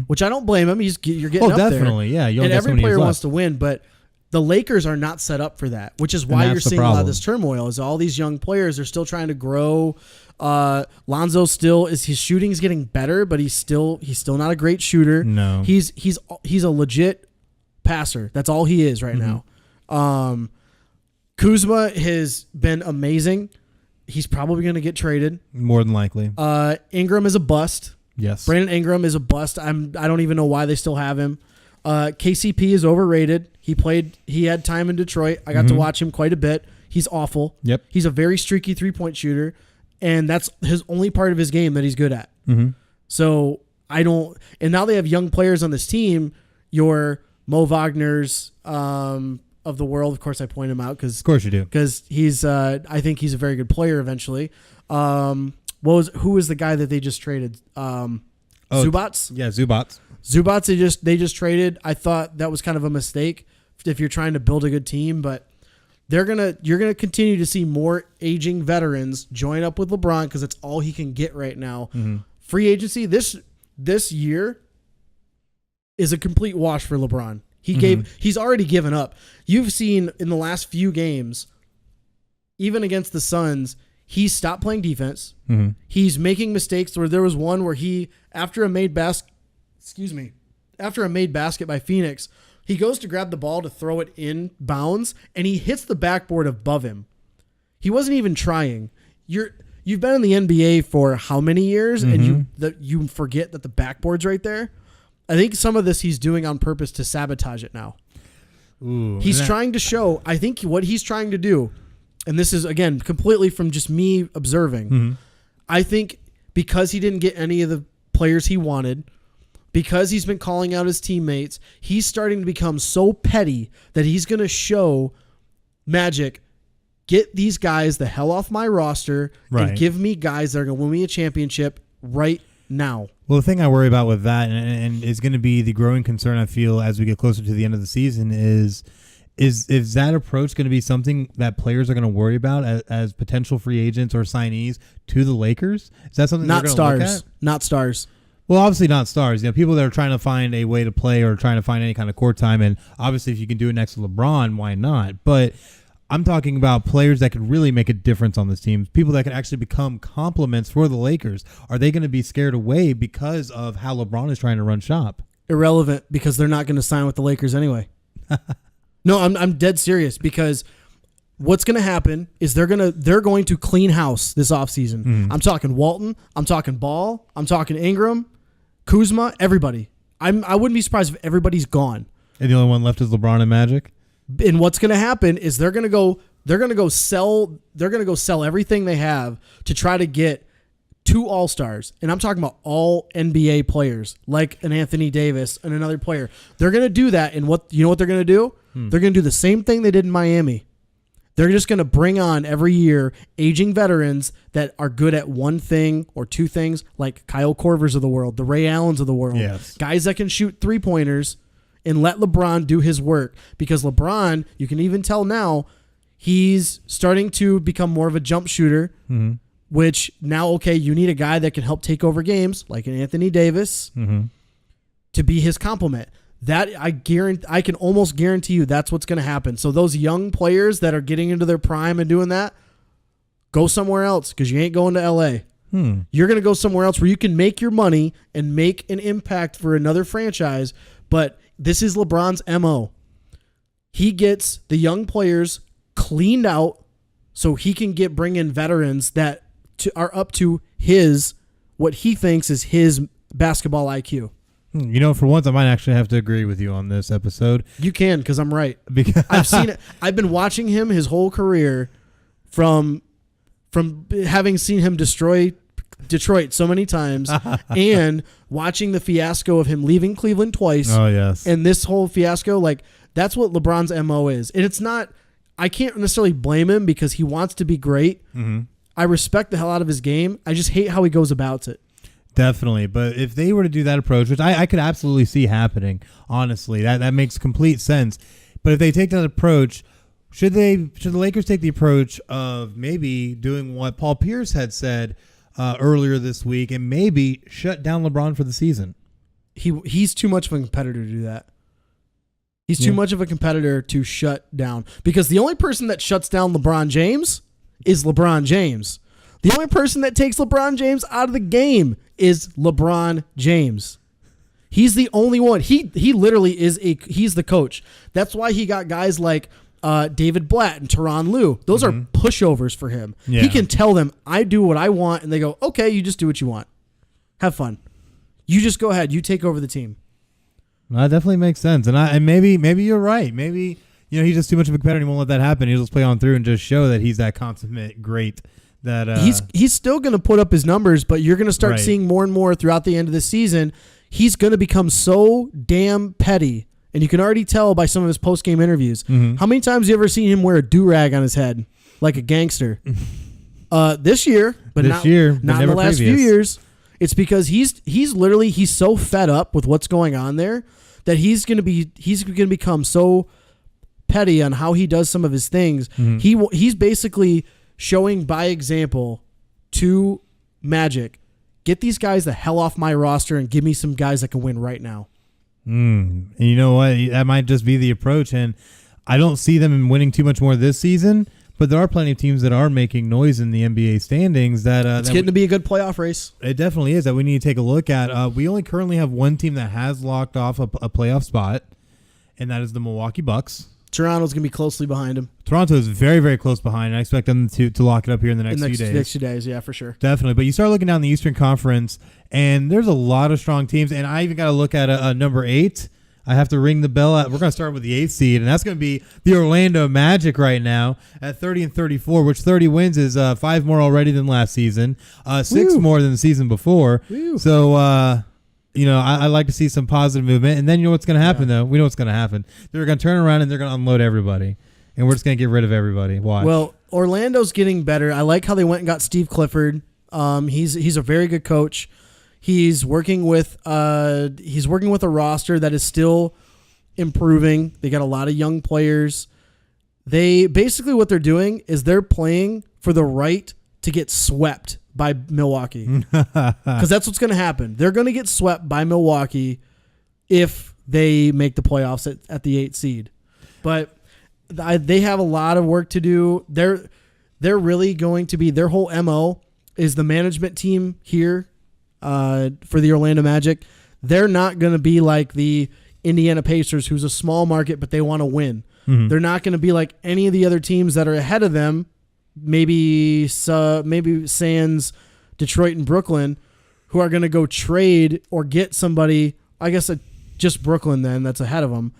which I don't blame him. You're getting up definitely, there. yeah. You and every player wants left. to win, but the Lakers are not set up for that, which is why you're seeing a lot of this turmoil. Is all these young players are still trying to grow. Lonzo his shooting's getting better, but he's still not a great shooter. No, he's a legit passer. That's all he is right now. Kuzma has been amazing. He's probably going to get traded. More than likely. Ingram is a bust. Yes. Brandon Ingram is a bust. I don't even know why they still have him. KCP is overrated. He had time in Detroit. I got to watch him quite a bit. He's awful. Yep. He's a very streaky 3-point shooter, and that's his only part of his game that he's good at. So and now they have young players on this team. Your Mo Wagner's of the world. Of course, I point him out because of course you do, because he's. I think he's a very good player. Eventually, who was the guy that they just traded? Zubats. Yeah, Zubats. Zubats. They just traded. I thought that was kind of a mistake if you're trying to build a good team, but you're gonna continue to see more aging veterans join up with LeBron because it's all he can get right now. Free agency this year is a complete wash for LeBron. He's already given up. You've seen in the last few games, even against the Suns, he stopped playing defense. He's making mistakes where there was one where after a made basket by Phoenix, he goes to grab the ball to throw it in bounds and he hits the backboard above him. He wasn't even trying. You've been in the NBA for how many years and you forget that the backboard's right there? I think some of this he's doing on purpose to sabotage it now. He's trying to show, I think what he's trying to do, and this is, again, completely from just me observing, I think because he didn't get any of the players he wanted, because he's been calling out his teammates, he's starting to become so petty that he's going to show Magic, get these guys the hell off my roster and give me guys that are going to win me a championship right now. Well, the thing I worry about with that, and is going to be the growing concern I feel as we get closer to the end of the season, is that approach going to be something that players are going to worry about as potential free agents or signees to the Lakers? Is that something not they're going to look stars, at? not stars. Well, obviously not stars. You know, people that are trying to find a way to play or trying to find any kind of court time, and obviously if you can do it next to LeBron, why not? But I'm talking about players that could really make a difference on this team, people that could actually become complements for the Lakers. Are they going to be scared away because of how LeBron is trying to run shop? Irrelevant, because they're not going to sign with the Lakers anyway. No, I'm dead serious, because what's going to happen is they're going to clean house this offseason. I'm talking Walton, I'm talking Ball, I'm talking Ingram, Kuzma, everybody. I wouldn't be surprised if everybody's gone. And the only one left is LeBron and Magic? And what's going to happen is they're going to go sell everything they have to try to get 2 All-Stars. And I'm talking about all NBA players, like an Anthony Davis and another player. They're going to do that, and what they're going to do? They're going to do the same thing they did in Miami. They're just going to bring on every year aging veterans that are good at one thing or 2 things, like Kyle Korvers of the world, the Ray Allens of the world, guys that can shoot 3-pointers, and let LeBron do his work. Because LeBron, you can even tell now, he's starting to become more of a jump shooter, which now, okay, you need a guy that can help take over games, like an Anthony Davis, to be his complement. That I can almost guarantee you that's what's going to happen. So those young players that are getting into their prime and doing that, go somewhere else, because you ain't going to LA. You're going to go somewhere else where you can make your money and make an impact for another franchise. But this is LeBron's MO. He gets the young players cleaned out so he can bring in veterans that are up to what he thinks is his basketball IQ. You know, for once, I might actually have to agree with you on this episode. You can, because I'm right. Because I've seen it. I've been watching him his whole career from having seen him destroy Detroit so many times and watching the fiasco of him leaving Cleveland twice. Oh, yes. And this whole fiasco, like, that's what LeBron's MO is. And it's not, I can't necessarily blame him because he wants to be great. I respect the hell out of his game. I just hate how he goes about it. Definitely. But if they were to do that approach, which I could absolutely see happening, honestly, that makes complete sense. But if they take that approach, Should the Lakers take the approach of maybe doing what Paul Pierce had said earlier this week and maybe shut down LeBron for the season? He's too much of a competitor to do that. He's too much of a competitor to shut down, because the only person that shuts down LeBron James is LeBron James. The only person that takes LeBron James out of the game is LeBron James. He's the only one. He literally he's the coach. That's why he got guys like David Blatt and Tyronn Lue. Those are pushovers for him. Yeah. He can tell them, I do what I want, and they go, okay, you just do what you want. Have fun. You just go ahead. You take over the team. Well, that definitely makes sense. And maybe you're right. Maybe he's just too much of a competitor. He won't let that happen. He'll just play on through and just show that he's that consummate great. That he's still going to put up his numbers, but you're going to start seeing more and more throughout the end of the season. He's going to become so damn petty, and you can already tell by some of his post-game interviews. How many times have you ever seen him wear a do-rag on his head like a gangster? This year, but not in the last few years. It's because he's so fed up with what's going on there that he's going to become so petty on how he does some of his things. He's basically showing by example to Magic, get these guys the hell off my roster and give me some guys that can win right now. And you know what? That might just be the approach. And I don't see them winning too much more this season, but there are plenty of teams that are making noise in the NBA standings. It's getting to be a good playoff race. It definitely is that we need to take a look at. We only currently have one team that has locked off a playoff spot, and that is the Milwaukee Bucks. Toronto's going to be closely behind him. Toronto is very, very close behind, and I expect them to lock it up here in the next few days. Next few days, yeah, for sure. Definitely. But you start looking down the Eastern Conference, and there's a lot of strong teams, and I even got to look at a number 8. I have to ring the bell. We're going to start with the 8th seed, and that's going to be the Orlando Magic right now at 30-34, which 30 wins is 5 more already than last season, 6 more than the season before. Woo. So, I like to see some positive movement. And then you know what's going to happen, though? We know what's going to happen. They're going to turn around and they're going to unload everybody. And we're just going to get rid of everybody. Watch. Well, Orlando's getting better. I like how they went and got Steve Clifford. He's a very good coach. He's working with a roster that is still improving. They got a lot of young players. They basically what they're doing is they're playing for the right to get swept by Milwaukee, because that's what's going to happen. They're going to get swept by Milwaukee if they make the playoffs at the 8th seed. But they have a lot of work to do. They're really going to be, their whole MO is the management team here for the Orlando Magic. They're not going to be like the Indiana Pacers, who's a small market, but they want to win. They're not going to be like any of the other teams that are ahead of them. Maybe sans Detroit and Brooklyn, who are going to go trade or get somebody, I guess just Brooklyn then, that's ahead of them.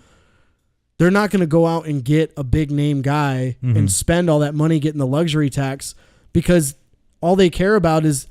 They're not going to go out and get a big name guy and spend all that money getting the luxury tax, because all they care about is,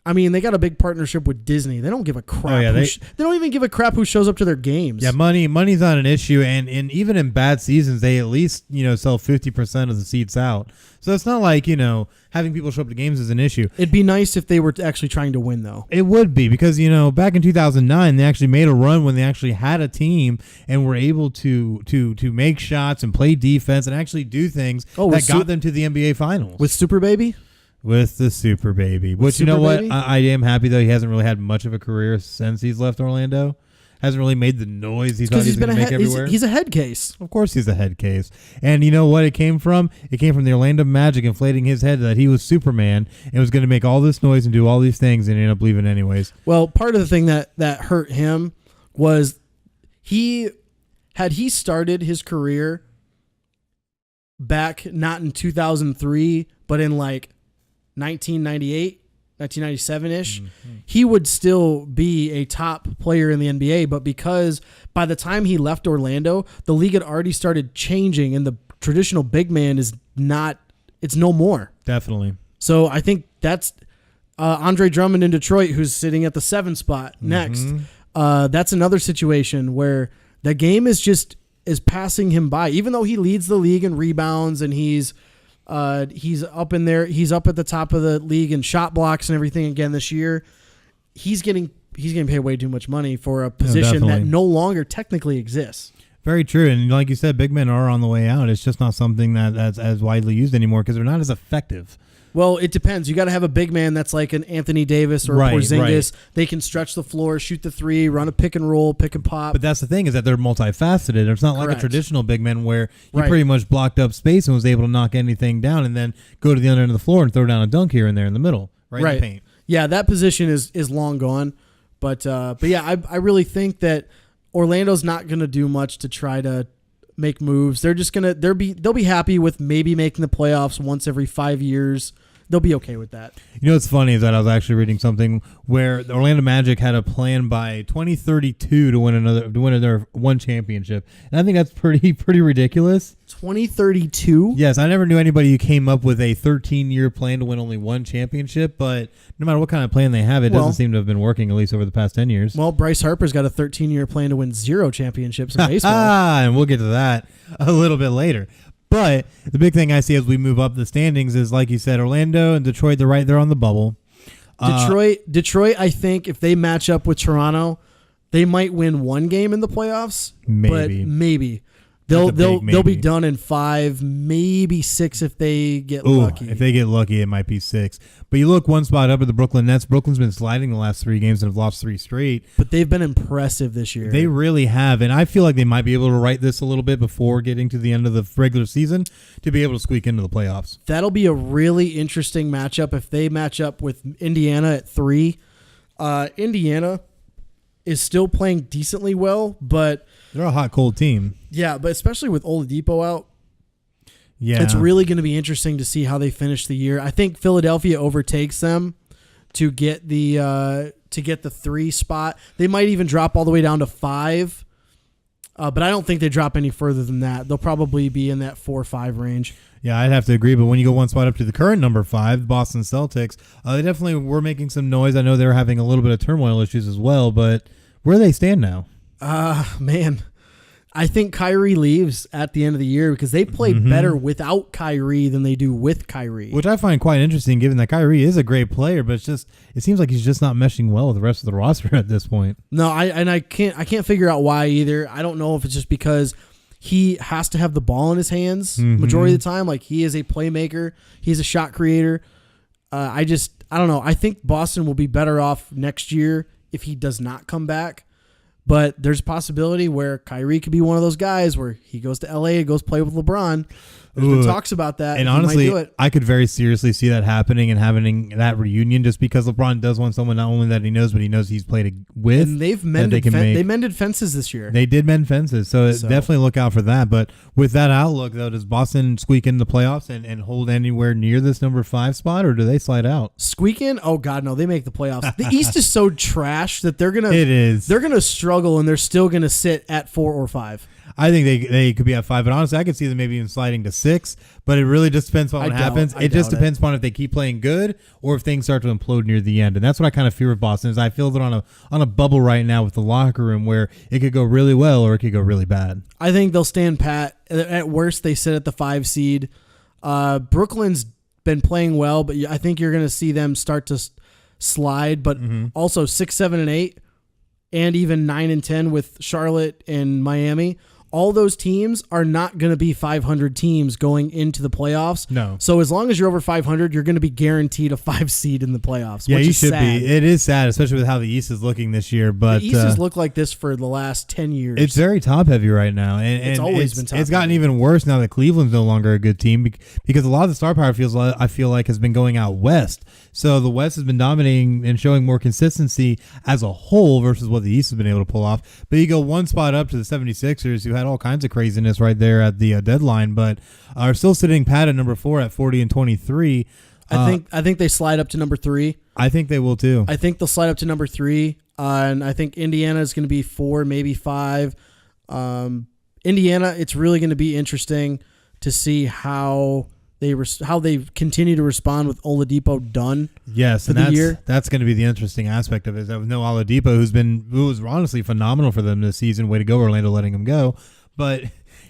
they got a big partnership with Disney. They don't give a crap. Oh, yeah, they don't even give a crap who shows up to their games. Yeah, money's not an issue, and even in bad seasons, they at least sell 50% of the seats out. So it's not like having people show up to games is an issue. It'd be nice if they were actually trying to win, though. It would be, because back in 2009, they actually made a run when they actually had a team and were able to make shots and play defense and actually do things that got them to the NBA Finals with Super Baby. With the Super Baby. Which, you know what? I am happy, though. He hasn't really had much of a career since he's left Orlando. Hasn't really made the noise he thought he was going to make everywhere. He's a head case. Of course he's a head case. And you know what it came from? It came from the Orlando Magic inflating his head that he was Superman and was going to make all this noise and do all these things, and he ended up leaving anyways. Well, part of the thing that hurt him was he started his career back not in 2003, but in 1998, 1997-ish, he would still be a top player in the NBA. But because by the time he left Orlando, the league had already started changing, and the traditional big man it's no more. Definitely. So I think that's Andre Drummond in Detroit, who's sitting at the 7th spot next. That's another situation where the game is passing him by, even though he leads the league in rebounds and he's up in there. He's up at the top of the league in shot blocks and everything again this year. He's getting paid way too much money for a position that no longer technically exists. Very true. And like you said, big men are on the way out. It's just not something that's as widely used anymore because they're not as effective. Well, it depends. You got to have a big man that's like an Anthony Davis or a Porzingis. Right. They can stretch the floor, shoot the three, run a pick and roll, pick and pop. But that's the thing is that they're multifaceted. It's not like a traditional big man where he pretty much blocked up space and was able to knock anything down and then go to the other end of the floor and throw down a dunk here and there in the middle, right in the paint. Yeah, that position is long gone. But yeah, I really think that Orlando's not going to do much to try to make moves. They're just gonna they'll be happy with maybe making the playoffs once every 5 years. They'll be okay with that. You know what's funny is that I was actually reading something where the Orlando Magic had a plan by 2032 to win another one championship, and I think that's pretty ridiculous. 2032? Yes, I never knew anybody who came up with a 13-year plan to win only one championship, but no matter what kind of plan they have, it doesn't seem to have been working, at least over the past 10 years. Well, Bryce Harper's got a 13-year plan to win 0 championships in baseball. And we'll get to that a little bit later. But the big thing I see as we move up the standings is, like you said, Orlando and Detroit, they're right there on the bubble. Detroit, I think if they match up with Toronto, they might win one game in the playoffs. Maybe. They'll be done in 5, maybe 6 if they get lucky. If they get lucky, it might be 6. But you look one spot up at the Brooklyn Nets. Brooklyn's been sliding the last 3 games and have lost 3 straight. But they've been impressive this year. They really have, and I feel like they might be able to right this a little bit before getting to the end of the regular season to be able to squeak into the playoffs. That'll be a really interesting matchup if they match up with Indiana at 3. Indiana is still playing decently well, but they're a hot, cold team. Yeah, but especially with Oladipo out, yeah, it's really going to be interesting to see how they finish the year. I think Philadelphia overtakes them to get the 3 spot. They might even drop all the way down to 5, but I don't think they drop any further than that. They'll probably be in that 4 or 5 range. Yeah, I'd have to agree. But when you go one spot up to the current number 5, Boston Celtics, they definitely were making some noise. I know they were having a little bit of turmoil issues as well, but where do they stand now? Man, I think Kyrie leaves at the end of the year because they play better without Kyrie than they do with Kyrie. Which I find quite interesting given that Kyrie is a great player, but it seems like he's just not meshing well with the rest of the roster at this point. No, I can't figure out why either. I don't know if it's just because he has to have the ball in his hands majority of the time. Like, he is a playmaker. He's a shot creator. I don't know. I think Boston will be better off next year if he does not come back. But there's a possibility where Kyrie could be one of those guys where he goes to LA and goes play with LeBron. There's been talks about that. And honestly, I could very seriously see that happening and having that reunion just because LeBron does want someone not only that he knows, but he knows he's played with. And they've mended fences this year. They did mend fences, so definitely look out for that. But with that outlook, though, does Boston squeak in the playoffs and hold anywhere near this number 5 spot, or do they slide out? Squeak in? Oh, God, no. They make the playoffs. The East is so trash that they're gonna struggle, and they're still going to sit at 4 or 5. I think they could be at 5, but honestly, I could see them maybe even sliding to 6. But it really just depends on what happens. It just depends upon if they keep playing good or if things start to implode near the end. And that's what I kind of fear with Boston. Is I feel they're on a bubble right now with the locker room where it could go really well or it could go really bad. I think they'll stand pat. At worst, they sit at the 5 seed. Brooklyn's been playing well, but I think you're going to see them start to slide. But also 6, 7, and 8, and even 9 and 10 with Charlotte and Miami. All those teams are not going to be 500 teams going into the playoffs. No. So as long as you're over 500, you're going to be guaranteed a 5 seed in the playoffs. Yeah, which you is should sad. be. It is sad, especially with how the East is looking this year. But the East has looked like this for the last 10 years. It's very top heavy right now, and it's always been top heavy. It's gotten even worse now that Cleveland's no longer a good team because a lot of the star power I feel like has been going out west. So the West has been dominating and showing more consistency as a whole versus what the East has been able to pull off. But you go one spot up to the 76ers, who had all kinds of craziness right there at the deadline, but are still sitting pat at number 4 at 40-23. I think they slide up to number 3. I think they will too. I think they'll slide up to number 3, and I think Indiana is going to be 4, maybe 5. Indiana, it's really going to be interesting to see how they continue to respond with Oladipo done. Yes, for the year. That's going to be the interesting aspect of it. Is that with no Oladipo, who was honestly phenomenal for them this season. Way to go, Orlando, letting him go. But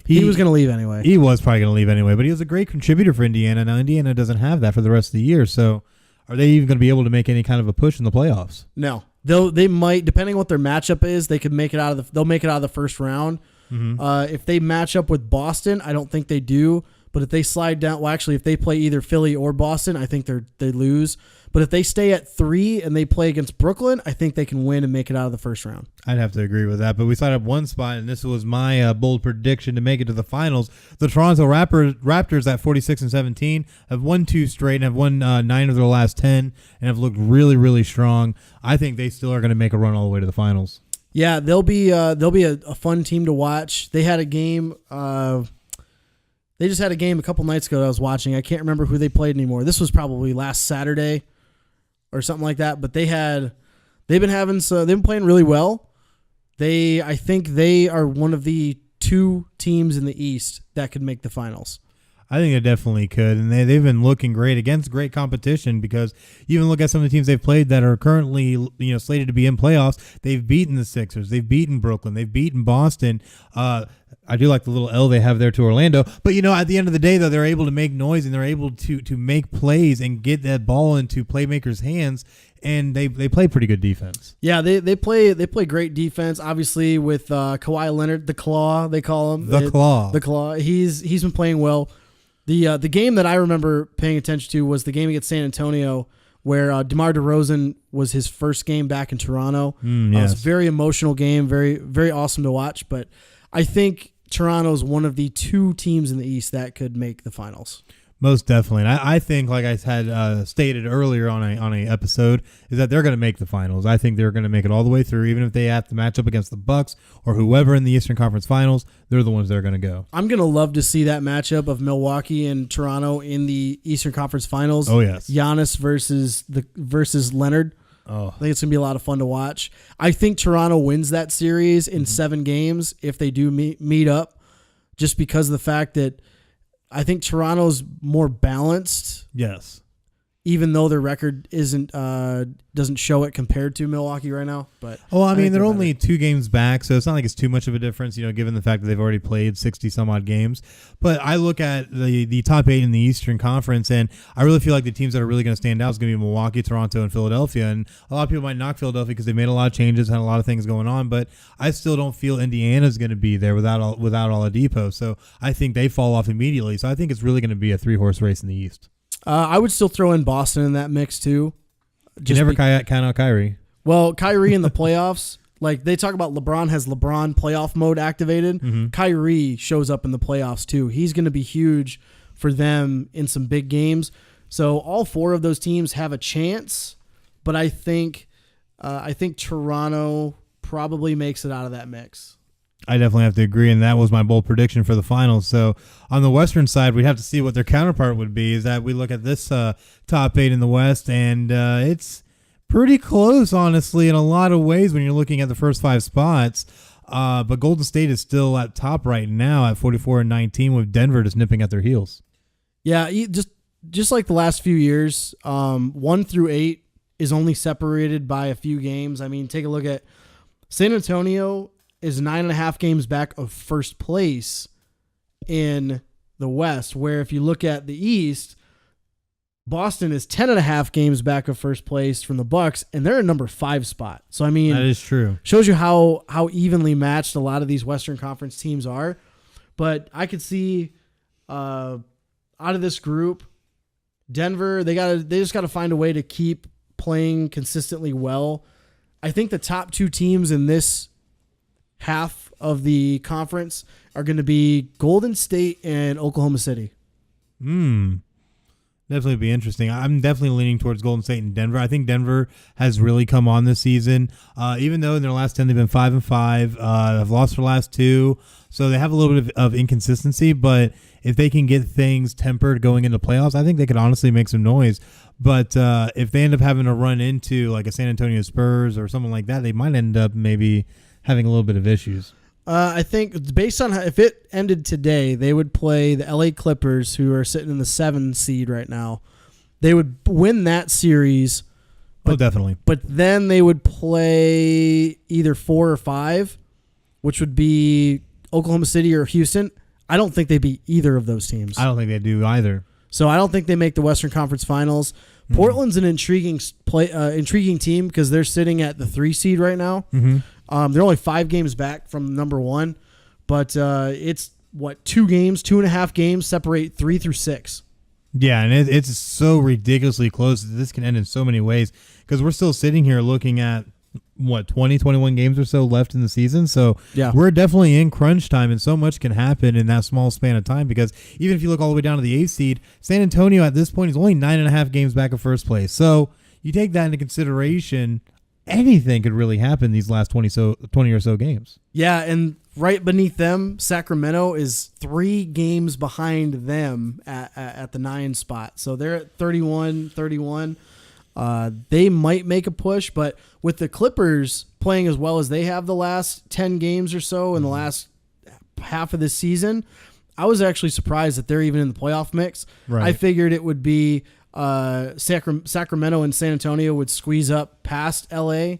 he was going to leave anyway. He was probably going to leave anyway. But he was a great contributor for Indiana. Now Indiana doesn't have that for the rest of the year. So are they even going to be able to make any kind of a push in the playoffs? No, they might, depending on what their matchup is. They could make it out of they'll make it out of the first round. If they match up with Boston, I don't think they do. But if they slide down, well, actually, if they play either Philly or Boston, I think they lose. But if they stay at 3 and they play against Brooklyn, I think they can win and make it out of the first round. I'd have to agree with that. But we slide up one spot, and this was my bold prediction to make it to the finals. The Toronto Raptors at 46-17 have won 2 straight and have won 9 of their last 10 and have looked really, really strong. I think they still are going to make a run all the way to the finals. Yeah, they'll be a fun team to watch. They had a game. They just had a game a couple nights ago that I was watching. I can't remember who they played anymore. This was probably last Saturday or something like that. But they've been playing really well. I think they are one of the 2 teams in the East that could make the finals. I think they definitely could, and they've been looking great against great competition because you even look at some of the teams they've played that are currently slated to be in playoffs. They've beaten the Sixers, they've beaten Brooklyn, they've beaten Boston. I do like the little L they have there to Orlando, but at the end of the day, though, they're able to make noise and they're able to make plays and get that ball into playmakers' hands. And they play pretty good defense. Yeah, they play great defense. Obviously, with Kawhi Leonard, the Claw, they call him the Claw. The Claw. He's been playing well. The game that I remember paying attention to was the game against San Antonio, where DeMar DeRozan was his first game back in Toronto. It was a very emotional game, very very awesome to watch. But I think Toronto is one of the 2 teams in the East that could make the finals. Most definitely. And I think, like I had stated earlier on a episode, is that they're going to make the finals. I think they're going to make it all the way through, even if they have to match up against the Bucks or whoever in the Eastern Conference Finals. They're the ones that are going to go. I'm going to love to see that matchup of Milwaukee and Toronto in the Eastern Conference Finals. Oh, yes. Giannis versus Leonard. Oh. I think it's going to be a lot of fun to watch. I think Toronto wins that series in 7 games if they do meet up, just because of the fact that I think Toronto's more balanced. Yes. Even though their record doesn't show it compared to Milwaukee right now. But they're only 2 games back, so it's not like it's too much of a difference, given the fact that they've already played 60-some-odd games. But I look at the top 8 in the Eastern Conference, and I really feel like the teams that are really going to stand out is going to be Milwaukee, Toronto, and Philadelphia. And a lot of people might knock Philadelphia because they made a lot of changes, had a lot of things going on, but I still don't feel Indiana's going to be there without Oladipo. So I think they fall off immediately. So I think it's really going to be a 3-horse race in the East. I would still throw in Boston in that mix too. You never count out Kyrie. Well, Kyrie in the playoffs, like they talk about LeBron has LeBron playoff mode activated. Mm-hmm. Kyrie shows up in the playoffs too. He's going to be huge for them in some big games. So all 4 of those teams have a chance, but I think Toronto probably makes it out of that mix. I definitely have to agree, and that was my bold prediction for the finals. So on the Western side, we'd have to see what their counterpart would be. Is that we look at this top 8 in the West, and it's pretty close, honestly, in a lot of ways when you're looking at the first 5 spots. But Golden State is still at top right now at 44-19, with Denver just nipping at their heels. Yeah, just like the last few years, 1 through 8 is only separated by a few games. I mean, take a look at San Antonio. Is 9.5 games back of first place in the West, where if you look at the East, Boston is 10.5 games back of first place from the Bucks, and they're in number 5 spot. So I mean, that is true. Shows you how evenly matched a lot of these Western Conference teams are. But I could see out of this group, Denver, they just got to find a way to keep playing consistently well. I think the top 2 teams in this half of the conference are going to be Golden State and Oklahoma City. Definitely be interesting. I'm definitely leaning towards Golden State and Denver. I think Denver has really come on this season. Even though in their last 10 they've been 5-5, have lost their last 2, so they have a little bit of inconsistency. But if they can get things tempered going into playoffs, I think they could honestly make some noise. But if they end up having to run into like a San Antonio Spurs or something like that, they might end up maybe having a little bit of issues. I think based on if it ended today, they would play the LA Clippers, who are sitting in the 7 seed right now. They would win that series. But, definitely. But then they would play either 4 or 5, which would be Oklahoma City or Houston. I don't think they beat either of those teams. I don't think they do either. So I don't think they make the Western Conference Finals. Portland's an intriguing team because they're sitting at the 3 seed right now. Mm-hmm. They're only 5 games back from number 1, But it's, 2.5 games separate 3 through 6. Yeah, and it's so ridiculously close. This can end in so many ways because we're still sitting here looking at, 21 games or so left in the season. So yeah, we're definitely in crunch time, and so much can happen in that small span of time because even if you look all the way down to the 8th seed, San Antonio at this point is only 9.5 games back of first place. So you take that into consideration, anything could really happen these last 20 or so games. Yeah, and right beneath them, Sacramento is 3 games behind them at the 9 spot. So they're at 31. They might make a push, but with the Clippers playing as well as they have the last 10 games or so in the last half of this season, I was actually surprised that they're even in the playoff mix. Right. I figured it would be Sacramento and San Antonio would squeeze up past LA,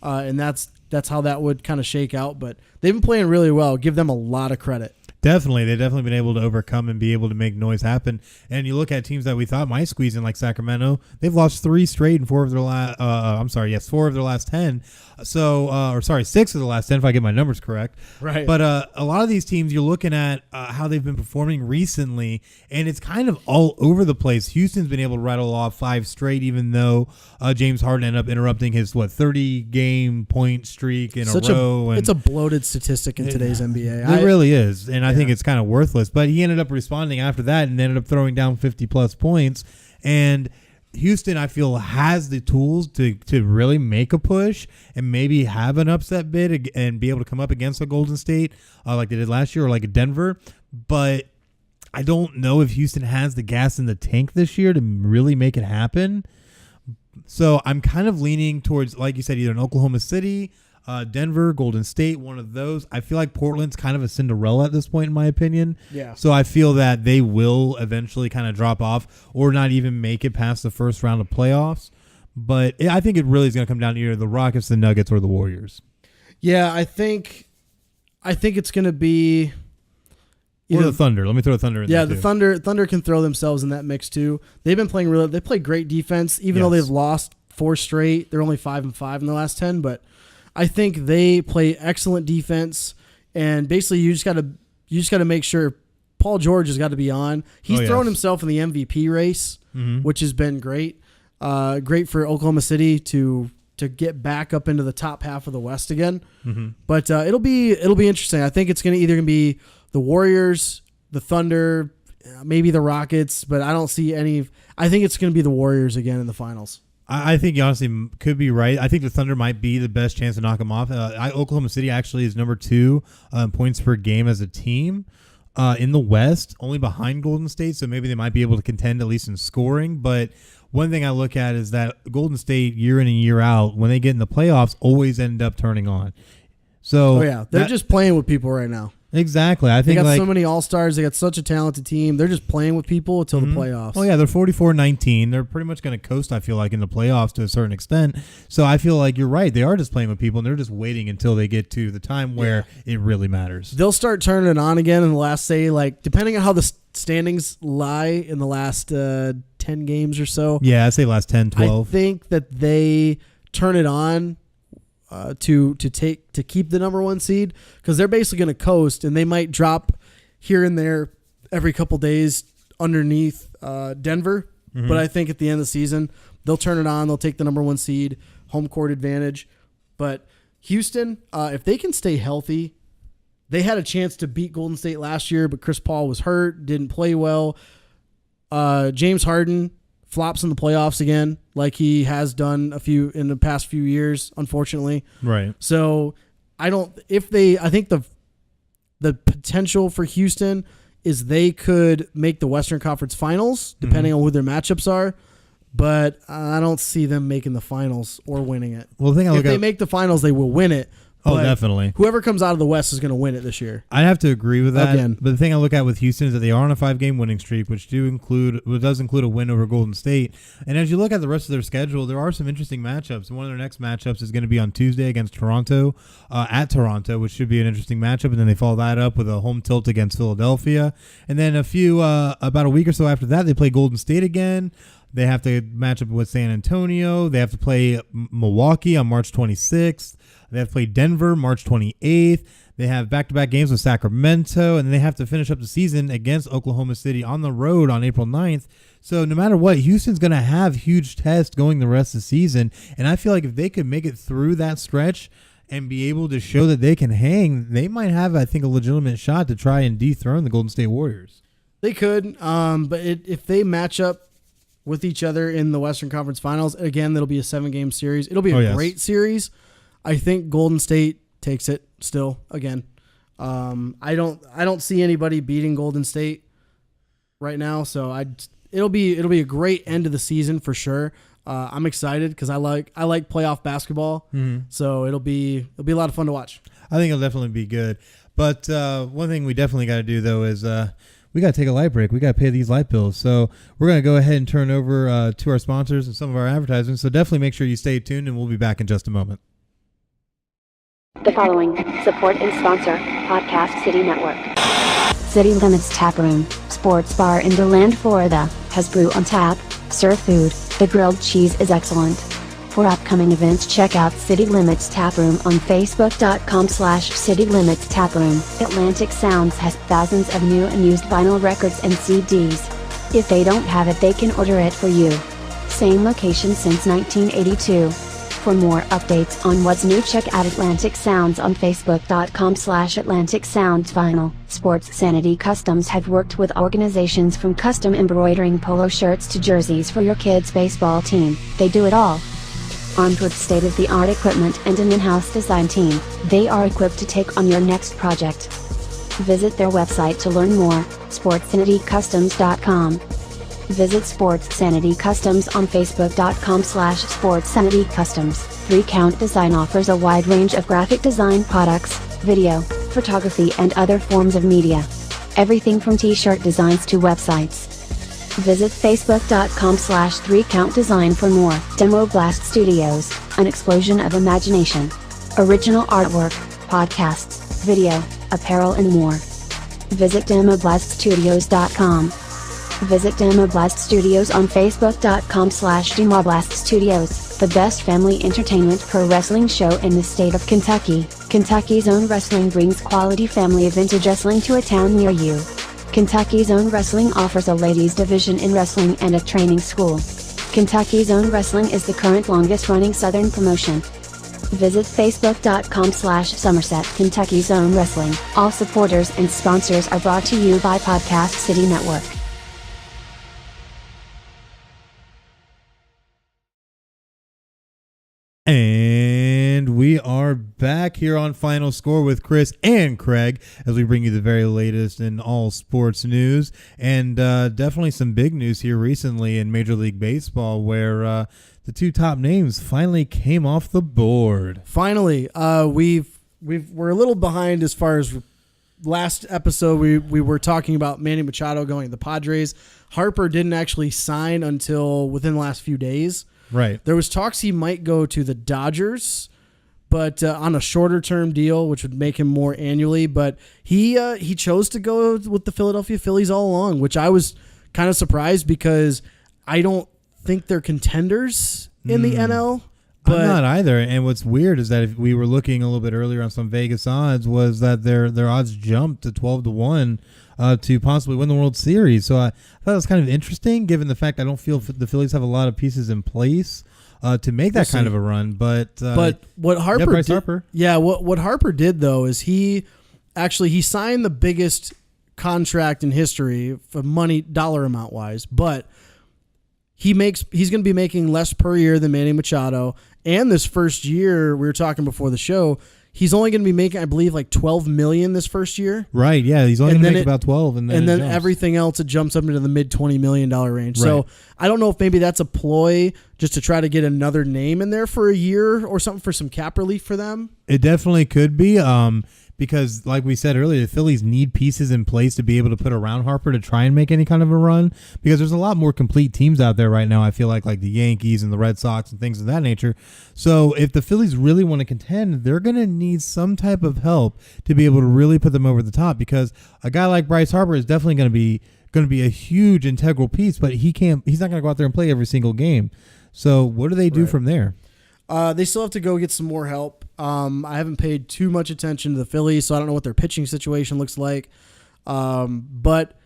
and that's how that would kind of shake out. But they've been playing really well. Give them a lot of credit. Definitely. They've definitely been able to overcome and be able to make noise happen. And you look at teams that we thought might squeeze in, like Sacramento, they've lost 3 straight and 4 of their last 10. So, 6 of the last 10, if I get my numbers correct. Right. But a lot of these teams, you're looking at how they've been performing recently, and it's kind of all over the place. Houston's been able to rattle off 5 straight, even though James Harden ended up interrupting his 30-game point streak in a row. It's a bloated statistic in today's NBA. It really is, and I think it's kind of worthless. But he ended up responding after that and ended up throwing down 50-plus points. And Houston, I feel, has the tools to really make a push and maybe have an upset bid and be able to come up against a Golden State like they did last year or like a Denver. But I don't know if Houston has the gas in the tank this year to really make it happen. So I'm kind of leaning towards, like you said, either an Oklahoma City, Denver, Golden State, one of those. I feel like Portland's kind of a Cinderella at this point, in my opinion. Yeah. So I feel that they will eventually kind of drop off or not even make it past the first round of playoffs. But I think it really is going to come down to either the Rockets, the Nuggets, or the Warriors. Yeah, I think it's going to be Or the Thunder. Let me throw the Thunder in there. Yeah, the Thunder can throw themselves in that mix too. They've been playing they play great defense, even though they've lost 4 straight. They're only 5-5 in the last 10, but I think they play excellent defense, and basically you just got to make sure Paul George has got to be on. He's thrown himself in the MVP race, which has been great. Great for Oklahoma City to get back up into the top half of the West again. But it'll be interesting. I think it's either going to be the Warriors, the Thunder, maybe the Rockets, but I don't see any. I think it's going to be the Warriors again in the finals. I think you honestly could be right. I think the Thunder might be the best chance to knock them off. Oklahoma City actually is number 2 points per game as a team in the West, only behind Golden State, so maybe they might be able to contend at least in scoring. But one thing I look at is that Golden State, year in and year out, when they get in the playoffs, always end up turning on. So they're just playing with people right now. Exactly. I think they got so many all-stars. They got such a talented team. They're just playing with people until the playoffs. Oh, yeah, they're 44-19. They're pretty much going to coast, I feel like, in the playoffs to a certain extent. So I feel like you're right. They are just playing with people, and they're just waiting until they get to the time where it really matters. They'll start turning it on again in the last, depending on how the standings lie in the last 10 games or so. Yeah, I'd say last 10, 12. I think that they turn it on to keep the number 1 seed, because they're basically going to coast, and they might drop here and there every couple days underneath Denver. But I think at the end of the season they'll turn it on. They'll take the number 1 seed, home court advantage. But Houston, if they can stay healthy, they had a chance to beat Golden State last year, but Chris Paul was hurt, didn't play well. James Harden flops in the playoffs again, like he has done in the past few years, unfortunately. Right. So I think the potential for Houston is they could make the Western Conference Finals, depending on who their matchups are. But I don't see them making the finals or winning it. Well, if they make the finals, they will win it. Oh, definitely. Whoever comes out of the West is going to win it this year. I have to agree with that. Again. But the thing I look at with Houston is that they are on a 5-game winning streak, which does include a win over Golden State. And as you look at the rest of their schedule, there are some interesting matchups. One of their next matchups is going to be on Tuesday against Toronto, at Toronto, which should be an interesting matchup. And then they follow that up with a home tilt against Philadelphia. And then about a week or so after that, they play Golden State again. They have to match up with San Antonio. They have to play Milwaukee on March 26th. They have to play Denver March 28th. They have back-to-back games with Sacramento, and then they have to finish up the season against Oklahoma City on the road on April 9th. So no matter what, Houston's going to have huge tests going the rest of the season, and I feel like if they could make it through that stretch and be able to show that they can hang, they might have, I think, a legitimate shot to try and dethrone the Golden State Warriors. They could, but if they match up with each other in the Western Conference Finals, again, that'll be a 7-game series. It'll be a great series. I think Golden State takes it still again. I don't see anybody beating Golden State right now, so it'll be a great end of the season for sure. I'm excited because I like playoff basketball, so it'll be a lot of fun to watch. I think it'll definitely be good. But one thing we definitely got to do though is we got to take a light break. We got to pay these light bills. So we're going to go ahead and turn over to our sponsors and some of our advertisements. So definitely make sure you stay tuned, and we'll be back in just a moment. The following support and sponsor Podcast City Network. City Limits Tap Room, sports bar in DeLand, Florida, has brew on tap, serve food, the grilled cheese is excellent. For upcoming events, check out City Limits Tap Room on Facebook.com/City Limits Tap Room. Atlantic Sounds has thousands of new and used vinyl records and CDs. If they don't have it, they can order it for you. Same location since 1982. For more updates on what's new, check out Atlantic Sounds on Facebook.com/Atlantic Sounds Vinyl. Sports Sanity Customs have worked with organizations from custom embroidering polo shirts to jerseys for your kids' baseball team. They do it all. Armed with state-of-the-art equipment and an in-house design team, they are equipped to take on your next project. Visit their website to learn more, sportsanitycustoms.com. Visit Sports Sanity Customs on Facebook.com/Sports Sanity Customs. 3Count Design offers a wide range of graphic design products, video, photography and other forms of media. Everything from t-shirt designs to websites. Visit Facebook.com/3Count Design for more. Demo Blast Studios, an explosion of imagination. Original artwork, podcasts, video, apparel and more. Visit demoblaststudios.com. Visit Demo Blast Studios on Facebook.com/Demoblast Studios, the best family entertainment pro wrestling show in the state of Kentucky. Kentucky's Own Wrestling brings quality family vintage wrestling to a town near you. Kentucky's Own Wrestling offers a ladies division in wrestling and a training school. Kentucky's Own Wrestling is the current longest running Southern promotion. Visit Facebook.com/Somerset Kentucky's Own Wrestling. All supporters and sponsors are brought to you by Podcast City Network. And we are back here on Final Score with Chris and Craig as we bring you the very latest in all sports news. And definitely some big news here recently in Major League Baseball where the two top names finally came off the board. Finally, we're a little behind as far as last episode. We were talking about Manny Machado going to the Padres. Harper didn't actually sign until within the last few days. Right. There was talks he might go to the Dodgers, but on a shorter term deal, which would make him more annually. But he chose to go with the Philadelphia Phillies all along, which I was kind of surprised because I don't think they're contenders in the NL. But I'm not either. And what's weird is that if we were looking a little bit earlier on some Vegas odds, was that their odds jumped to 12-1 to possibly win the World Series. So I thought it was kind of interesting, given the fact I don't feel the Phillies have a lot of pieces in place to make that kind of a run. But what Harper Bryce did, Harper. Yeah, what Harper did though is he signed the biggest contract in history for money dollar amount wise, but he's going to be making less per year than Manny Machado. And this first year, we were talking before the show, he's only going to be making, I believe, like $12 million this first year. Right. Yeah, he's only going to make about 12, and then everything else it jumps up into the mid $20 million range. Right. So I don't know if maybe that's a ploy just to try to get another name in there for a year or something for some cap relief for them. It definitely could be. Because, like we said earlier, the Phillies need pieces in place to be able to put around Harper to try and make any kind of a run. Because there's a lot more complete teams out there right now, I feel like the Yankees and the Red Sox and things of that nature. So if the Phillies really want to contend, they're going to need some type of help to be able to really put them over the top. Because a guy like Bryce Harper is definitely going to be going to be a huge integral piece, but he's not going to go out there and play every single game. So what do they do from there? They still have to go get some more help. I haven't paid too much attention to the Phillies, so I don't know what their pitching situation looks like. But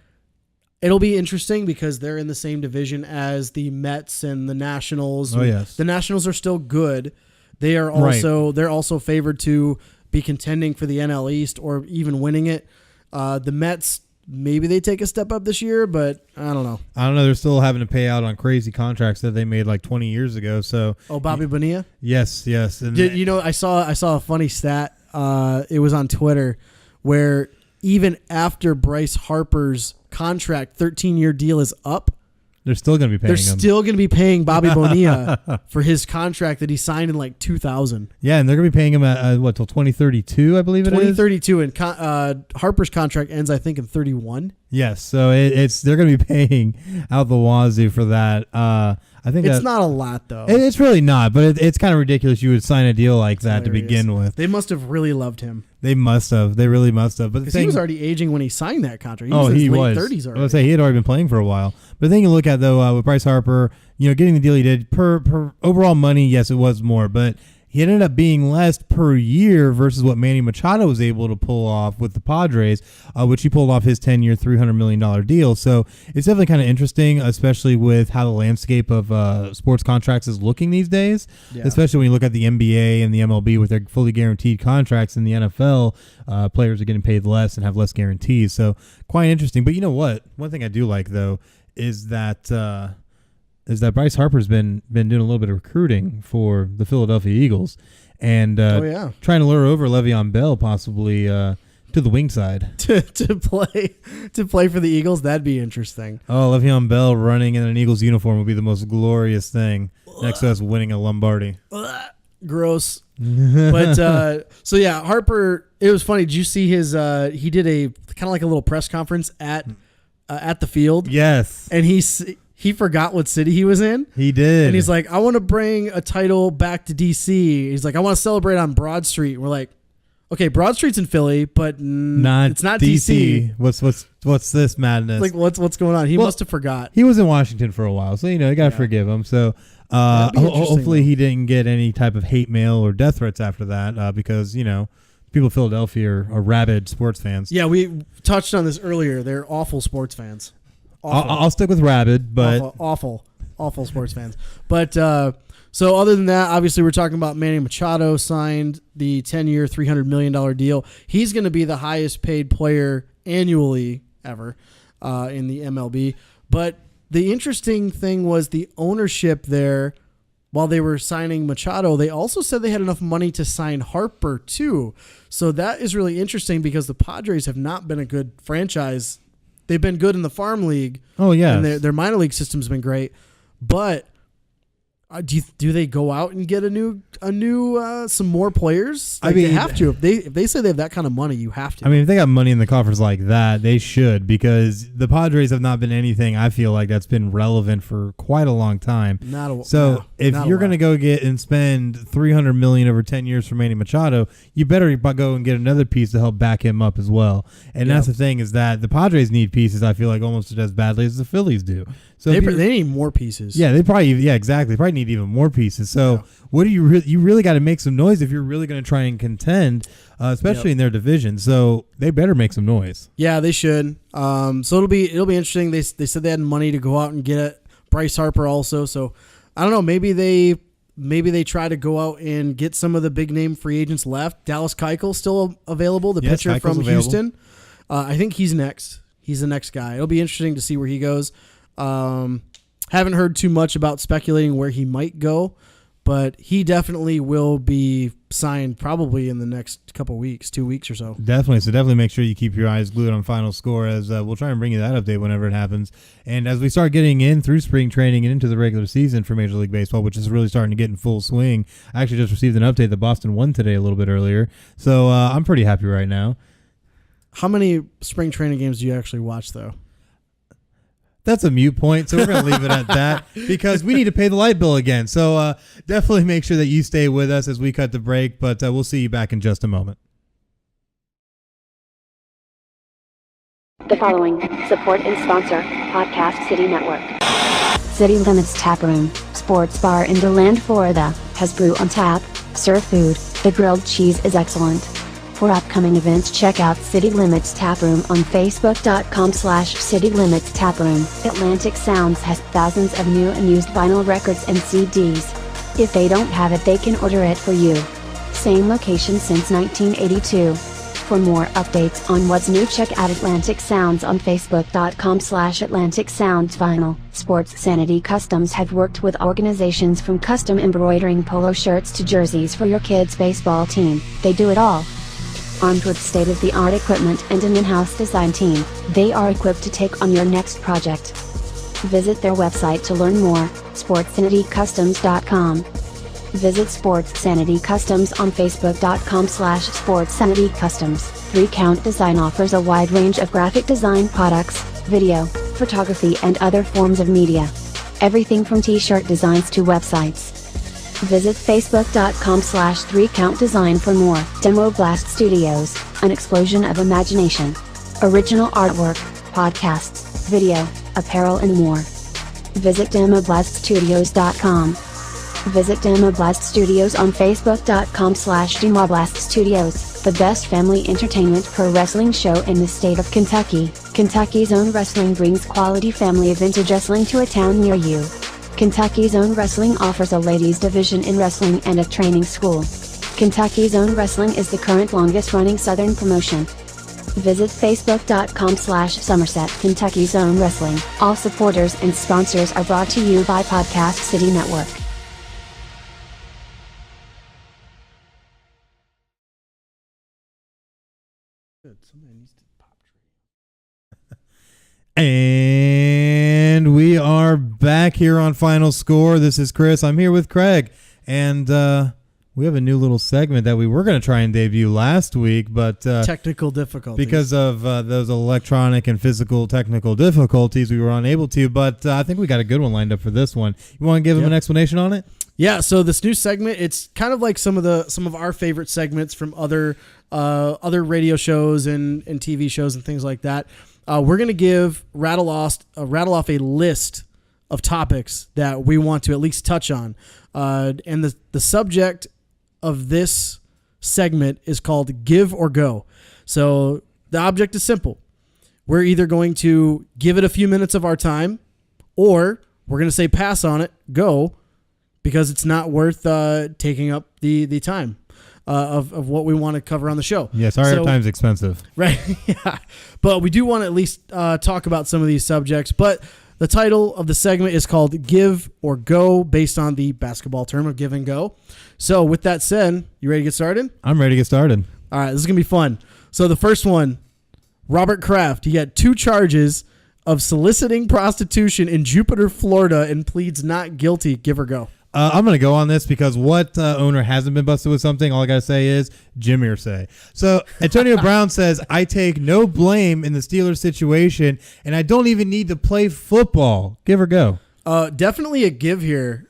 it'll be interesting because they're in the same division as the Mets and the Nationals. Oh, yes. The Nationals are still good. They are also They're also favored to be contending for the NL East or even winning it. The Mets, maybe they take a step up this year, but I don't know. They're still having to pay out on crazy contracts that they made like 20 years ago. So Bobby Bonilla? Yes. And I saw a funny stat. It was on Twitter where even after Bryce Harper's contract 13-year deal is up, they're still going to be paying him. They're still going to be paying Bobby Bonilla for his contract that he signed in like 2000. Yeah, and they're going to be paying him at till 2032, I believe it is. 2032, and Harper's contract ends, I think, in 31. Yes, so they're going to be paying out the wazoo for that. I think it's not a lot though. It's really not, but it's kind of ridiculous. You would sign a deal like that to begin with. They must have really loved him. They must have. They really must have. But he was already aging when he signed that contract. He was in his late 30s already. I would say he had already been playing for a while. But the thing you look at though with Bryce Harper, getting the deal he did per overall money, yes, it was more, but he ended up being less per year versus what Manny Machado was able to pull off with the Padres, which he pulled off his 10-year, $300 million deal. So it's definitely kind of interesting, especially with how the landscape of sports contracts is looking these days, especially when you look at the NBA and the MLB with their fully guaranteed contracts. In the NFL, players are getting paid less and have less guarantees. So quite interesting. But you know what? One thing I do like, though, is that Bryce Harper's been doing a little bit of recruiting for the Philadelphia Eagles and trying to lure over Le'Veon Bell possibly to the wing side to play for the Eagles. That'd be interesting. Oh, Le'Veon Bell running in an Eagles uniform would be the most glorious thing next to us winning a Lombardi. Gross. But so yeah, Harper. It was funny. Did you see his? He did a kind of like a little press conference at the field. Yes, and he forgot what city he was in. He did. And he's like, I want to bring a title back to D.C. He's like, I want to celebrate on Broad Street. And we're like, okay, Broad Street's in Philly, but it's not D.C. What's this madness? Like, what's going on? He must have forgot. He was in Washington for a while, so, you got to forgive him. So hopefully he didn't get any type of hate mail or death threats after that because, people in Philadelphia are rabid sports fans. Yeah, we touched on this earlier. They're awful sports fans. I'll stick with rabid, but awful sports fans. But so other than that, obviously we're talking about Manny Machado signed the 10-year, $300 million deal. He's going to be the highest paid player annually ever in the MLB. But the interesting thing was the ownership there. While they were signing Machado, they also said they had enough money to sign Harper too. So that is really interesting because the Padres have not been a good franchise. They've been good in the farm league. Oh yeah, and their minor league system's been great. But do they go out and get some more players? They have to. If they say they have that kind of money, you have to. I mean, if they got money in the coffers like that, they should, because the Padres have not been anything I feel like that's been relevant for quite a long time. If you're going to go get and spend $300 million over 10 years for Manny Machado, you better go and get another piece to help back him up as well. And that's the thing, is that the Padres need pieces, I feel like, almost as badly as the Phillies do. So they need more pieces. Yeah, exactly. They probably need even more pieces. So what do you really got to make some noise if you're really going to try and contend, especially in their division. So they better make some noise. Yeah, they should. So it'll be interesting. They said they had money to go out and get Bryce Harper also. So I don't know. Maybe they try to go out and get some of the big name free agents left. Dallas Keuchel still available, the pitcher Keuchel's from available. Houston. I think he's next. He's the next guy. It'll be interesting to see where he goes. Haven't heard too much about speculating where he might go, but he definitely will be signed probably in the next couple weeks, 2 weeks or so. Definitely. So definitely make sure you keep your eyes glued on Final Score, as we'll try and bring you that update whenever it happens. And as we start getting in through spring training and into the regular season for Major League Baseball, which is really starting to get in full swing. I actually just received an update that Boston won today a little bit earlier. So I'm pretty happy right now. How many spring training games do you actually watch, though? That's a mute point, so we're going to leave it at that because we need to pay the light bill again. So definitely make sure that you stay with us as we cut the break, but we'll see you back in just a moment. The following support and sponsor Podcast City Network. City Limits Tap Room, sports bar in DeLand, Florida, has brew on tap, serve food, the grilled cheese is excellent. For upcoming events, check out City Limits Tap Room on Facebook.com/City Limits Tap Room. Atlantic Sounds has thousands of new and used vinyl records and CDs. If they don't have it, they can order it for you. Same location since 1982. For more updates on what's new, check out Atlantic Sounds on Facebook.com/Atlantic Sounds Vinyl. Sports Sanity Customs have worked with organizations from custom embroidering polo shirts to jerseys for your kids' baseball team. They do it all. Armed with state-of-the-art equipment and an in-house design team, they are equipped to take on your next project. Visit their website to learn more, sportsanitycustoms.com. Visit Sports Sanity Customs on Facebook.com/Sports Sanity Customs. 3Count Design offers a wide range of graphic design products, video, photography and other forms of media. Everything from t-shirt designs to websites. Visit Facebook.com/3Count Design for more. Demo Blast Studios, an explosion of imagination. Original artwork, podcasts, video, apparel and more. Visit demoblaststudios.com. Visit Demo Blast Studios on Facebook.com/Demo Blast Studios, the best family entertainment pro wrestling show in the state of Kentucky. Kentucky's Own Wrestling brings quality family vintage wrestling to a town near you. Kentucky's Own Wrestling offers a ladies division in wrestling and a training school. Kentucky's Own Wrestling is the current longest running Southern promotion. Visit Facebook.com/Somerset Kentucky's Own Wrestling. All supporters and sponsors are brought to you by Podcast City Network. And we are back here on Final Score. This is Chris. I'm here with Craig. And we have a new little segment that we were going to try and debut last week, but Technical difficulties. because of those electronic and physical technical difficulties, we were unable to. But I think we got a good one lined up for this one. You want to give them an explanation on it? Yeah, so this new segment, it's kind of like some of our favorite segments from other radio shows and TV shows and things like that. We're going to rattle off a list of topics that we want to at least touch on. And the subject of this segment is called Give or Go. So the object is simple. We're either going to give it a few minutes of our time, or we're going to say pass on it, go, because it's not worth taking up the time of what we want to cover on the show. Yes, our airtime's expensive. Right, yeah. But we do want to at least talk about some of these subjects. But the title of the segment is called Give or Go, based on the basketball term of give and go. So with that said, you ready to get started? I'm ready to get started. All right, this is going to be fun. So the first one, Robert Kraft, he got 2 charges of soliciting prostitution in Jupiter, Florida, and pleads not guilty. Give or go? I'm going to go on this because what owner hasn't been busted with something? All I got to say is Jim Irsay. So Antonio Brown says, I take no blame in the Steelers situation, and I don't even need to play football. Give or go? Definitely a give here.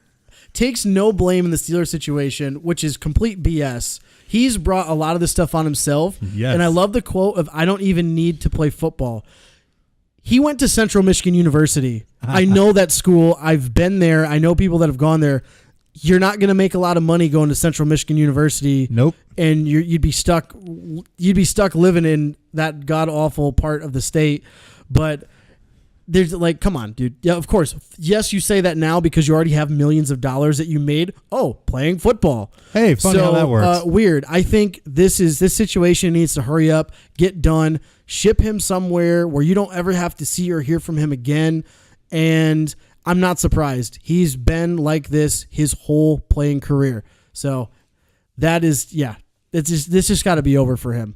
Takes no blame in the Steelers situation, which is complete BS. He's brought a lot of this stuff on himself. Yes. And I love the quote of, I don't even need to play football. He went to Central Michigan University. I know that school. I've been there. I know people that have gone there. You're not going to make a lot of money going to Central Michigan University. Nope. And you'd be stuck. You'd be stuck living in that god awful part of the state. But there's come on, dude. Yeah, of course. Yes, you say that now because you already have millions of dollars that you made. Oh, playing football. Hey, funny how that works. Weird. I think this situation needs to hurry up, get done, ship him somewhere where you don't ever have to see or hear from him again. And I'm not surprised. He's been like this his whole playing career. So that is, this just got to be over for him.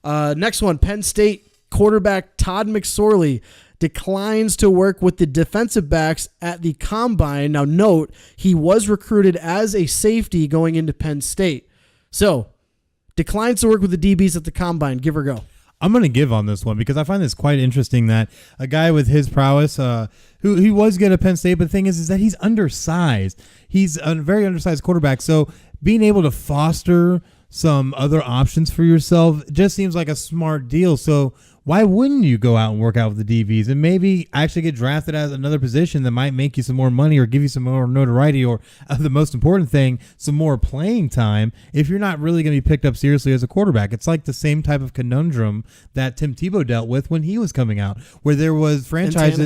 Next one, Penn State quarterback Todd McSorley declines to work with the defensive backs at the combine. Now note, he was recruited as a safety going into Penn State. So declines to work with the DBs at the combine. Give or go? I'm going to give on this one because I find this quite interesting that a guy with his prowess, who he was good at Penn State, but the thing is that he's undersized. He's a very undersized quarterback. So being able to foster some other options for yourself just seems like a smart deal. So why wouldn't you go out and work out with the DBs and maybe actually get drafted as another position that might make you some more money or give you some more notoriety or the most important thing, some more playing time if you're not really going to be picked up seriously as a quarterback? It's like the same type of conundrum that Tim Tebow dealt with when he was coming out, where there was franchises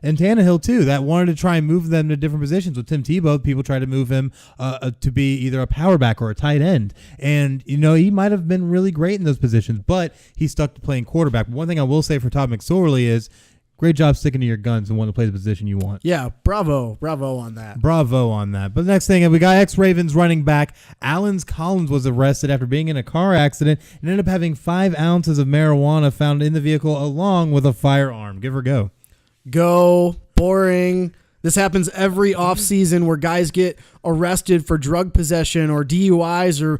and Tannehill too that wanted to try and move them to different positions. With Tim Tebow, people tried to move him to be either a power back or a tight end, and he might have been really great in those positions, but he stuck to playing quarterback. But one thing I will say for Todd McSorley is great job sticking to your guns and wanting to play the position you want. Yeah, bravo on that. Bravo on that. But the next thing, we got ex-Ravens running back Allen Collins was arrested after being in a car accident and ended up having 5 ounces of marijuana found in the vehicle along with a firearm. Give or go. Go. Boring. This happens every offseason where guys get arrested for drug possession or DUIs or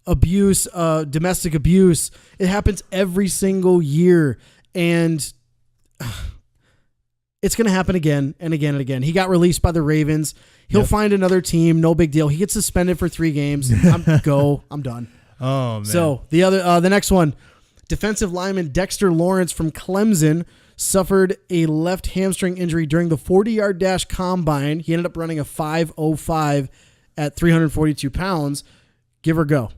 abuse, domestic abuse. It happens every single year, and it's going to happen again and again and again. He got released by the Ravens. He'll find another team. No big deal. He gets suspended for 3 games. I'm done. Oh, man. So the next one, defensive lineman Dexter Lawrence from Clemson suffered a left hamstring injury during the 40-yard dash combine. He ended up running a 5.05 at 342 pounds. Give or go.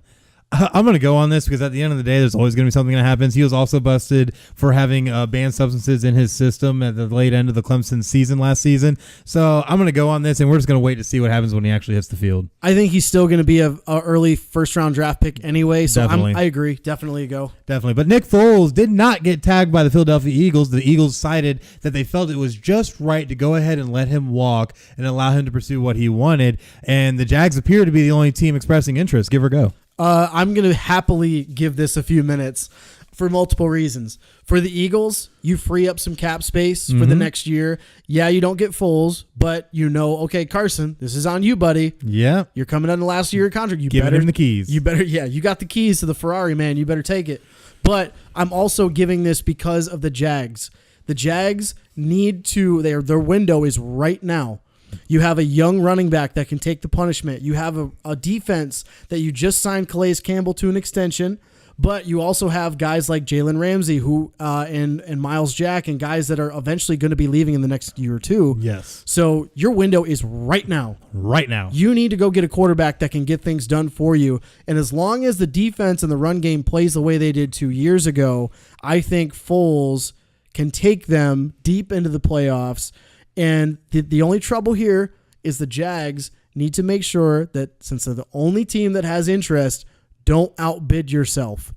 I'm going to go on this because at the end of the day, there's always going to be something that happens. He was also busted for having banned substances in his system at the late end of the Clemson season last season. So I'm going to go on this, and we're just going to wait to see what happens when he actually hits the field. I think he's still going to be a early first-round draft pick anyway, so I agree. Definitely a go. Definitely. But Nick Foles did not get tagged by the Philadelphia Eagles. The Eagles cited that they felt it was just right to go ahead and let him walk and allow him to pursue what he wanted, and the Jags appear to be the only team expressing interest. Give or go. I'm going to happily give this a few minutes for multiple reasons. For the Eagles, you free up some cap space for the next year. Yeah, you don't get Foles, but okay, Carson, this is on you, buddy. Yeah. You're coming on the last year of your contract. Giving him the keys. You got the keys to the Ferrari, man. You better take it. But I'm also giving this because of the Jags. The Jags need to, their window is right now. You have a young running back that can take the punishment. You have a defense that you just signed Calais Campbell to an extension, but you also have guys like Jalen Ramsey who and Miles Jack and guys that are eventually going to be leaving in the next year or two. Yes. So your window is right now. Right now. You need to go get a quarterback that can get things done for you. And as long as the defense and the run game plays the way they did 2 years ago, I think Foles can take them deep into the playoffs. And the only trouble here is the Jags need to make sure that since they're the only team that has interest, don't outbid yourself.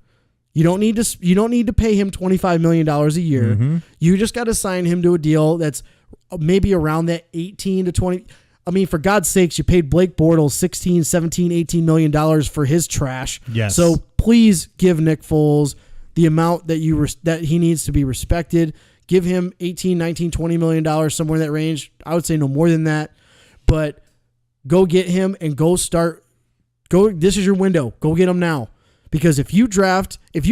You don't need to pay him $25 million a year. Mm-hmm. You just got to sign him to a deal that's maybe around that 18 to 20. I mean, for God's sakes, you paid Blake Bortles $16, $17, $18 million for his trash. Yes. So please give Nick Foles the amount that he needs to be respected. Give him $18, $19, $20 million, somewhere in that range. I would say no more than that. But go get him and this is your window. Go get him now. Because if you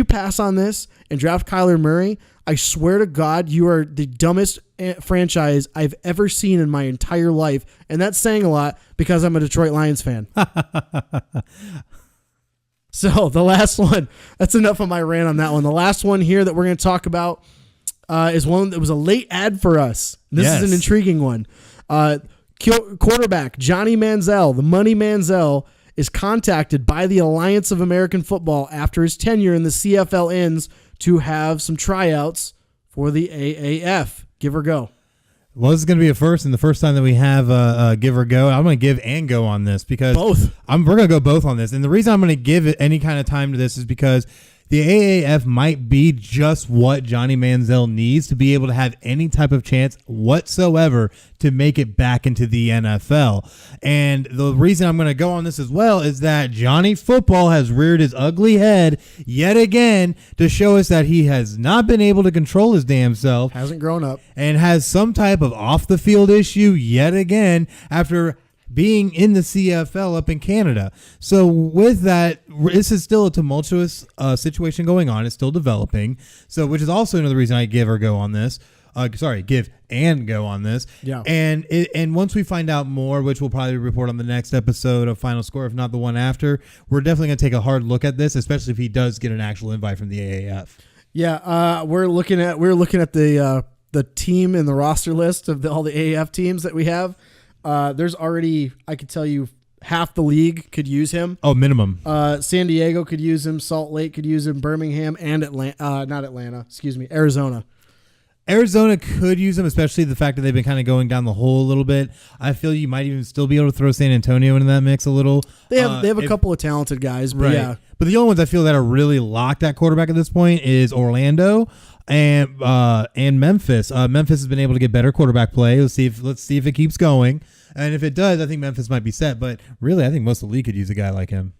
pass on this and draft Kyler Murray, I swear to God, you are the dumbest franchise I've ever seen in my entire life. And that's saying a lot because I'm a Detroit Lions fan. So the last one, that's enough of my rant on that one. The last one here that we're going to talk about is one that was a late ad for us. This is an intriguing one. Quarterback Johnny Manziel, the Money Manziel, is contacted by the Alliance of American Football after his tenure in the CFL ends to have some tryouts for the AAF. Give or go. Well, this is going to be a first, and the first time that we have give or go. I'm going to give and go on this because both. We're going to go both on this, and the reason I'm going to give it any kind of time to this is because the AAF might be just what Johnny Manziel needs to be able to have any type of chance whatsoever to make it back into the NFL. And the reason I'm going to go on this as well is that Johnny Football has reared his ugly head yet again to show us that he has not been able to control his damn self. Hasn't grown up. And has some type of off-the-field issue yet again after being in the CFL up in Canada. So with that, this is still a tumultuous situation going on. It's still developing. So, which is also another reason I give or go on this. Give and go on this. Yeah. And once we find out more, which we'll probably report on the next episode of Final Score, if not the one after, we're definitely going to take a hard look at this, especially if he does get an actual invite from the AAF. Yeah, we're looking at the team in the roster list of all the AAF teams that we have. There's already, I could tell you, half the league could use him. Oh, minimum. San Diego could use him. Salt Lake could use him. Birmingham and Arizona. Arizona could use him, especially the fact that they've been kind of going down the hole a little bit. I feel you might even still be able to throw San Antonio into that mix a little. They have a couple of talented guys, but right. yeah. But the only ones I feel that are really locked at quarterback at this point is Orlando and Memphis. Memphis has been able to get better quarterback play. Let's see if it keeps going. And if it does, I think Memphis might be set. But really, I think most of the league could use a guy like him.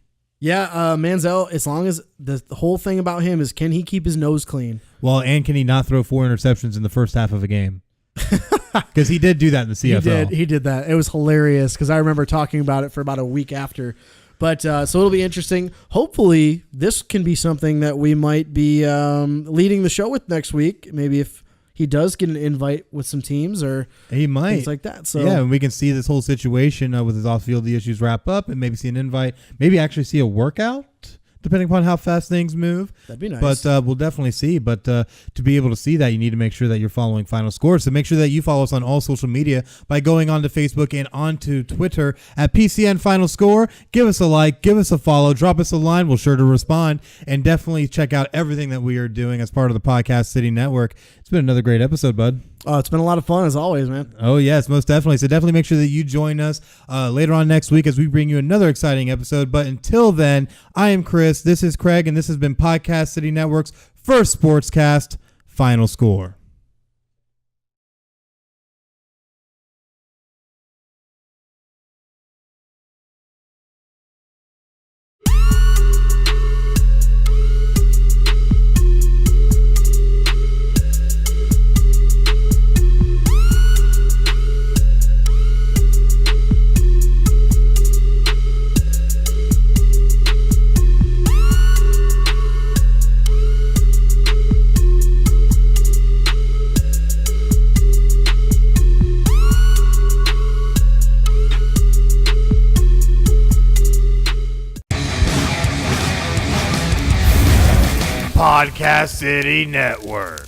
Yeah, Manziel, as long as the whole thing about him is, can he keep his nose clean? Well, and can he not throw 4 interceptions in the first half of a game? Because he did do that in the CFL. He did that. It was hilarious because I remember talking about it for about a week after. But so it'll be interesting. Hopefully, this can be something that we might be leading the show with next week. Maybe if he does get an invite with some teams or he might things like that. So yeah, and we can see this whole situation with his off-field issues wrap up, and maybe see an invite. Maybe actually see a workout, depending upon how fast things move. That'd be nice. But we'll definitely see. But to be able to see that, you need to make sure that you're following Final Score. So make sure that you follow us on all social media by going onto Facebook and onto Twitter at PCN Final Score. Give us a like, give us a follow, drop us a line. We'll sure to respond. And definitely check out everything that we are doing as part of the Podcast City Network. It's been another great episode, bud. Oh, it's been a lot of fun as always, man. Oh, yes, most definitely. So definitely make sure that you join us later on next week as we bring you another exciting episode. But until then, I am Chris. This is Craig, and this has been Podcast City Network's first sportscast, Final Score. Podcast City Network.